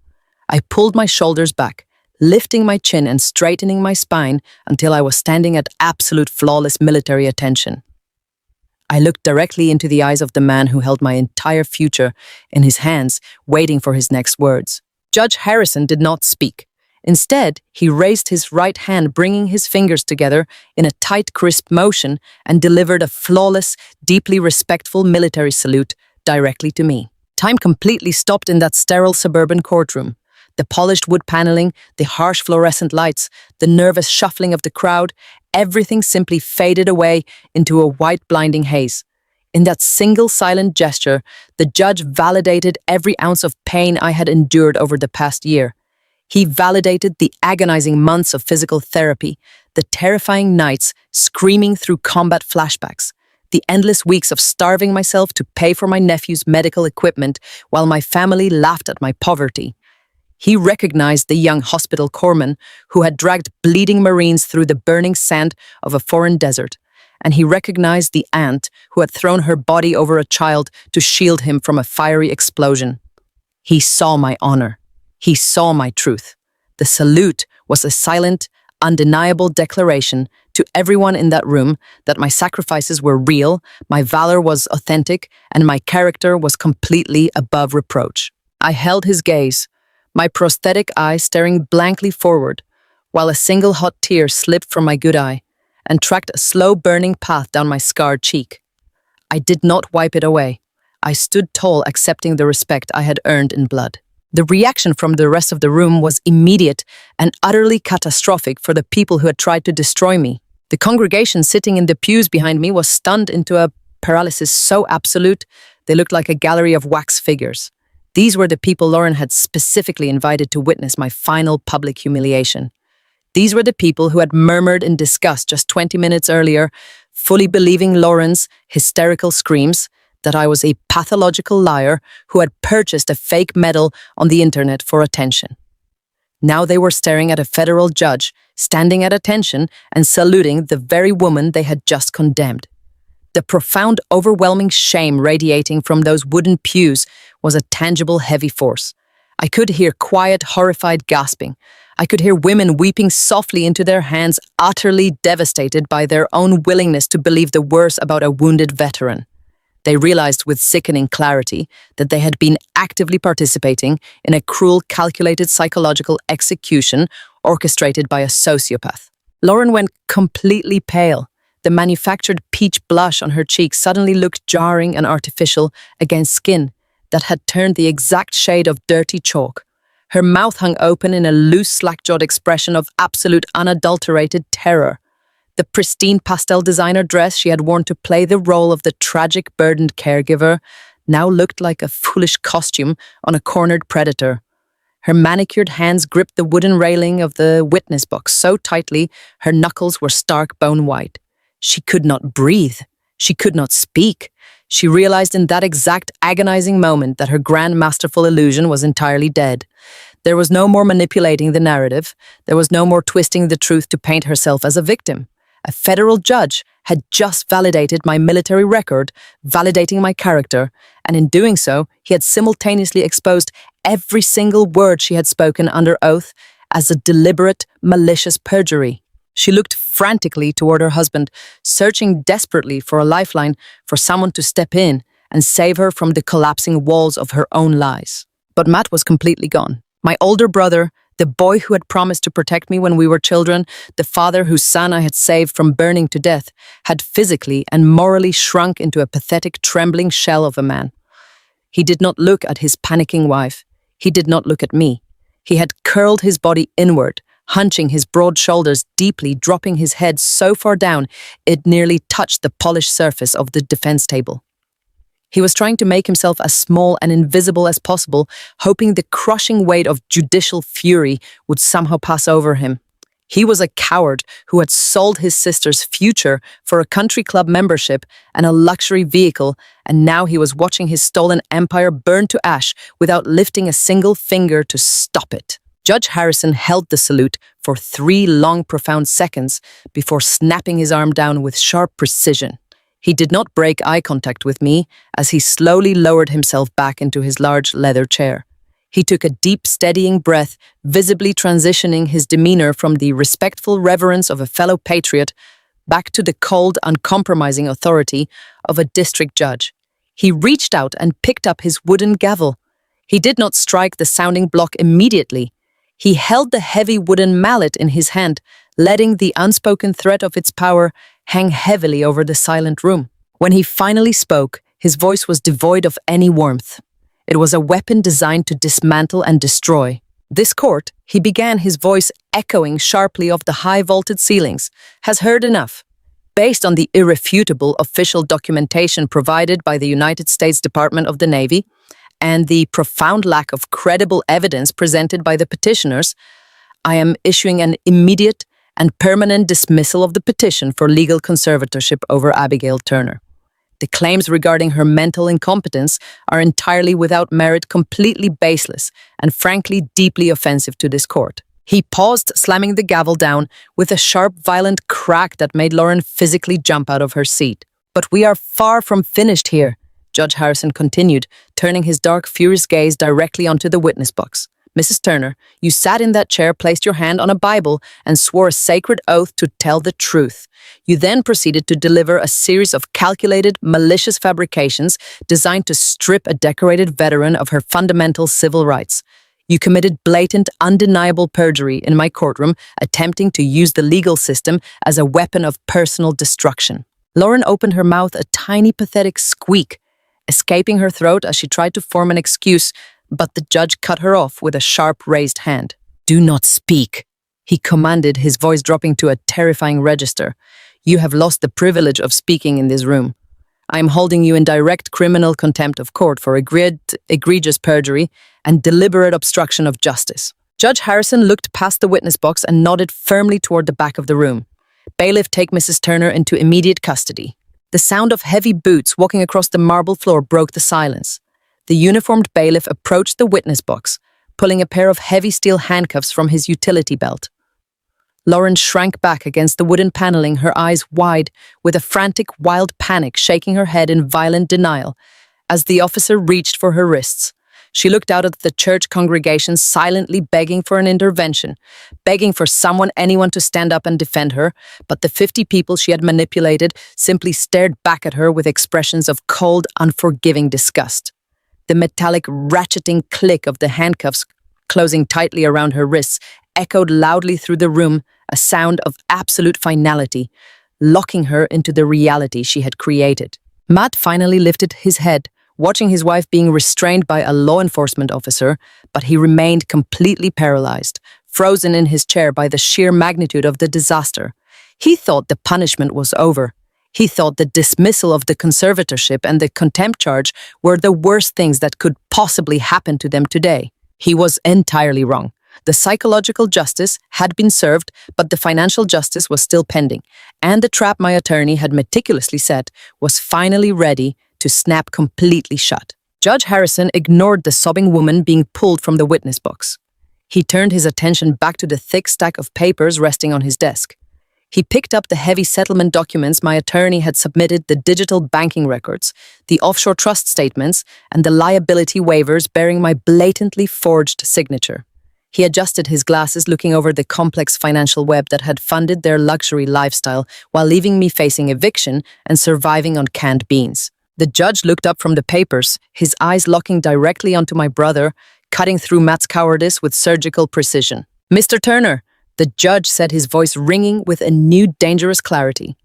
I pulled my shoulders back, lifting my chin and straightening my spine until I was standing at absolute flawless military attention. I looked directly into the eyes of the man who held my entire future in his hands, waiting for his next words. Judge Harrison did not speak. Instead, he raised his right hand, bringing his fingers together in a tight, crisp motion, and delivered a flawless, deeply respectful military salute directly to me. Time completely stopped in that sterile suburban courtroom. The polished wood paneling, the harsh fluorescent lights, the nervous shuffling of the crowd, everything simply faded away into a white, blinding haze. In that single silent gesture, the judge validated every ounce of pain I had endured over the past year. He validated the agonizing months of physical therapy, the terrifying nights screaming through combat flashbacks, the endless weeks of starving myself to pay for my nephew's medical equipment while my family laughed at my poverty. He recognized the young hospital corpsman who had dragged bleeding Marines through the burning sand of a foreign desert, and he recognized the aunt who had thrown her body over a child to shield him from a fiery explosion. He saw my honor. He saw my truth. The salute was a silent, undeniable declaration to everyone in that room that my sacrifices were real, my valor was authentic, and my character was completely above reproach. I held his gaze, my prosthetic eye staring blankly forward, while a single hot tear slipped from my good eye and tracked a slow burning path down my scarred cheek. I did not wipe it away. I stood tall, accepting the respect I had earned in blood. The reaction from the rest of the room was immediate and utterly catastrophic for the people who had tried to destroy me. The congregation sitting in the pews behind me was stunned into a paralysis so absolute they looked like a gallery of wax figures. These were the people Lauren had specifically invited to witness my final public humiliation. These were the people who had murmured in disgust just 20 minutes earlier, fully believing Lauren's hysterical screams that I was a pathological liar who had purchased a fake medal on the internet for attention. Now they were staring at a federal judge, standing at attention and saluting the very woman they had just condemned. The profound, overwhelming shame radiating from those wooden pews was a tangible, heavy force. I could hear quiet, horrified gasping. I could hear women weeping softly into their hands, utterly devastated by their own willingness to believe the worst about a wounded veteran. They realized with sickening clarity that they had been actively participating in a cruel, calculated psychological execution orchestrated by a sociopath. Lauren went completely pale. The manufactured peach blush on her cheek suddenly looked jarring and artificial against skin that had turned the exact shade of dirty chalk. Her mouth hung open in a loose, slack-jawed expression of absolute unadulterated terror. The pristine pastel designer dress she had worn to play the role of the tragic, burdened caregiver now looked like a foolish costume on a cornered predator. Her manicured hands gripped the wooden railing of the witness box so tightly her knuckles were stark bone white. She could not breathe. She could not speak. She realized in that exact agonizing moment that her grand masterful illusion was entirely dead. There was no more manipulating the narrative. There was no more twisting the truth to paint herself as a victim. A federal judge had just validated my military record, validating my character, and in doing so, he had simultaneously exposed every single word she had spoken under oath as a deliberate, malicious perjury. She looked frantically toward her husband, searching desperately for a lifeline, for someone to step in and save her from the collapsing walls of her own lies. But Matt was completely gone. My older brother, the boy who had promised to protect me when we were children, the father whose son I had saved from burning to death, had physically and morally shrunk into a pathetic, trembling shell of a man. He did not look at his panicking wife. He did not look at me. He had curled his body inward, hunching his broad shoulders deeply, dropping his head so far down it nearly touched the polished surface of the defense table. He was trying to make himself as small and invisible as possible, hoping the crushing weight of judicial fury would somehow pass over him. He was a coward who had sold his sister's future for a country club membership and a luxury vehicle, and now he was watching his stolen empire burn to ash without lifting a single finger to stop it. Judge Harrison held the salute for 3 long, profound seconds before snapping his arm down with sharp precision. He did not break eye contact with me as he slowly lowered himself back into his large leather chair. He took a deep, steadying breath, visibly transitioning his demeanor from the respectful reverence of a fellow patriot back to the cold, uncompromising authority of a district judge. He reached out and picked up his wooden gavel. He did not strike the sounding block immediately. He held the heavy wooden mallet in his hand, letting the unspoken threat of its power hang heavily over the silent room. When he finally spoke, his voice was devoid of any warmth. It was a weapon designed to dismantle and destroy. This court, he began, his voice echoing sharply off the high-vaulted ceilings, has heard enough. Based on the irrefutable official documentation provided by the United States Department of the Navy and the profound lack of credible evidence presented by the petitioners, I am issuing an immediate and permanent dismissal of the petition for legal conservatorship over Abigail Turner. The claims regarding her mental incompetence are entirely without merit, completely baseless, and frankly deeply offensive to this court. He paused, slamming the gavel down with a sharp, violent crack that made Lauren physically jump out of her seat. "But we are far from finished here," Judge Harrison continued, turning his dark, furious gaze directly onto the witness box. "Mrs. Turner, you sat in that chair, placed your hand on a Bible, and swore a sacred oath to tell the truth. You then proceeded to deliver a series of calculated, malicious fabrications designed to strip a decorated veteran of her fundamental civil rights. You committed blatant, undeniable perjury in my courtroom, attempting to use the legal system as a weapon of personal destruction." Lauren opened her mouth, a tiny, pathetic squeak, escaping her throat as she tried to form an excuse, but the judge cut her off with a sharp, raised hand. "Do not speak," he commanded, his voice dropping to a terrifying register. "You have lost the privilege of speaking in this room. I am holding you in direct criminal contempt of court for egregious perjury and deliberate obstruction of justice." Judge Harrison looked past the witness box and nodded firmly toward the back of the room. "Bailiff, take Mrs. Turner into immediate custody." The sound of heavy boots walking across the marble floor broke the silence. The uniformed bailiff approached the witness box, pulling a pair of heavy steel handcuffs from his utility belt. Lauren shrank back against the wooden paneling, her eyes wide, with a frantic, wild panic, shaking her head in violent denial as the officer reached for her wrists. She looked out at the church congregation, silently begging for an intervention, begging for anyone to stand up and defend her, but the 50 people she had manipulated simply stared back at her with expressions of cold, unforgiving disgust. The metallic ratcheting click of the handcuffs closing tightly around her wrists echoed loudly through the room, a sound of absolute finality, locking her into the reality she had created. Matt finally lifted his head, watching his wife being restrained by a law enforcement officer, but he remained completely paralyzed, frozen in his chair by the sheer magnitude of the disaster. He thought the punishment was over. He thought the dismissal of the conservatorship and the contempt charge were the worst things that could possibly happen to them today. He was entirely wrong. The psychological justice had been served, but the financial justice was still pending, and the trap my attorney had meticulously set was finally ready to snap completely shut. Judge Harrison ignored the sobbing woman being pulled from the witness box. He turned his attention back to the thick stack of papers resting on his desk. He picked up the heavy settlement documents my attorney had submitted, the digital banking records, the offshore trust statements, and the liability waivers bearing my blatantly forged signature. He adjusted his glasses, looking over the complex financial web that had funded their luxury lifestyle while leaving me facing eviction and surviving on canned beans. The judge looked up from the papers, his eyes locking directly onto my brother, cutting through Matt's cowardice with surgical precision. "Mr. Turner," the judge said, his voice ringing with a new dangerous clarity.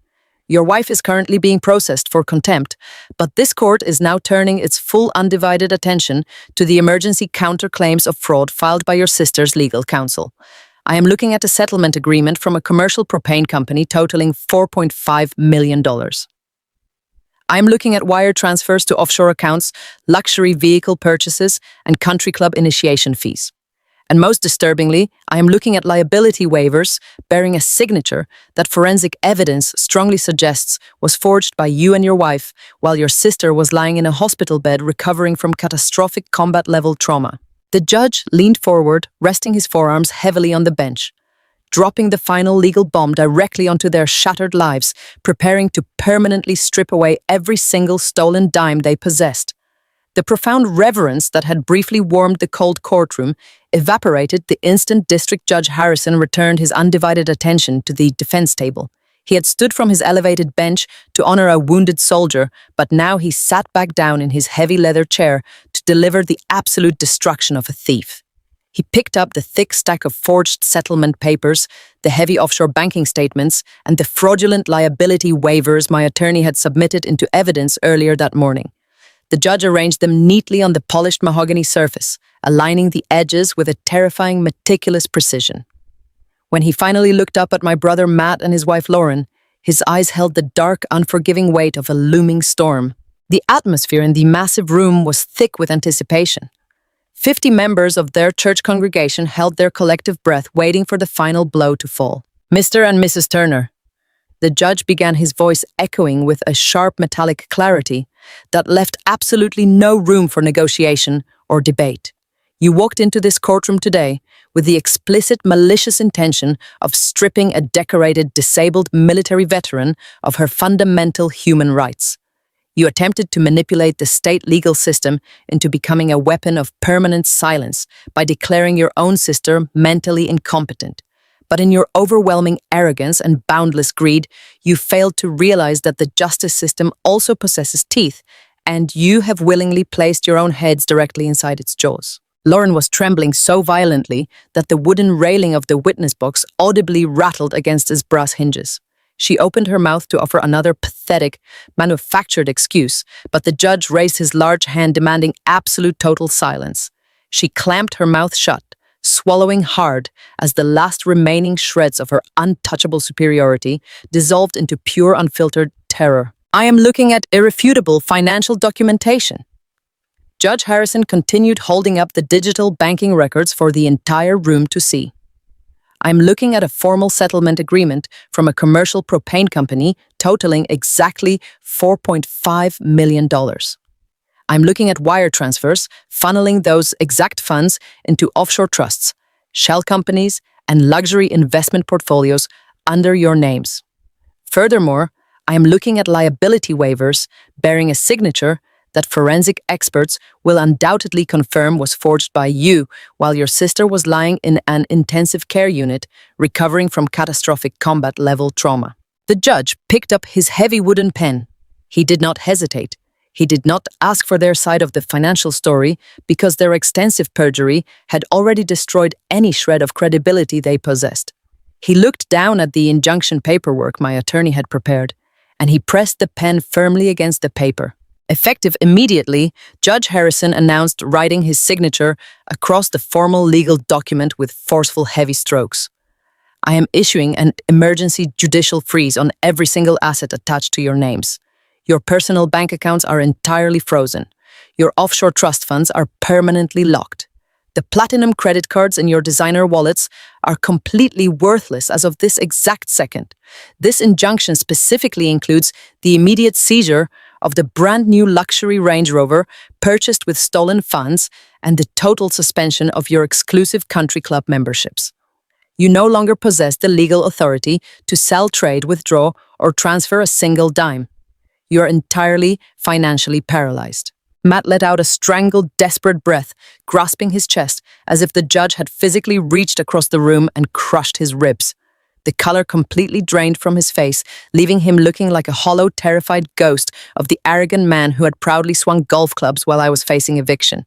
"Your wife is currently being processed for contempt, but this court is now turning its full undivided attention to the emergency counterclaims of fraud filed by your sister's legal counsel. I am looking at a settlement agreement from a commercial propane company totaling $4.5 million. I am looking at wire transfers to offshore accounts, luxury vehicle purchases, and country club initiation fees. And most disturbingly, I am looking at liability waivers bearing a signature that forensic evidence strongly suggests was forged by you and your wife while your sister was lying in a hospital bed recovering from catastrophic combat-level trauma." The judge leaned forward, resting his forearms heavily on the bench, dropping the final legal bomb directly onto their shattered lives, preparing to permanently strip away every single stolen dime they possessed. The profound reverence that had briefly warmed the cold courtroom evaporated the instant District Judge Harrison returned his undivided attention to the defense table. He had stood from his elevated bench to honor a wounded soldier, but now he sat back down in his heavy leather chair to deliver the absolute destruction of a thief. He picked up the thick stack of forged settlement papers, the heavy offshore banking statements, and the fraudulent liability waivers my attorney had submitted into evidence earlier that morning. The judge arranged them neatly on the polished mahogany surface, aligning the edges with a terrifying, meticulous precision. When he finally looked up at my brother Matt and his wife Lauren, his eyes held the dark, unforgiving weight of a looming storm. The atmosphere in the massive room was thick with anticipation. 50 members of their church congregation held their collective breath, waiting for the final blow to fall. "Mr. and Mrs. Turner," the judge began, his voice echoing with a sharp metallic clarity that left absolutely no room for negotiation or debate. "You walked into this courtroom today with the explicit, malicious intention of stripping a decorated, disabled military veteran of her fundamental human rights. You attempted to manipulate the state legal system into becoming a weapon of permanent silence by declaring your own sister mentally incompetent. But in your overwhelming arrogance and boundless greed, you failed to realize that the justice system also possesses teeth, and you have willingly placed your own heads directly inside its jaws." Lauren was trembling so violently that the wooden railing of the witness box audibly rattled against its brass hinges. She opened her mouth to offer another pathetic, manufactured excuse, but the judge raised his large hand demanding absolute total silence. She clamped her mouth shut, swallowing hard as the last remaining shreds of her untouchable superiority dissolved into pure, unfiltered terror. "I am looking at irrefutable financial documentation." Judge Harrison continued, holding up the digital banking records for the entire room to see. "I'm looking at a formal settlement agreement from a commercial propane company totaling exactly $4.5 million. I'm looking at wire transfers, funneling those exact funds into offshore trusts, shell companies, and luxury investment portfolios under your names. Furthermore, I am looking at liability waivers bearing a signature that forensic experts will undoubtedly confirm was forged by you while your sister was lying in an intensive care unit recovering from catastrophic combat-level trauma." The judge picked up his heavy wooden pen. He did not hesitate. He did not ask for their side of the financial story because their extensive perjury had already destroyed any shred of credibility they possessed. He looked down at the injunction paperwork my attorney had prepared, and he pressed the pen firmly against the paper. Effective immediately, Judge Harrison announced, writing his signature across the formal legal document with forceful, heavy strokes. "I am issuing an emergency judicial freeze on every single asset attached to your names. Your personal bank accounts are entirely frozen. Your offshore trust funds are permanently locked. The platinum credit cards in your designer wallets are completely worthless as of this exact second. This injunction specifically includes the immediate seizure of the brand new luxury Range Rover purchased with stolen funds and the total suspension of your exclusive country club memberships. You no longer possess the legal authority to sell, trade, withdraw, or transfer a single dime. You are entirely financially paralyzed." Matt let out a strangled, desperate breath, grasping his chest as if the judge had physically reached across the room and crushed his ribs. The color completely drained from his face, leaving him looking like a hollow, terrified ghost of the arrogant man who had proudly swung golf clubs while I was facing eviction.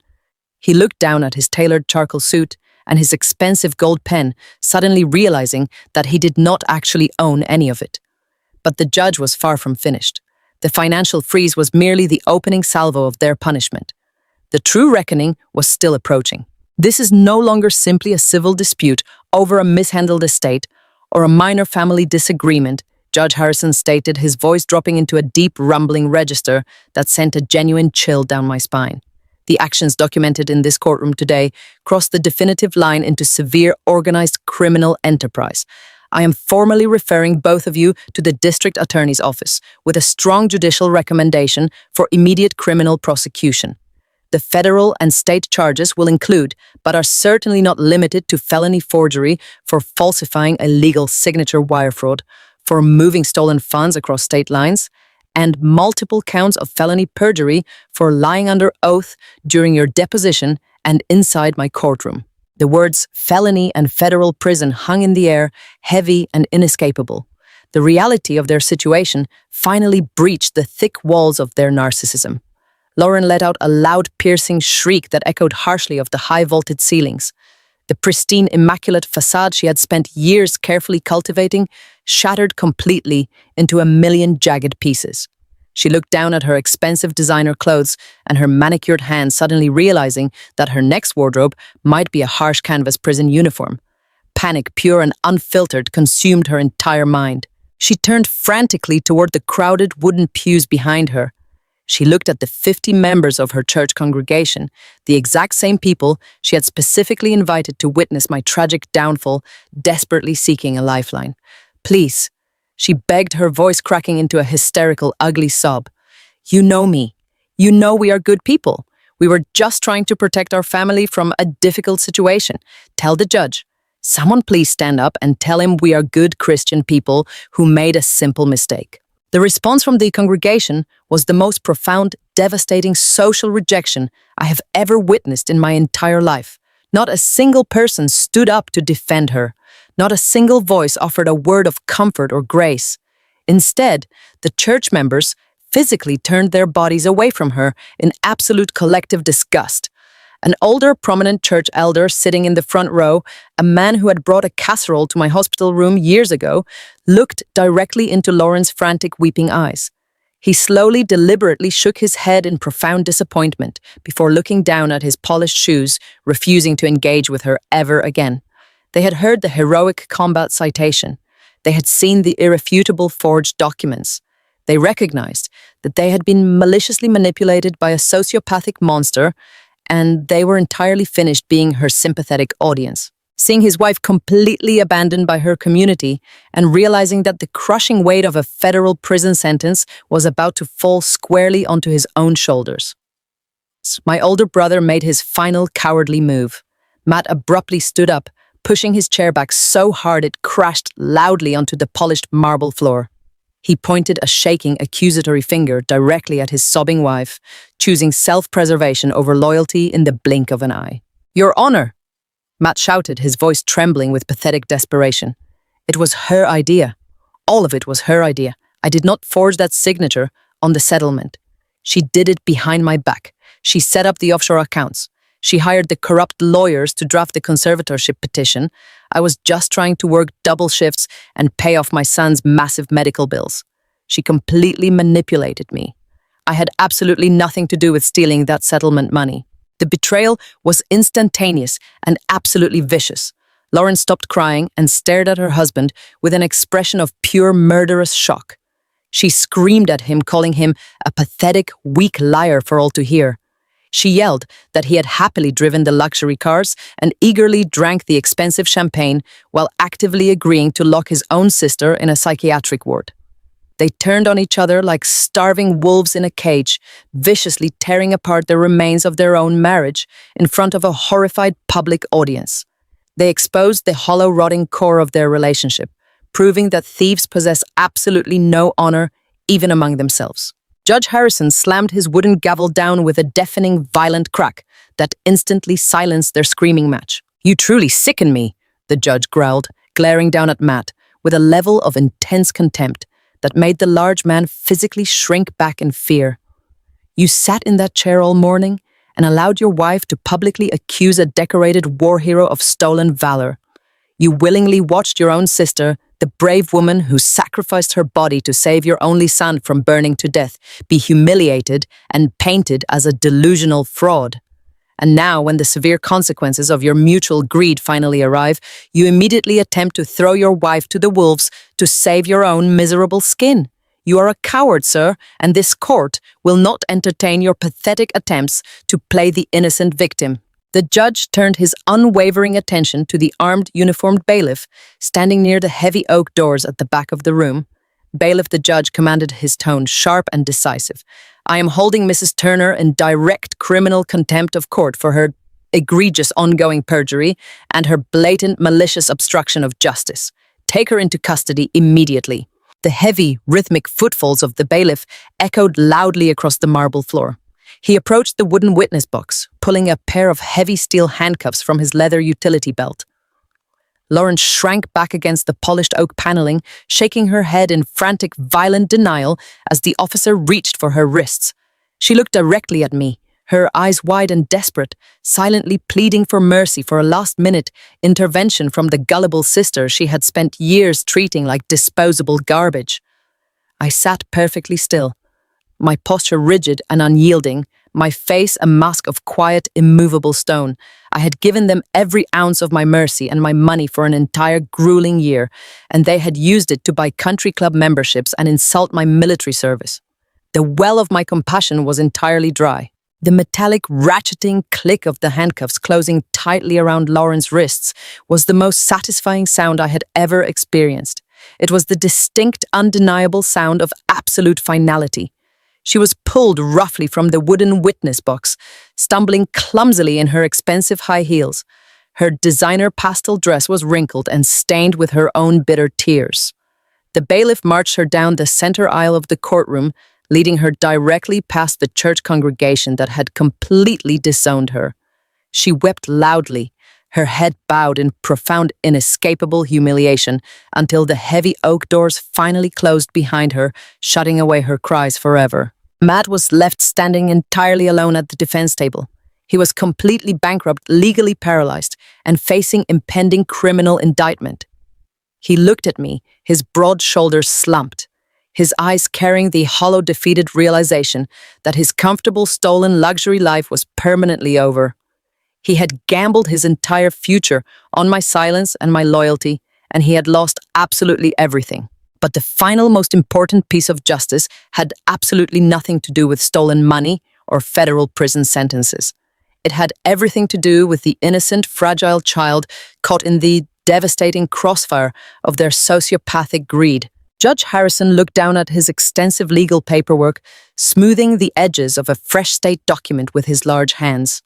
He looked down at his tailored charcoal suit and his expensive gold pen, suddenly realizing that he did not actually own any of it. But the judge was far from finished. The financial freeze was merely the opening salvo of their punishment. The true reckoning was still approaching. This is no longer simply a civil dispute over a mishandled estate or a minor family disagreement, Judge Harrison stated, his voice dropping into a deep rumbling register that sent a genuine chill down my spine. The actions documented in this courtroom today crossed the definitive line into severe organized criminal enterprise. I am formally referring both of you to the District Attorney's Office with a strong judicial recommendation for immediate criminal prosecution. The federal and state charges will include, but are certainly not limited to, felony forgery for falsifying a legal signature wire fraud, for moving stolen funds across state lines, and multiple counts of felony perjury for lying under oath during your deposition and inside my courtroom. The words felony and federal prison hung in the air, heavy and inescapable. The reality of their situation finally breached the thick walls of their narcissism. Lauren let out a loud, piercing shriek that echoed harshly off the high-vaulted ceilings. The pristine, immaculate facade she had spent years carefully cultivating shattered completely into a million jagged pieces. She looked down at her expensive designer clothes and her manicured hands, suddenly realizing that her next wardrobe might be a harsh canvas prison uniform. Panic, pure and unfiltered, consumed her entire mind. She turned frantically toward the crowded wooden pews behind her. She looked at the 50 members of her church congregation, the exact same people she had specifically invited to witness my tragic downfall, desperately seeking a lifeline. "Please," she begged, her voice cracking into a hysterical, ugly sob. "You know me. You know we are good people. We were just trying to protect our family from a difficult situation. Tell the judge. Someone please stand up and tell him we are good Christian people who made a simple mistake." The response from the congregation was the most profound, devastating social rejection I have ever witnessed in my entire life. Not a single person stood up to defend her. Not a single voice offered a word of comfort or grace. Instead, the church members physically turned their bodies away from her in absolute collective disgust. An older, prominent church elder sitting in the front row, a man who had brought a casserole to my hospital room years ago, looked directly into Lauren's frantic, weeping eyes. He slowly, deliberately shook his head in profound disappointment before looking down at his polished shoes, refusing to engage with her ever again. They had heard the heroic combat citation. They had seen the irrefutable forged documents. They recognized that they had been maliciously manipulated by a sociopathic monster, and they were entirely finished being her sympathetic audience. Seeing his wife completely abandoned by her community and realizing that the crushing weight of a federal prison sentence was about to fall squarely onto his own shoulders. My older brother made his final cowardly move. Matt abruptly stood up, pushing his chair back so hard it crashed loudly onto the polished marble floor. He pointed a shaking, accusatory finger directly at his sobbing wife, choosing self-preservation over loyalty in the blink of an eye. "Your Honor!" Matt shouted, his voice trembling with pathetic desperation. It was her idea. All of it was her idea. I did not forge that signature on the settlement. She did it behind my back. She set up the offshore accounts. She hired the corrupt lawyers to draft the conservatorship petition. I was just trying to work double shifts and pay off my son's massive medical bills. She completely manipulated me. I had absolutely nothing to do with stealing that settlement money. The betrayal was instantaneous and absolutely vicious. Lauren stopped crying and stared at her husband with an expression of pure murderous shock. She screamed at him, calling him a pathetic, weak liar for all to hear. She yelled that he had happily driven the luxury cars and eagerly drank the expensive champagne while actively agreeing to lock his own sister in a psychiatric ward. They turned on each other like starving wolves in a cage, viciously tearing apart the remains of their own marriage in front of a horrified public audience. They exposed the hollow, rotting core of their relationship, proving that thieves possess absolutely no honor, even among themselves. Judge Harrison slammed his wooden gavel down with a deafening, violent crack that instantly silenced their screaming match. "You truly sicken me," the judge growled, glaring down at Matt with a level of intense contempt that made the large man physically shrink back in fear. "You sat in that chair all morning and allowed your wife to publicly accuse a decorated war hero of stolen valor. You willingly watched your own sister, the brave woman who sacrificed her body to save your only son from burning to death, be humiliated and painted as a delusional fraud. And now, when the severe consequences of your mutual greed finally arrive, you immediately attempt to throw your wife to the wolves to save your own miserable skin. You are a coward, sir, and this court will not entertain your pathetic attempts to play the innocent victim." The judge turned his unwavering attention to the armed, uniformed bailiff standing near the heavy oak doors at the back of the room. "Bailiff," the judge commanded, his tone sharp and decisive, "I am holding Mrs. Turner in direct criminal contempt of court for her egregious ongoing perjury and her blatant malicious obstruction of justice. Take her into custody immediately." The heavy, rhythmic footfalls of the bailiff echoed loudly across the marble floor. He approached the wooden witness box, pulling a pair of heavy steel handcuffs from his leather utility belt. Lauren shrank back against the polished oak paneling, shaking her head in frantic, violent denial as the officer reached for her wrists. She looked directly at me, her eyes wide and desperate, silently pleading for mercy for a last-minute intervention from the gullible sister she had spent years treating like disposable garbage. I sat perfectly still, my posture rigid and unyielding, my face a mask of quiet, immovable stone. I had given them every ounce of my mercy and my money for an entire grueling year, and they had used it to buy country club memberships and insult my military service. The well of my compassion was entirely dry. The metallic ratcheting click of the handcuffs closing tightly around Lauren's wrists was the most satisfying sound I had ever experienced. It was the distinct, undeniable sound of absolute finality. She was pulled roughly from the wooden witness box, stumbling clumsily in her expensive high heels. Her designer pastel dress was wrinkled and stained with her own bitter tears. The bailiff marched her down the center aisle of the courtroom, leading her directly past the church congregation that had completely disowned her. She wept loudly, her head bowed in profound, inescapable humiliation, until the heavy oak doors finally closed behind her, shutting away her cries forever. Matt was left standing entirely alone at the defense table. He was completely bankrupt, legally paralyzed, and facing impending criminal indictment. He looked at me, his broad shoulders slumped, his eyes carrying the hollow, defeated realization that his comfortable, stolen luxury life was permanently over. He had gambled his entire future on my silence and my loyalty, and he had lost absolutely everything. But the final, most important piece of justice had absolutely nothing to do with stolen money or federal prison sentences. It had everything to do with the innocent, fragile child caught in the devastating crossfire of their sociopathic greed. Judge Harrison looked down at his extensive legal paperwork, smoothing the edges of a fresh state document with his large hands.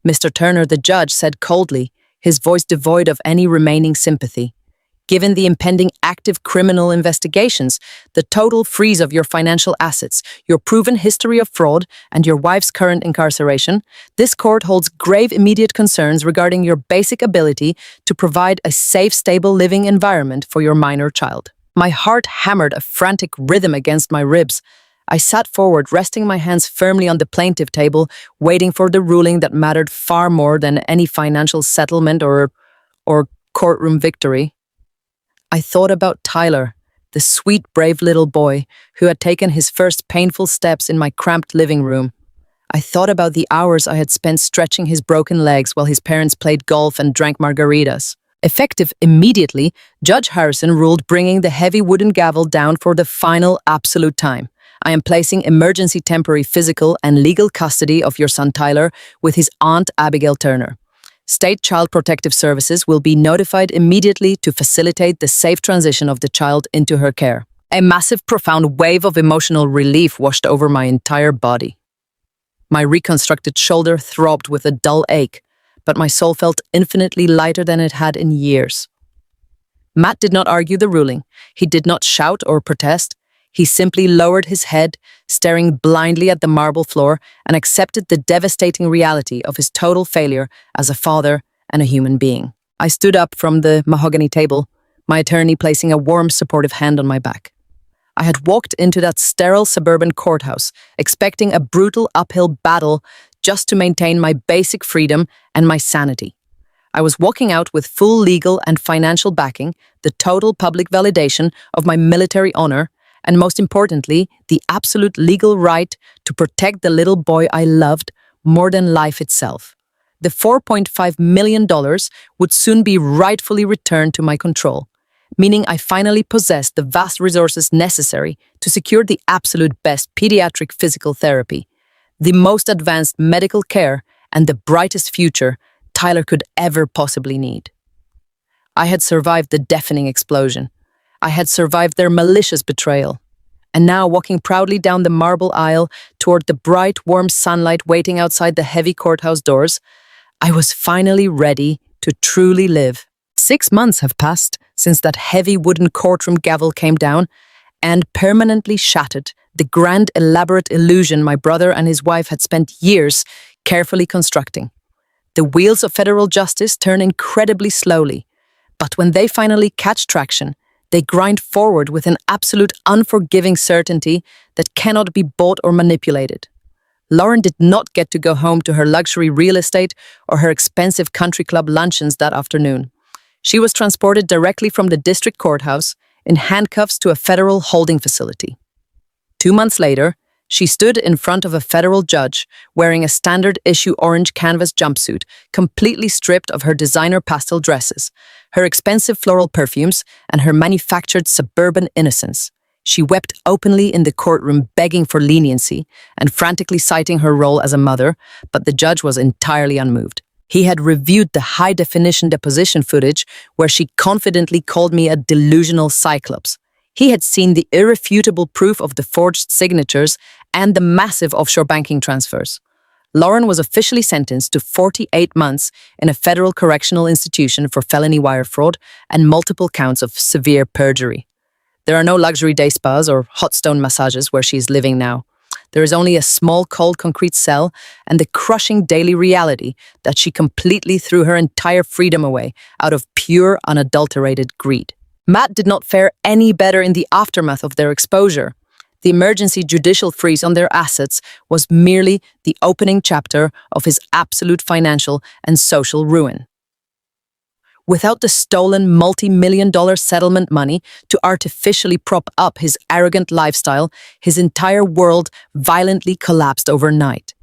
"Mr. Turner," the judge said coldly, his voice devoid of any remaining sympathy. "Given the impending active criminal investigations, the total freeze of your financial assets, your proven history of fraud, and your wife's current incarceration, this court holds grave immediate concerns regarding your basic ability to provide a safe, stable living environment for your minor child." My heart hammered a frantic rhythm against my ribs. I sat forward, resting my hands firmly on the plaintiff table, waiting for the ruling that mattered far more than any financial settlement or courtroom victory. I thought about Tyler, the sweet, brave little boy who had taken his first painful steps in my cramped living room. I thought about the hours I had spent stretching his broken legs while his parents played golf and drank margaritas. Effective immediately, Judge Harrison ruled, bringing the heavy wooden gavel down for the final, absolute time. "I am placing emergency temporary physical and legal custody of your son Tyler with his aunt Abigail Turner. State Child Protective Services will be notified immediately to facilitate the safe transition of the child into her care." A massive, profound wave of emotional relief washed over my entire body. My reconstructed shoulder throbbed with a dull ache, but my soul felt infinitely lighter than it had in years. Matt did not argue the ruling. He did not shout or protest. He simply lowered his head, staring blindly at the marble floor, and accepted the devastating reality of his total failure as a father and a human being. I stood up from the mahogany table, my attorney placing a warm, supportive hand on my back. I had walked into that sterile suburban courthouse, expecting a brutal uphill battle just to maintain my basic freedom and my sanity. I was walking out with full legal and financial backing, the total public validation of my military honor, and most importantly, the absolute legal right to protect the little boy I loved more than life itself. The $4.5 million would soon be rightfully returned to my control, meaning I finally possessed the vast resources necessary to secure the absolute best pediatric physical therapy, the most advanced medical care, and the brightest future Tyler could ever possibly need. I had survived the deafening explosion. I had survived their malicious betrayal. And now, walking proudly down the marble aisle toward the bright, warm sunlight waiting outside the heavy courthouse doors, I was finally ready to truly live. 6 months have passed since that heavy wooden courtroom gavel came down and permanently shattered the grand, elaborate illusion my brother and his wife had spent years carefully constructing. The wheels of federal justice turn incredibly slowly, but when they finally catch traction, they grind forward with an absolute unforgiving certainty that cannot be bought or manipulated. Lauren did not get to go home to her luxury real estate or her expensive country club luncheons that afternoon. She was transported directly from the district courthouse in handcuffs to a federal holding facility. 2 months later, she stood in front of a federal judge wearing a standard-issue orange canvas jumpsuit, completely stripped of her designer pastel dresses, her expensive floral perfumes, and her manufactured suburban innocence. She wept openly in the courtroom, begging for leniency and frantically citing her role as a mother, but the judge was entirely unmoved. He had reviewed the high-definition deposition footage where she confidently called me a delusional cyclops. He had seen the irrefutable proof of the forged signatures and the massive offshore banking transfers. Lauren was officially sentenced to 48 months in a federal correctional institution for felony wire fraud and multiple counts of severe perjury. There are no luxury day spas or hot stone massages where she is living now. There is only a small, cold concrete cell and the crushing daily reality that she completely threw her entire freedom away out of pure, unadulterated greed. Matt did not fare any better in the aftermath of their exposure. The emergency judicial freeze on their assets was merely the opening chapter of his absolute financial and social ruin. Without the stolen multi-million-dollar settlement money to artificially prop up his arrogant lifestyle, his entire world violently collapsed overnight.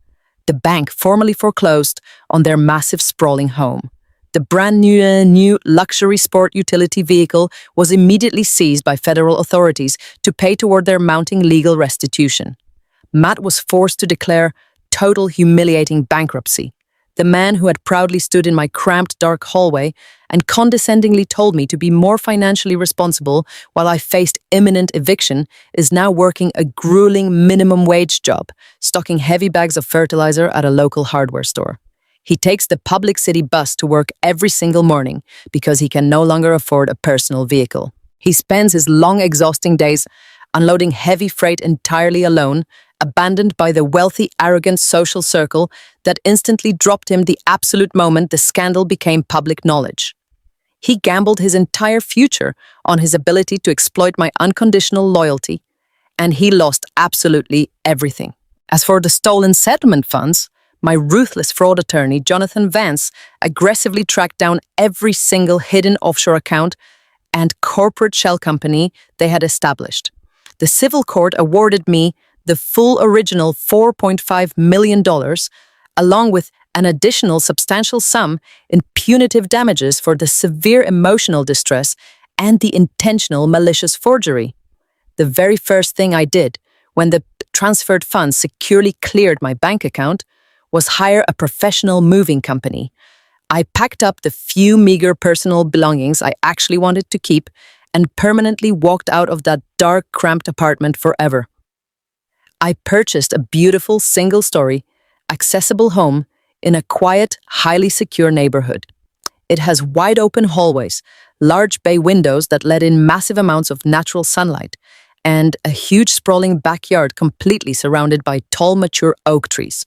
The bank formally foreclosed on their massive, sprawling home. The brand new luxury sport utility vehicle was immediately seized by federal authorities to pay toward their mounting legal restitution. Matt was forced to declare total humiliating bankruptcy. The man who had proudly stood in my cramped, dark hallway and condescendingly told me to be more financially responsible while I faced imminent eviction is now working a grueling minimum wage job, stocking heavy bags of fertilizer at a local hardware store. He takes the public city bus to work every single morning because he can no longer afford a personal vehicle. He spends his long, exhausting days unloading heavy freight entirely alone, abandoned by the wealthy, arrogant social circle that instantly dropped him the absolute moment the scandal became public knowledge. He gambled his entire future on his ability to exploit my unconditional loyalty, and he lost absolutely everything. As for the stolen settlement funds, my ruthless fraud attorney, Jonathan Vance, aggressively tracked down every single hidden offshore account and corporate shell company they had established. The civil court awarded me the full original $4.5 million, along with an additional substantial sum in punitive damages for the severe emotional distress and the intentional malicious forgery. The very first thing I did when the transferred funds securely cleared my bank account was hire a professional moving company. I packed up the few meager personal belongings I actually wanted to keep and permanently walked out of that dark, cramped apartment forever. I purchased a beautiful, single-story, accessible home in a quiet, highly secure neighborhood. It has wide-open hallways, large bay windows that let in massive amounts of natural sunlight, and a huge sprawling backyard completely surrounded by tall, mature oak trees.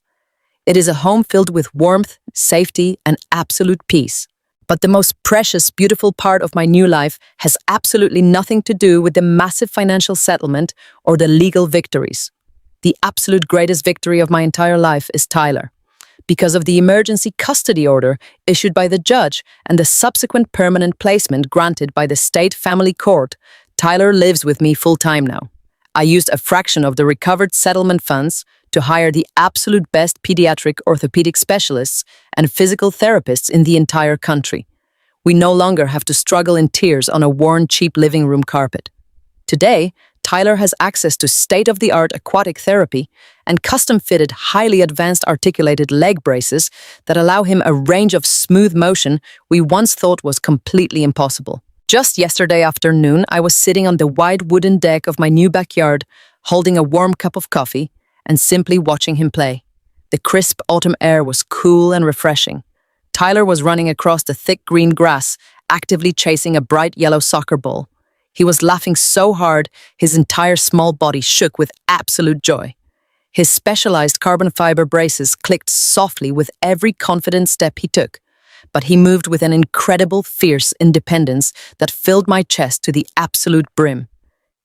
It is a home filled with warmth, safety, and absolute peace. But the most precious, beautiful part of my new life has absolutely nothing to do with the massive financial settlement or the legal victories. The absolute greatest victory of my entire life is Tyler. Because of the emergency custody order issued by the judge and the subsequent permanent placement granted by the state family court, Tyler lives with me full-time now. I used a fraction of the recovered settlement funds to hire the absolute best pediatric orthopedic specialists and physical therapists in the entire country. We no longer have to struggle in tears on a worn, cheap living room carpet. Today, Tyler has access to state-of-the-art aquatic therapy and custom-fitted, highly advanced articulated leg braces that allow him a range of smooth motion we once thought was completely impossible. Just yesterday afternoon, I was sitting on the wide wooden deck of my new backyard, holding a warm cup of coffee and simply watching him play. The crisp autumn air was cool and refreshing. Tyler was running across the thick green grass, actively chasing a bright yellow soccer ball. He was laughing so hard, his entire small body shook with absolute joy. His specialized carbon fiber braces clicked softly with every confident step he took, but he moved with an incredible, fierce independence that filled my chest to the absolute brim.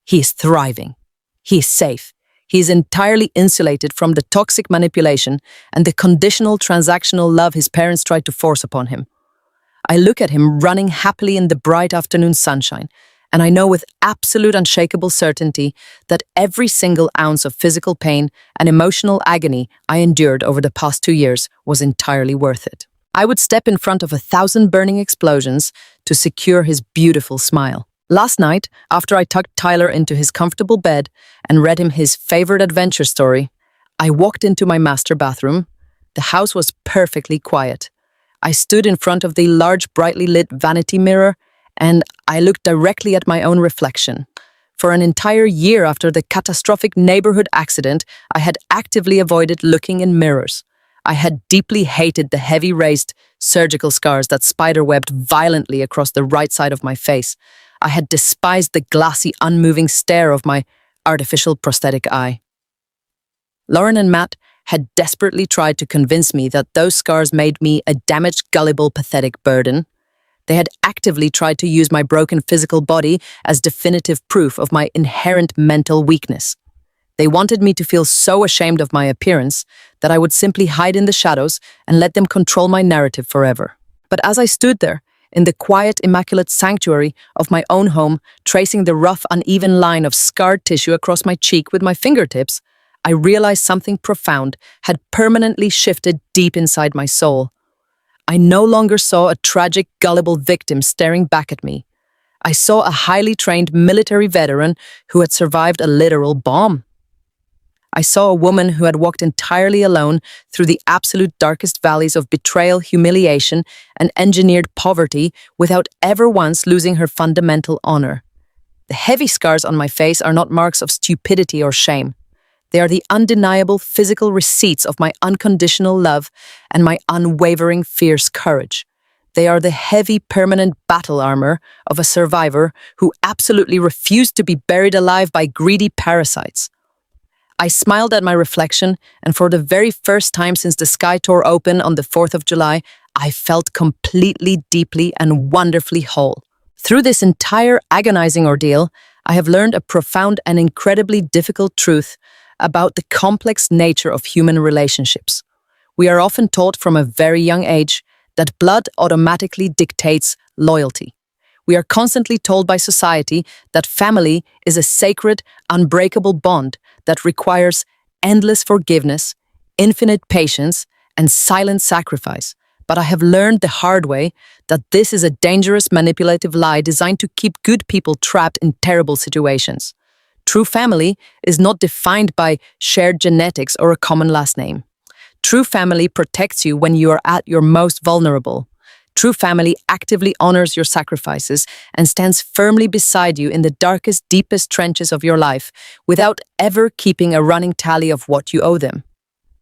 He is thriving. He is safe. He is entirely insulated from the toxic manipulation and the conditional transactional love his parents tried to force upon him. I look at him running happily in the bright afternoon sunshine, and I know with absolute unshakable certainty that every single ounce of physical pain and emotional agony I endured over the past 2 years was entirely worth it. I would step in front of 1,000 burning explosions to secure his beautiful smile. Last night, after I tucked Tyler into his comfortable bed and read him his favorite adventure story, I walked into my master bathroom. The house was perfectly quiet. I stood in front of the large, brightly lit vanity mirror, and I looked directly at my own reflection. For an entire year after the catastrophic neighborhood accident, I had actively avoided looking in mirrors. I had deeply hated the heavy raised surgical scars that spiderwebbed violently across the right side of my face. I had despised the glassy, unmoving stare of my artificial prosthetic eye. Lauren and Matt had desperately tried to convince me that those scars made me a damaged, gullible, pathetic burden. They had actively tried to use my broken physical body as definitive proof of my inherent mental weakness. They wanted me to feel so ashamed of my appearance that I would simply hide in the shadows and let them control my narrative forever. But as I stood there, in the quiet, immaculate sanctuary of my own home, tracing the rough, uneven line of scarred tissue across my cheek with my fingertips, I realized something profound had permanently shifted deep inside my soul. I no longer saw a tragic, gullible victim staring back at me. I saw a highly trained military veteran who had survived a literal bomb. I saw a woman who had walked entirely alone through the absolute darkest valleys of betrayal, humiliation, and engineered poverty without ever once losing her fundamental honor. The heavy scars on my face are not marks of stupidity or shame. They are the undeniable physical receipts of my unconditional love and my unwavering, fierce courage. They are the heavy, permanent battle armor of a survivor who absolutely refused to be buried alive by greedy parasites. I smiled at my reflection, and for the very first time since the sky tore open on the 4th of July, I felt completely, deeply, and wonderfully whole. Through this entire agonizing ordeal, I have learned a profound and incredibly difficult truth about the complex nature of human relationships. We are often taught from a very young age that blood automatically dictates loyalty. We are constantly told by society that family is a sacred, unbreakable bond that requires endless forgiveness, infinite patience, and silent sacrifice. But I have learned the hard way that this is a dangerous, manipulative lie designed to keep good people trapped in terrible situations. True family is not defined by shared genetics or a common last name. True family protects you when you are at your most vulnerable. True family actively honors your sacrifices and stands firmly beside you in the darkest, deepest trenches of your life without ever keeping a running tally of what you owe them.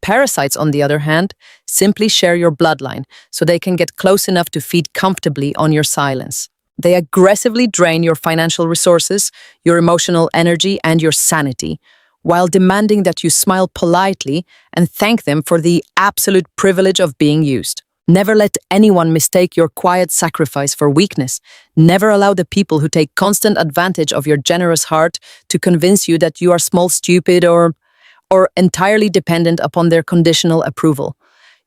Parasites, on the other hand, simply share your bloodline so they can get close enough to feed comfortably on your silence. They aggressively drain your financial resources, your emotional energy, and your sanity, while demanding that you smile politely and thank them for the absolute privilege of being used. Never let anyone mistake your quiet sacrifice for weakness. Never allow the people who take constant advantage of your generous heart to convince you that you are small, stupid, or entirely dependent upon their conditional approval.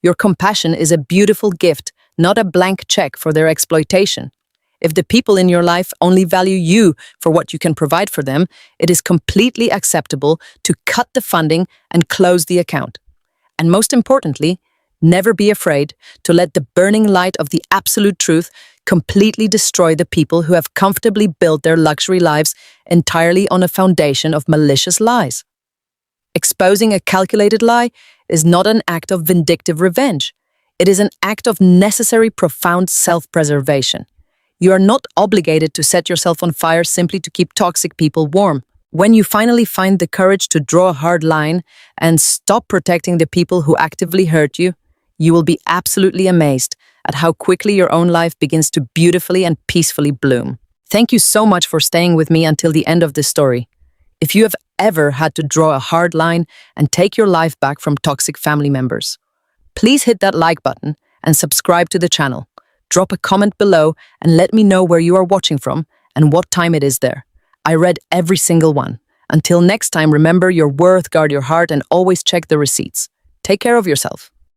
Your compassion is a beautiful gift, not a blank check for their exploitation. If the people in your life only value you for what you can provide for them, it is completely acceptable to cut the funding and close the account. And most importantly, never be afraid to let the burning light of the absolute truth completely destroy the people who have comfortably built their luxury lives entirely on a foundation of malicious lies. Exposing a calculated lie is not an act of vindictive revenge. It is an act of necessary, profound self-preservation. You are not obligated to set yourself on fire simply to keep toxic people warm. When you finally find the courage to draw a hard line and stop protecting the people who actively hurt you, you will be absolutely amazed at how quickly your own life begins to beautifully and peacefully bloom. Thank you so much for staying with me until the end of this story. If you have ever had to draw a hard line and take your life back from toxic family members, please hit that like button and subscribe to the channel. Drop a comment below and let me know where you are watching from and what time it is there. I read every single one. Until next time, remember your worth, guard your heart, and always check the receipts. Take care of yourself.